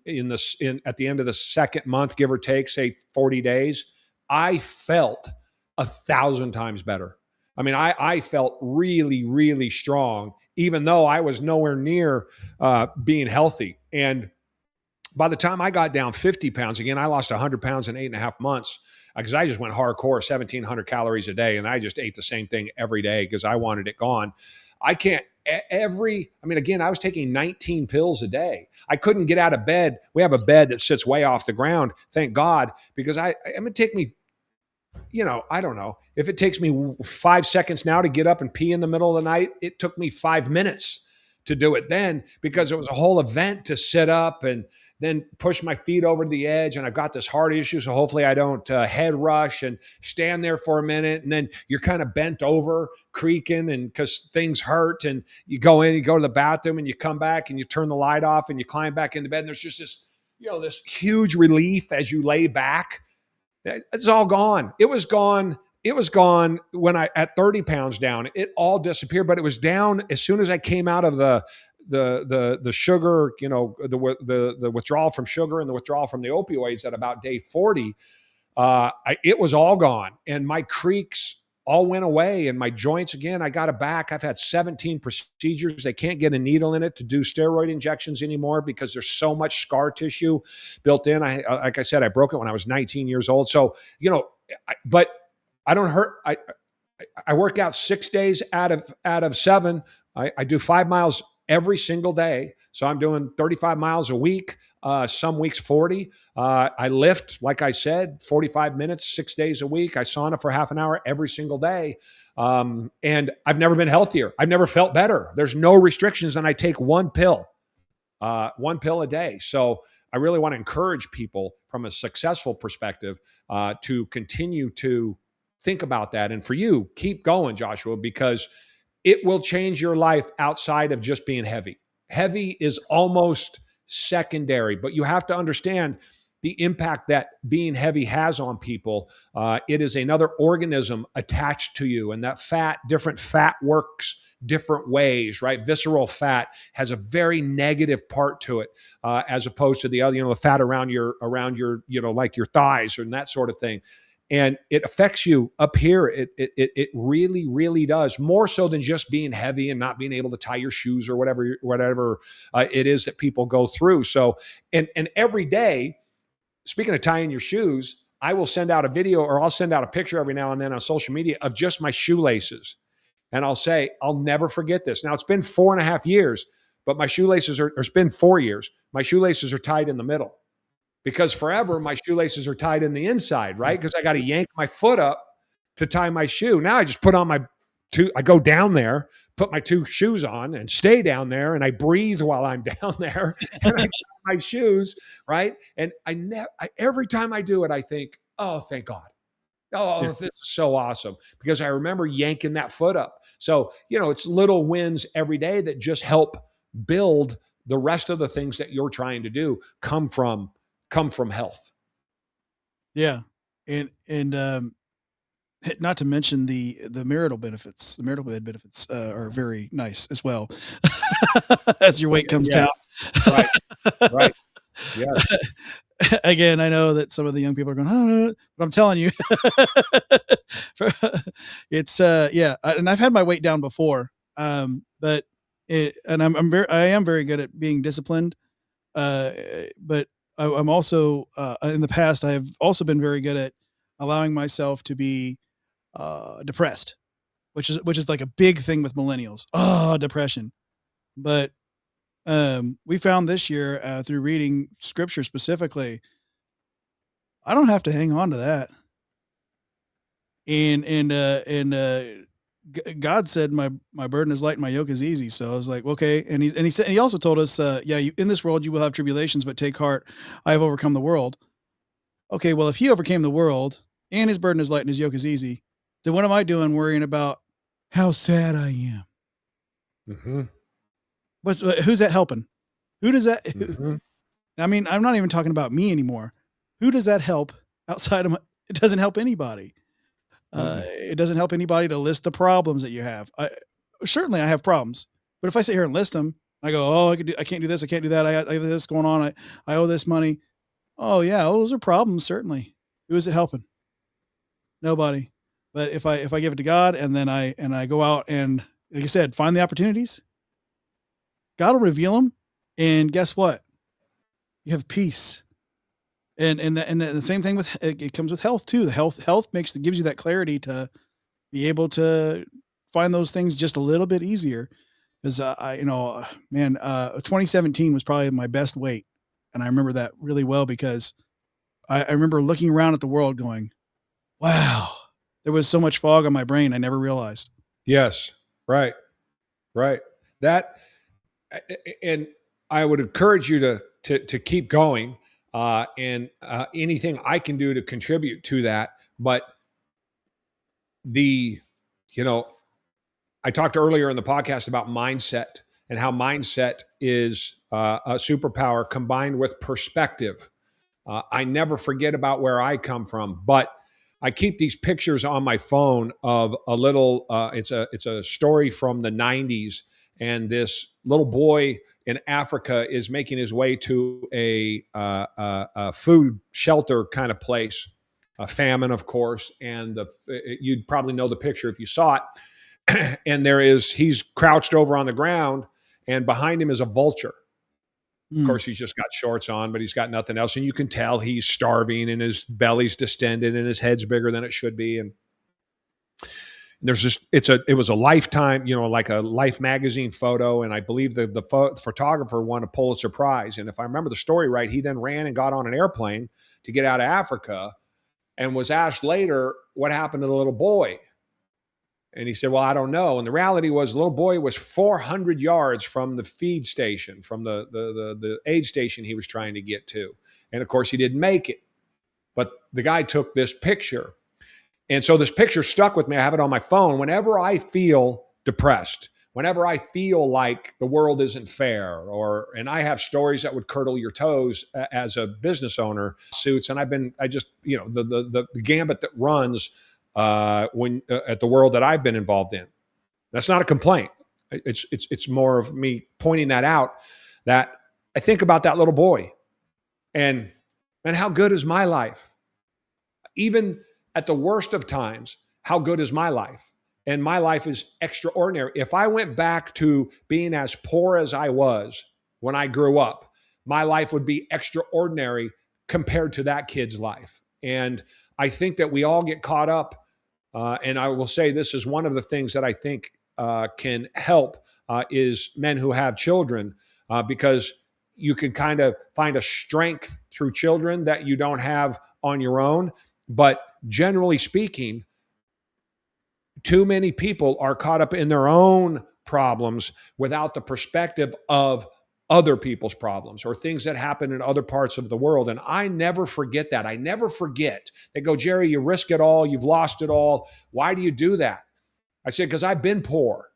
end of the second month, give or take, say 40 days, I felt 1,000 times better. I mean, I felt really, really strong, even though I was nowhere near being healthy. And by the time I got down 50 pounds, again, I lost 100 pounds in 8.5 months, because I just went hardcore, 1,700 calories a day. And I just ate the same thing every day because I wanted it gone. Again, I was taking 19 pills a day. I couldn't get out of bed. We have a bed that sits way off the ground, thank God, because it take me, I don't know, if it takes me 5 seconds now to get up and pee in the middle of the night, it took me 5 minutes to do it then, because it was a whole event to sit up and then push my feet over to the edge. And I've got this heart issue, so hopefully I don't head rush and stand there for a minute. And then you're kind of bent over, creaking, and because things hurt. And you go in, you go to the bathroom, and you come back and you turn the light off and you climb back into bed. And there's just this, this huge relief as you lay back. It's all gone. It was gone. It was gone when at 30 pounds down, it all disappeared, but it was down as soon as I came out of the sugar, the withdrawal from sugar and the withdrawal from the opioids at about day 40. it was all gone, and my creaks all went away, and my joints again. I got it back. I've had 17 procedures. They can't get a needle in it to do steroid injections anymore because there's so much scar tissue built in. Like I said, I broke it when I was 19 years old. So but I don't hurt. I work out 6 days out of 7. I do 5 miles every single day. So I'm doing 35 miles a week, some weeks 40. I lift, like I said, 45 minutes, 6 days a week. I sauna for half an hour every single day. And I've never been healthier. I've never felt better. There's no restrictions, and I take one pill a day. So I really want to encourage people from a successful perspective to continue to think about that. And for you, keep going, Joshua, because it will change your life outside of just being heavy. Heavy is almost secondary, but you have to understand the impact that being heavy has on people. It is another organism attached to you, and that different fat works different ways, right? Visceral fat has a very negative part to it, as opposed to the other, the fat around your, like your thighs and that sort of thing. And it affects you up here. It really, really does, more so than just being heavy and not being able to tie your shoes or whatever it is that people go through. So, and every day, speaking of tying your shoes, I will send out a video, or I'll send out a picture every now and then on social media of just my shoelaces. And I'll say, I'll never forget this. Now, it's been 4.5 years, but my shoelaces it's been 4 years. My shoelaces are tied in the middle. Because forever, my shoelaces are tied in the inside, right? Because I got to yank my foot up to tie my shoe. Now I just put on I go down there, put my 2 shoes on and stay down there, and I breathe while I'm down there, and I tie my shoes, right? And every time I do it, I think, oh, thank God. Oh, this is so awesome, because I remember yanking that foot up. So, it's little wins every day that just help build the rest of the things that you're trying to do come from health. Yeah. And not to mention the marital benefits. The marital bed benefits are very nice as well. As your weight comes down. Right. Yeah. Again, I know that some of the young people are going, oh, but I'm telling you, it's and I've had my weight down before. But I am very good at being disciplined. But I'm also, in the past, I have also been very good at allowing myself to be depressed, which is like a big thing with millennials. Oh, depression. But we found this year through reading scripture specifically, I don't have to hang on to that. And God said, my burden is light and my yoke is easy. So I was like, okay. And he said, and he also told us, in this world you will have tribulations, but take heart, I have overcome the world. Okay. Well, if he overcame the world and his burden is light and his yoke is easy, then what am I doing worrying about how sad I am? Mm-hmm. Who's that helping? Who does that? Mm-hmm. I mean, I'm not even talking about me anymore. Who does that help outside of it doesn't help anybody. It doesn't help anybody to list the problems that you have. Certainly I have problems, but if I sit here and list them, I go, oh, I can't do this. I can't do that. I have this going on. I owe this money. Oh yeah. Those are problems. Certainly. Who is it helping? Nobody. But if I give it to God and then I go out and, like I said, find the opportunities, God will reveal them. And guess what? You have peace. And the same thing with it comes with health too. The health gives you that clarity to be able to find those things just a little bit easier. Because 2017 was probably my best weight, and I remember that really well because I remember looking around at the world, going, "Wow, there was so much fog on my brain I never realized." Yes, right. That, and I would encourage you to keep going. And anything I can do to contribute to that. But I talked earlier in the podcast about mindset and how mindset is a superpower combined with perspective. I never forget about where I come from, but I keep these pictures on my phone of a little, it's a story from the 90s. And this little boy in Africa is making his way to a food shelter kind of place. a famine, of course, and you'd probably know the picture if you saw it. And he's crouched over on the ground, and behind him is a vulture. Of Mm. course, he's just got shorts on, but he's got nothing else, and you can tell he's starving, and his belly's distended, and his head's bigger than it should be, and there's just it was a Lifetime, like a Life magazine photo, and I believe the photographer won a Pulitzer Prize. And if I remember the story right, he then ran and got on an airplane to get out of Africa, and was asked later what happened to the little boy, and he said, "Well, I don't know." And the reality was, the little boy was 400 yards from the feed station, from the aid station he was trying to get to, and of course he didn't make it. But the guy took this picture. And so this picture stuck with me. I have it on my phone. Whenever I feel depressed, whenever I feel like the world isn't fair, and I have stories that would curdle your toes as a business owner, suits, and the gambit that runs at the world that I've been involved in. That's not a complaint. It's more of me pointing that out, that I think about that little boy, and how good is my life? Even at the worst of times, how good is my life? And my life is extraordinary. If I went back to being as poor as I was when I grew up, my life would be extraordinary compared to that kid's life. And I think that we all get caught up. And I will say this is one of the things that I think can help is men who have children, because you can kind of find a strength through children that you don't have on your own. But generally speaking, too many people are caught up in their own problems without the perspective of other people's problems or things that happen in other parts of the world. And I never forget that. I never forget. They go, "Jerry, you risk it all. You've lost it all. Why do you do that?" I said, "Because I've been poor.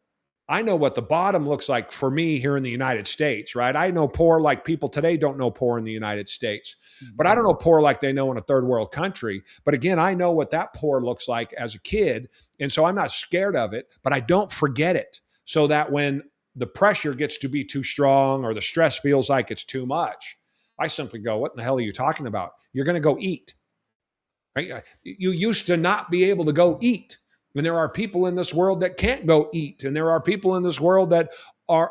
I know what the bottom looks like for me here in the United States, right? I know poor like people today don't know poor in the United States. But I don't know poor like they know in a third world country. But again, I know what that poor looks like as a kid. And so I'm not scared of it, but I don't forget it, so that when the pressure gets to be too strong or the stress feels like it's too much, I simply go, what in the hell are you talking about? You're going to go eat. Right? You used to not be able to go eat. And there are people in this world that can't go eat. And there are people in this world that are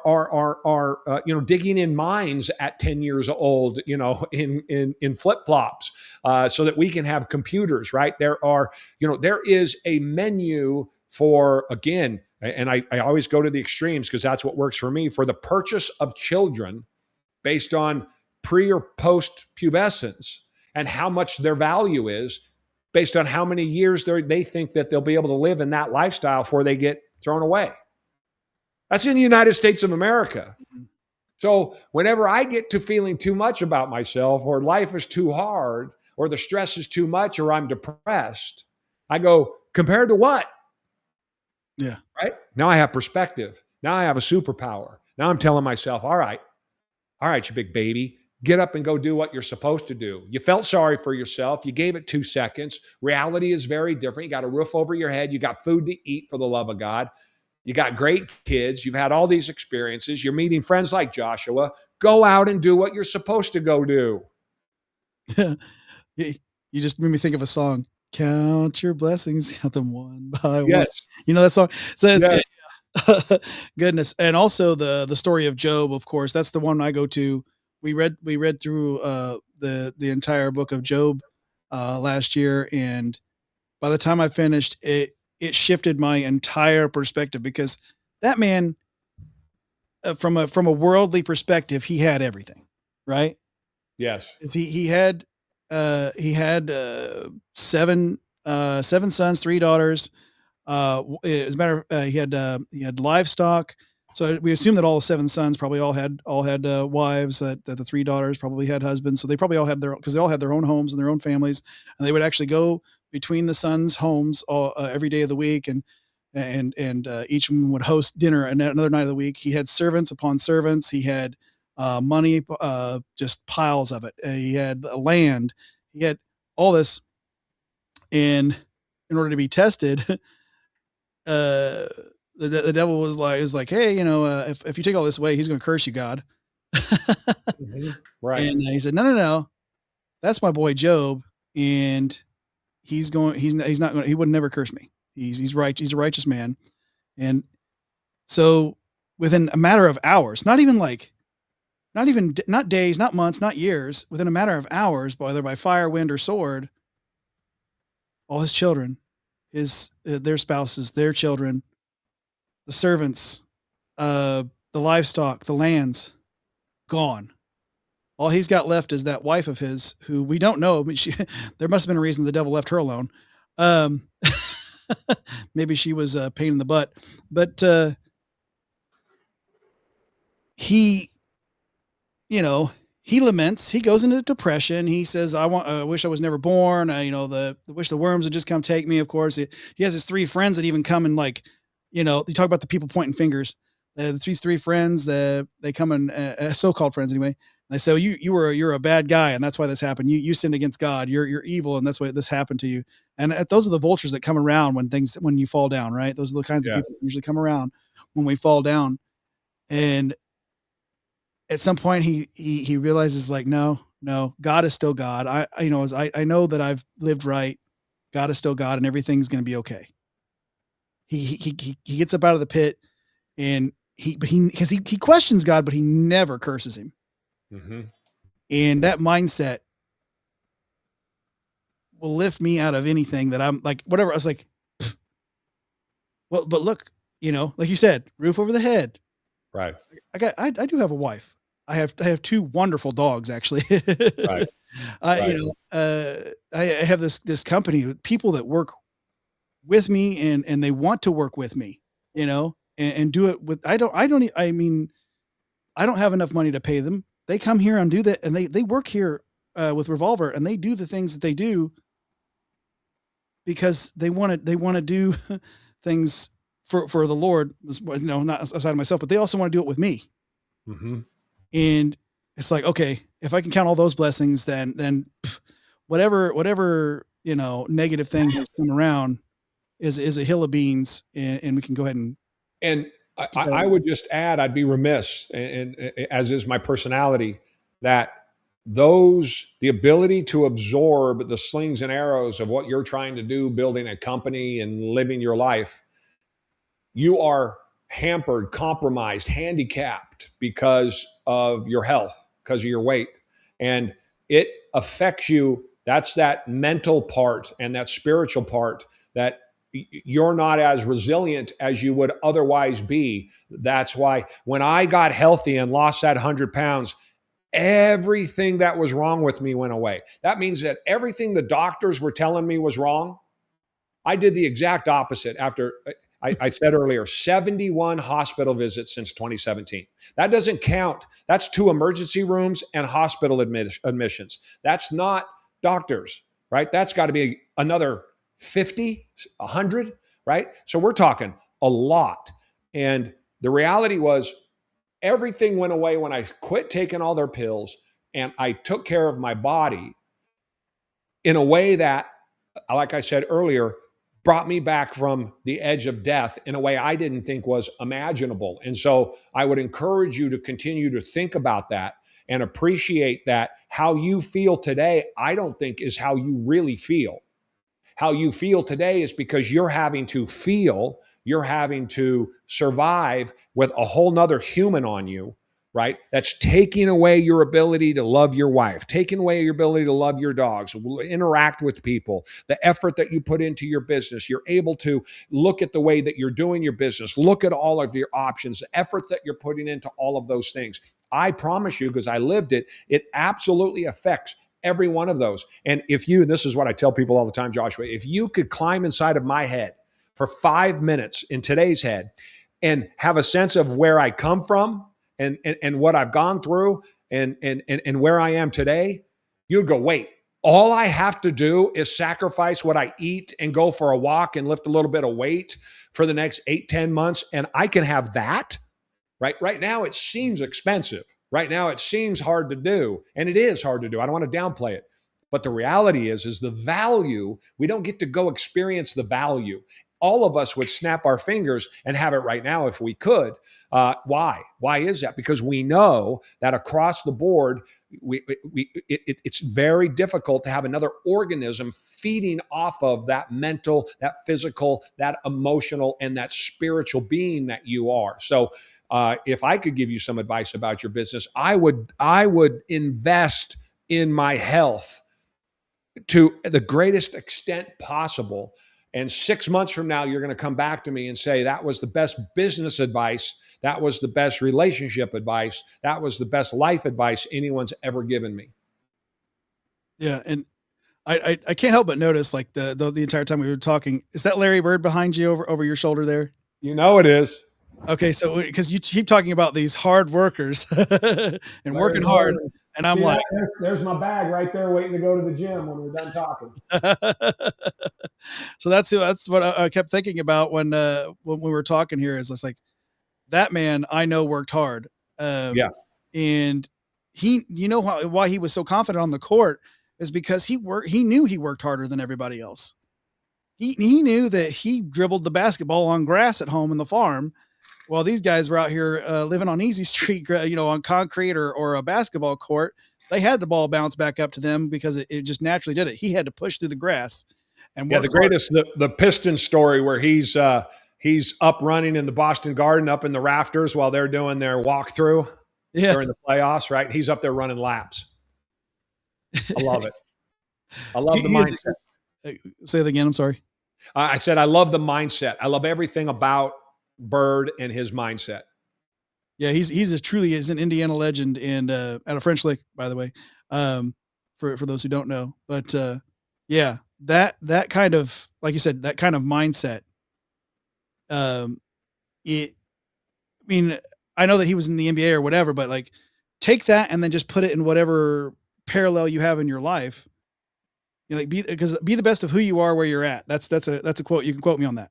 digging in mines at 10 years old, in flip-flops, so that we can have computers, right? There is a menu for, again, and I always go to the extremes because that's what works for me, for the purchase of children based on pre or post pubescence and how much their value is based on how many years they think that they'll be able to live in that lifestyle before they get thrown away. That's in the United States of America. So whenever I get to feeling too much about myself, or life is too hard, or the stress is too much, or I'm depressed, I go, compared to what? Yeah. Right? Now I have perspective. Now I have a superpower. Now I'm telling myself, all right, you big baby. Get up and go do what you're supposed to do. You felt sorry for yourself. You gave it 2 seconds. Reality is very different. You got a roof over your head. You got food to eat, for the love of God. You got great kids. You've had all these experiences. You're meeting friends like Joshua. Go out and do what you're supposed to go do. You just made me think of a song. Count your blessings, count them one by one. Yes. You know that song? So it's, Yes. goodness. And also the story of Job, of course, that's the one I go to. We read through the entire book of Job last year, and by the time I finished, it shifted my entire perspective, because that man, from a worldly perspective, he had everything, right? Yes. He had seven sons, 3 daughters. As a matter, he had livestock. So we assume that all 7 sons probably all had wives. That the 3 daughters probably had husbands. So they probably all had because they all had their own homes and their own families, and they would actually go between the sons' homes every day of the week, and each one would host dinner another night of the week. He had servants upon servants. He had money, just piles of it. He had land. He had all this, and in order to be tested, the devil was like, hey, if you take all this away, he's going to curse you, God. Right. And he said, no, that's my boy Job, and he's not going, he would never curse me. He's right. He's a righteous man. And so within a matter of hours, not days, not months, not years, within a matter of hours, whether by fire, wind, or sword, all his children, their spouses, their children, the servants, the livestock, the lands, gone. All he's got left is that wife of his, who we don't know. I mean, there must have been a reason the devil left her alone. Maybe she was a pain in the butt, but he, he laments. He goes into depression. He says, I wish I was never born. Wish the worms would just come take me." Of course, he has his three friends that even come and you talk about the people pointing fingers. The three friends, they come and so-called friends anyway. And they say, "Well, you're a bad guy, and that's why this happened. You sinned against God. You're evil, and that's why this happened to you." And those are the vultures that come around when you fall down, right? Those are the kinds of people that usually come around when we fall down. And at some point, he realizes, no, God is still God. I know that I've lived right. God is still God, and everything's going to be okay. He gets up out of the pit, and he questions God, but he never curses him. Mm-hmm. And that mindset will lift me out of anything that I'm like, whatever. I was like, well, but look, like you said, roof over the head. Right. I do have a wife. I have two wonderful dogs, actually. Right. I have this company, people that work with me and they want to work with me, and do it with, I don't have enough money to pay them. They come here and do that. And they work here with Revolver, and they do the things that they do because they want to do things for the Lord, not aside of myself, but they also want to do it with me. Mm-hmm. And it's like, okay, if I can count all those blessings, then whatever, negative thing has come around is a hill of beans, and we can go ahead and I would just add, I'd be remiss, and as is my personality, that the ability to absorb the slings and arrows of what you're trying to do, building a company and living your life, you are hampered, compromised, handicapped because of your health, because of your weight. And it affects you. That's that mental part and that spiritual part that you're not as resilient as you would otherwise be. That's why when I got healthy and lost that 100 pounds, everything that was wrong with me went away. That means that everything the doctors were telling me was wrong, I did the exact opposite after, I said earlier, 71 hospital visits since 2017. That doesn't count. That's 2 emergency rooms and hospital admissions. That's not doctors, right? That's got to be another 50, 100, right? So we're talking a lot. And the reality was everything went away when I quit taking all their pills and I took care of my body in a way that, like I said earlier, brought me back from the edge of death in a way I didn't think was imaginable. And so I would encourage you to continue to think about that and appreciate that how you feel today, I don't think is how you really feel. How you feel today is because you're having to survive with a whole nother human on you, right? That's taking away your ability to love your wife, taking away your ability to love your dogs, interact with people, the effort that you put into your business. You're able to look at the way that you're doing your business, look at all of your options, the effort that you're putting into all of those things. I promise you, because I lived it, it absolutely affects every one of those. And this is what I tell people all the time, Joshua, if you could climb inside of my head for 5 minutes in today's head and have a sense of where I come from and what I've gone through and where I am today, you'd go, wait, all I have to do is sacrifice what I eat and go for a walk and lift a little bit of weight for the next 8-10 months. And I can have that, right? Right now, it seems expensive. Right now, it seems hard to do, and it is hard to do. I don't want to downplay it. But the reality is the value, we don't get to go experience the value. all of us would snap our fingers and have it right now if we could. Why? Why is that? Because we know that across the board, it's very difficult to have another organism feeding off of that mental, that physical, that emotional, and that spiritual being that you are. So if I could give you some advice about your business, I would invest in my health to the greatest extent possible. And 6 months from now, you're going to come back to me and say, that was the best business advice. That was the best relationship advice. That was the best life advice anyone's ever given me. Yeah. And I can't help but notice, like the entire time we were talking, is that Larry Bird behind you over your shoulder there? You know it is. Okay. So, because you keep talking about these hard workers and working hard. And I'm like, there's my bag right there waiting to go to the gym when we're done talking. So that's what I kept thinking about when we were talking here, is it's like, that man I know worked hard. Yeah. And he, why he was so confident on the court is because he knew he worked harder than everybody else. He knew that he dribbled the basketball on grass at home in the farm, while these guys were out here living on easy street, on concrete or a basketball court. They had the ball bounce back up to them because it just naturally did it. He had to push through the grass. And the greatest, the Piston story where he's up running in the Boston Garden up in the rafters while they're doing their walkthrough during the playoffs, right? He's up there running laps. I love it. I love the mindset. Say it again. I'm sorry. I said, I love the mindset. I love everything about Bird and his mindset. Yeah, he's truly an Indiana legend, and out of French Lick, by the way, for those who don't know. But yeah, that kind of, like you said, that kind of mindset. I mean, I know that he was in the NBA or whatever, but like, take that and then just put it in whatever parallel you have in your life. Like, be the best of who you are where you're at. That's a quote. You can quote me on that.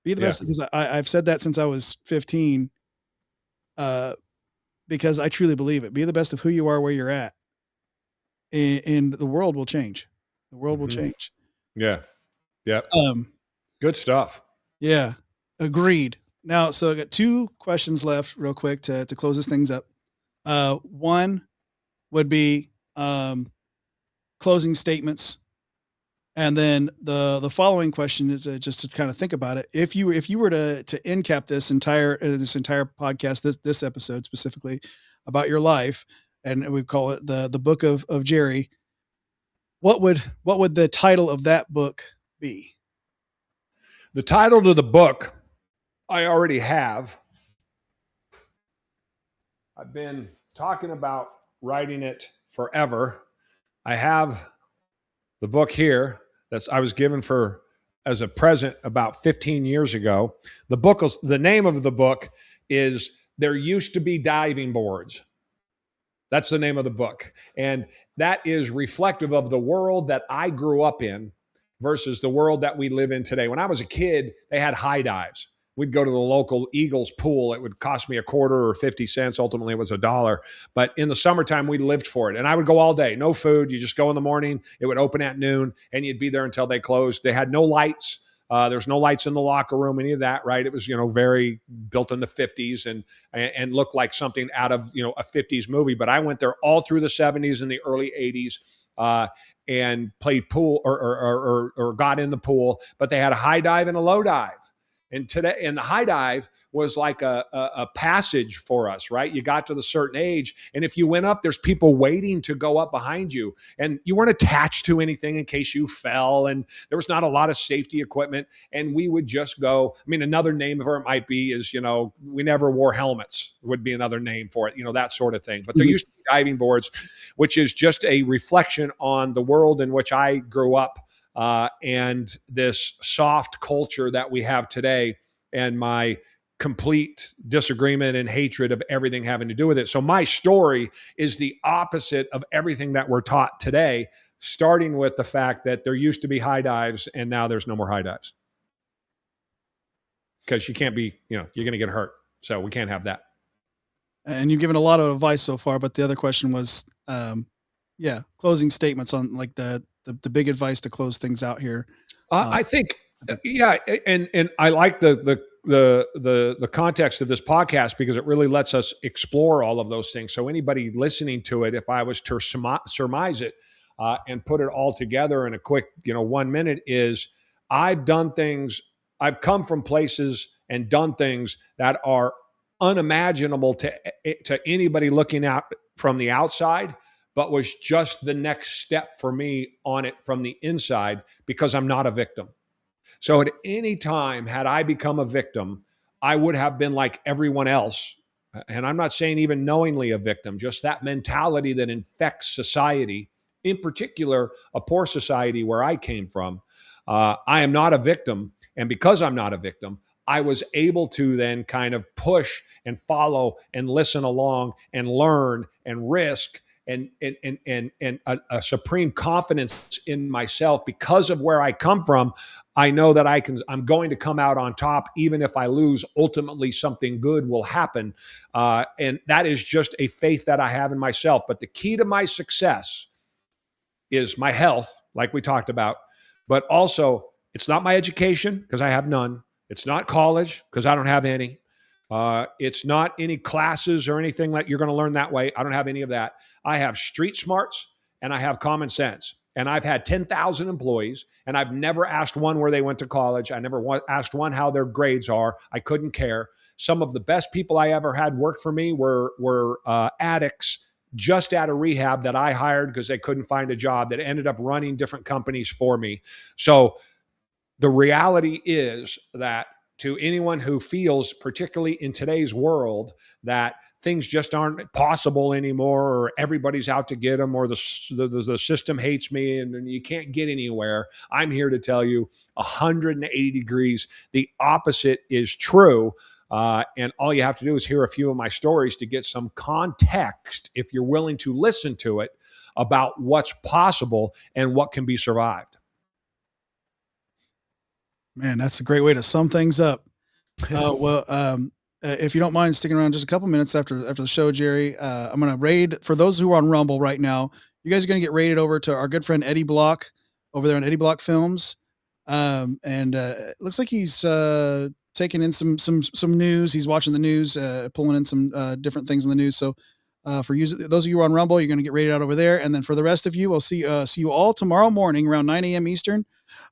Be the best, because I've said that since I was 15. Because I truly believe it. Be the best of who you are where you're at, and the world will change. The world will change. Yeah. Yeah. Good stuff. Yeah. Agreed. Now, so I got 2 questions left real quick to close this things up. One would be closing statements. And then the following question is just to kind of think about it. If you were to end cap this entire podcast, this episode specifically about your life, and we call it the book of Jerry, what would the title of that book be? The title to the book I already have. I've been talking about writing it forever. I have the book here I was given as a present about 15 years ago. The name of the book is There Used to Be Diving Boards. That's the name of the book. And that is reflective of the world that I grew up in versus the world that we live in today. When I was a kid, they had high dives. We'd go to the local Eagles pool. It would cost me $0.25 or 50 cents. Ultimately, it was $1. But in the summertime, we lived for it. And I would go all day. No food. You just go in the morning. It would open at noon, and you'd be there until they closed. They had no lights. There's no lights in the locker room, any of that, right? It was, very built in the 50s and looked like something out of, a 50s movie. But I went there all through the 70s and the early 80s and played pool or got in the pool. But they had a high dive and a low dive. And the high dive was like a passage for us, right? You got to the certain age, and if you went up, there's people waiting to go up behind you, and you weren't attached to anything in case you fell, and there was not a lot of safety equipment, and we would just go. I mean, another name for it might be is, we never wore helmets would be another name for it, that sort of thing. But there used to be diving boards, which is just a reflection on the world in which I grew up. And this soft culture that we have today, and my complete disagreement and hatred of everything having to do with it. So my story is the opposite of everything that we're taught today, starting with the fact that there used to be high dives and now there's no more high dives. Because you can't be, you're going to get hurt. So we can't have that. And you've given a lot of advice so far, but the other question was, closing statements on like the big advice to close things out here. I think Yeah, and I like the context of this podcast because it really lets us explore all of those things. So anybody listening to it, if I was to surmise it and put it all together in a quick 1 minute, is I've done things. I've come from places and done things that are unimaginable to anybody looking out from the outside, but was just the next step for me on it from the inside because I'm not a victim. So at any time, had I become a victim, I would have been like everyone else. And I'm not saying even knowingly a victim, just that mentality that infects society, in particular, a poor society where I came from. I am not a victim. And because I'm not a victim, I was able to then kind of push and follow and listen along and learn and risk and a supreme confidence in myself because of where I come from. I know that I'm going to come out on top, even if I lose. Ultimately, something good will happen. And that is just a faith that I have in myself. But the key to my success is my health, like we talked about, but also it's not my education because I have none. It's not college because I don't have any. It's not any classes or anything that you're going to learn that way. I don't have any of that. I have street smarts and I have common sense. And I've had 10,000 employees, and I've never asked one where they went to college. I never asked one how their grades are. I couldn't care. Some of the best people I ever had work for me were addicts just out of rehab that I hired because they couldn't find a job, that ended up running different companies for me. So the reality is that to anyone who feels, particularly in today's world, that things just aren't possible anymore, or everybody's out to get them, or the system hates me and you can't get anywhere, I'm here to tell you 180 degrees, the opposite is true. And all you have to do is hear a few of my stories to get some context, if you're willing to listen to it, about what's possible and what can be survived. Man, that's a great way to sum things up. If you don't mind sticking around just a couple minutes after the show, Jerry, I'm going to raid for those who are on Rumble right now. You guys are going to get raided over to our good friend Eddie Block over there on Eddie Block Films. It looks like he's taking in some news. He's watching the news, pulling in some different things in the news. So for those of you who are on Rumble, you're going to get raided out over there. And then for the rest of you, we'll see you all tomorrow morning around 9 a.m. Eastern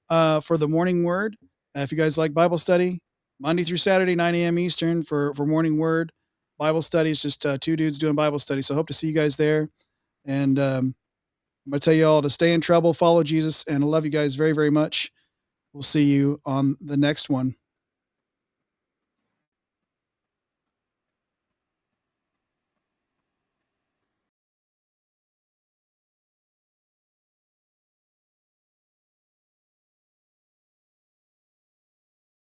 for the morning word. If you guys like Bible study, Monday through Saturday, 9 a.m. Eastern for morning word. Bible study is just two dudes doing Bible study. So hope to see you guys there. And I'm going to tell you all to stay in trouble, follow Jesus, and I love you guys very, very much. We'll see you on the next one.